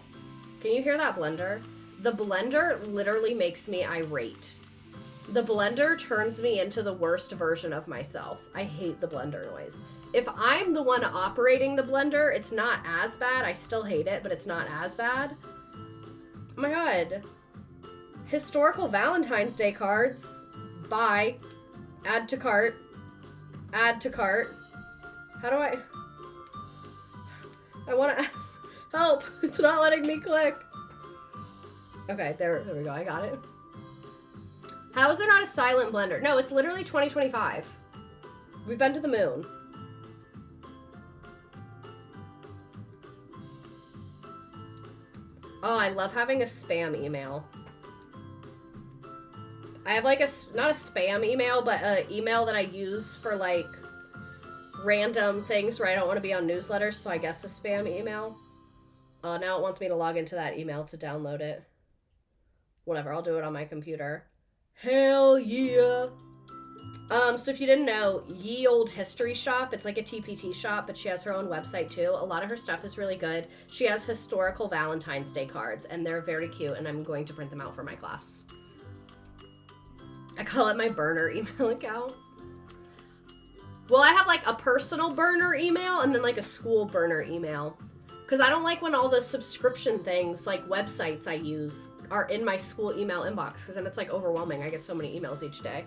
Speaker 1: Can you hear that blender? The blender literally makes me irate. The blender turns me into the worst version of myself. I hate the blender noise. If I'm the one operating the blender, it's not as bad. I still hate it, but it's not as bad. Oh my god. Historical Valentine's Day cards. Buy. Add to cart. Add to cart. How do I want to help. It's not letting me click. Okay, there we go. I got it. How is there not a silent blender? No, it's literally 2025. We've been to the moon. Oh, I love having a spam email. I have like not a spam email, but an email that I use for like random things where I don't want to be on newsletters, so I guess a spam email. Now it wants me to log into that email to download it. Whatever, I'll do it on my computer. Hell yeah! So if you didn't know, Ye Old History Shop, it's like a TPT shop, but she has her own website too. A lot of her stuff is really good. She has historical Valentine's Day cards, and they're very cute, and I'm going to print them out for my class. I call it my burner email account. Well, I have like a personal burner email and then like a school burner email. Because I don't like when all the subscription things, like websites I use, are in my school email inbox. Because then it's like overwhelming. I get so many emails each day.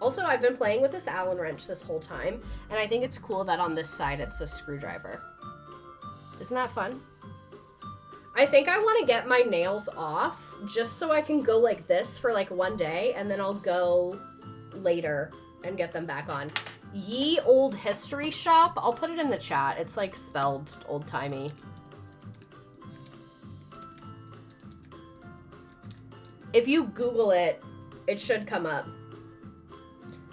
Speaker 1: Also, I've been playing with this Allen wrench this whole time. And I think it's cool that on this side it's a screwdriver. Isn't that fun? I think I want to get my nails off just so I can go like this for like one day and then I'll go later and get them back on. Ye Old History Shop. I'll put it in the chat. It's like spelled old-timey. If you Google it, it should come up.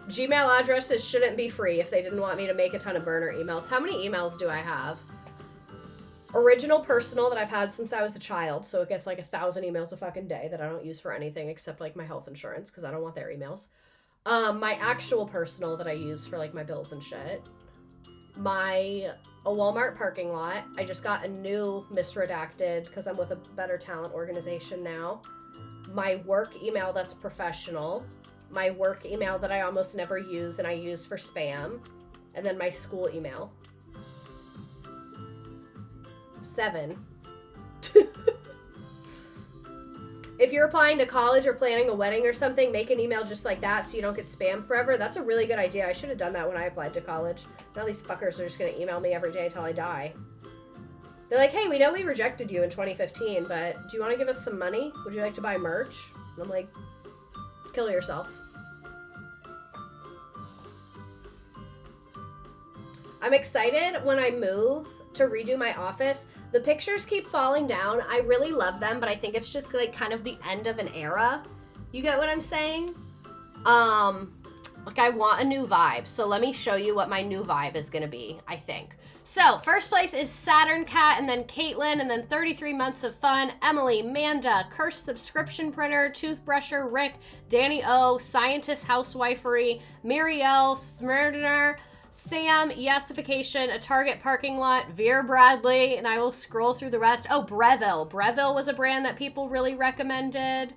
Speaker 1: Gmail addresses shouldn't be free if they didn't want me to make a ton of burner emails. How many emails do I have? Original personal that I've had since I was a child, so it gets like 1,000 emails a fucking day that I don't use for anything except like my health insurance because I don't want their emails. My actual personal that I use for like my bills and shit. A Walmart parking lot. I just got a new misredacted because I'm with a better talent organization now. My work email that's professional. My work email that I almost never use and I use for spam. And then my school email. 7. If you're applying to college or planning a wedding or something, make an email just like that so you don't get spam forever. That's a really good idea. I should have done that when I applied to college. Now these fuckers are just going to email me every day until I die. They're like, hey, we know we rejected you in 2015, but do you want to give us some money? Would you like to buy merch? And I'm like, kill yourself. I'm excited when I move to redo my office. The pictures keep falling down. I really love them, but I think it's just like kind of the end of an era. You get what I'm saying? Like I want a new vibe. So let me show you what my new vibe is gonna be, I think. So first place is Saturn Cat, and then Caitlin, and then 33 Months of Fun, Emily, Manda, Cursed Subscription Printer, Toothbrusher, Rick, Danny O, Scientist Housewifery, Muriel, Smyrner, Sam, Yesification, A Target Parking Lot, Veer Bradley, and I will scroll through the rest. Oh, Breville. Breville was a brand that people really recommended.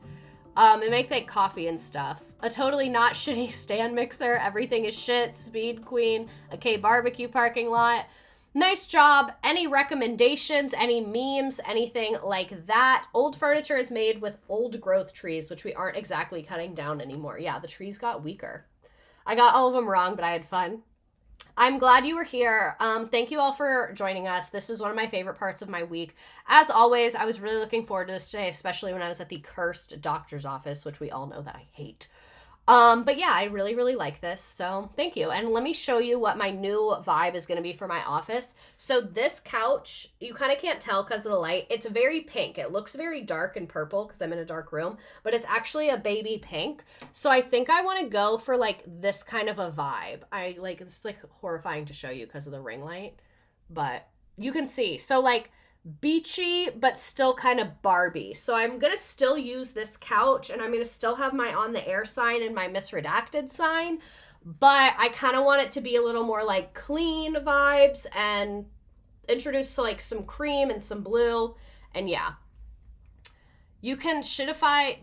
Speaker 1: They make like coffee and stuff. A Totally Not Shitty Stand Mixer, Everything is Shit, Speed Queen, a K Barbecue Parking Lot. Nice job. Any recommendations, any memes, anything like that? Old furniture is made with old growth trees, which we aren't exactly cutting down anymore. Yeah, the trees got weaker. I got all of them wrong, but I had fun. I'm glad you were here. Thank you all for joining us. This is one of my favorite parts of my week. As always, I was really looking forward to this today, especially when I was at the cursed doctor's office, which we all know that I hate. But yeah, I really, really like this. So thank you. And let me show you what my new vibe is going to be for my office. So this couch, you kind of can't tell because of the light. It's very pink. It looks very dark and purple because I'm in a dark room, but it's actually a baby pink. So I think I want to go for like this kind of a vibe. It's like horrifying to show you because of the ring light, but you can see. So like beachy, but still kind of Barbie. So I'm going to still use this couch, and I'm going to still have my on the air sign and my misredacted sign, but I kind of want it to be a little more like clean vibes and introduce like some cream and some blue. And yeah, you can't shitify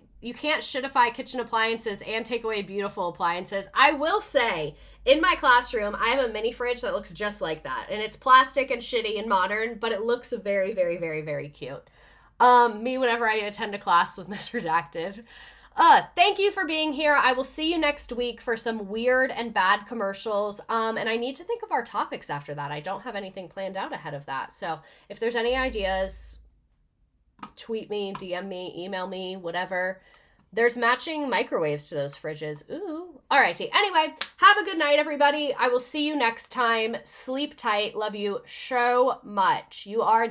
Speaker 1: kitchen appliances and take away beautiful appliances. I will say, in my classroom, I have a mini fridge that looks just like that. And it's plastic and shitty and modern, but it looks very, very, very, very cute. Me, whenever I attend a class with Misredacted. Thank you for being here. I will see you next week for some weird and bad commercials. And I need to think of our topics after that. I don't have anything planned out ahead of that. So if there's any ideas, tweet me, DM me, email me, whatever. There's matching microwaves to those fridges. Ooh. Alrighty. Anyway, have a good night, everybody. I will see you next time. Sleep tight. Love you so much. You are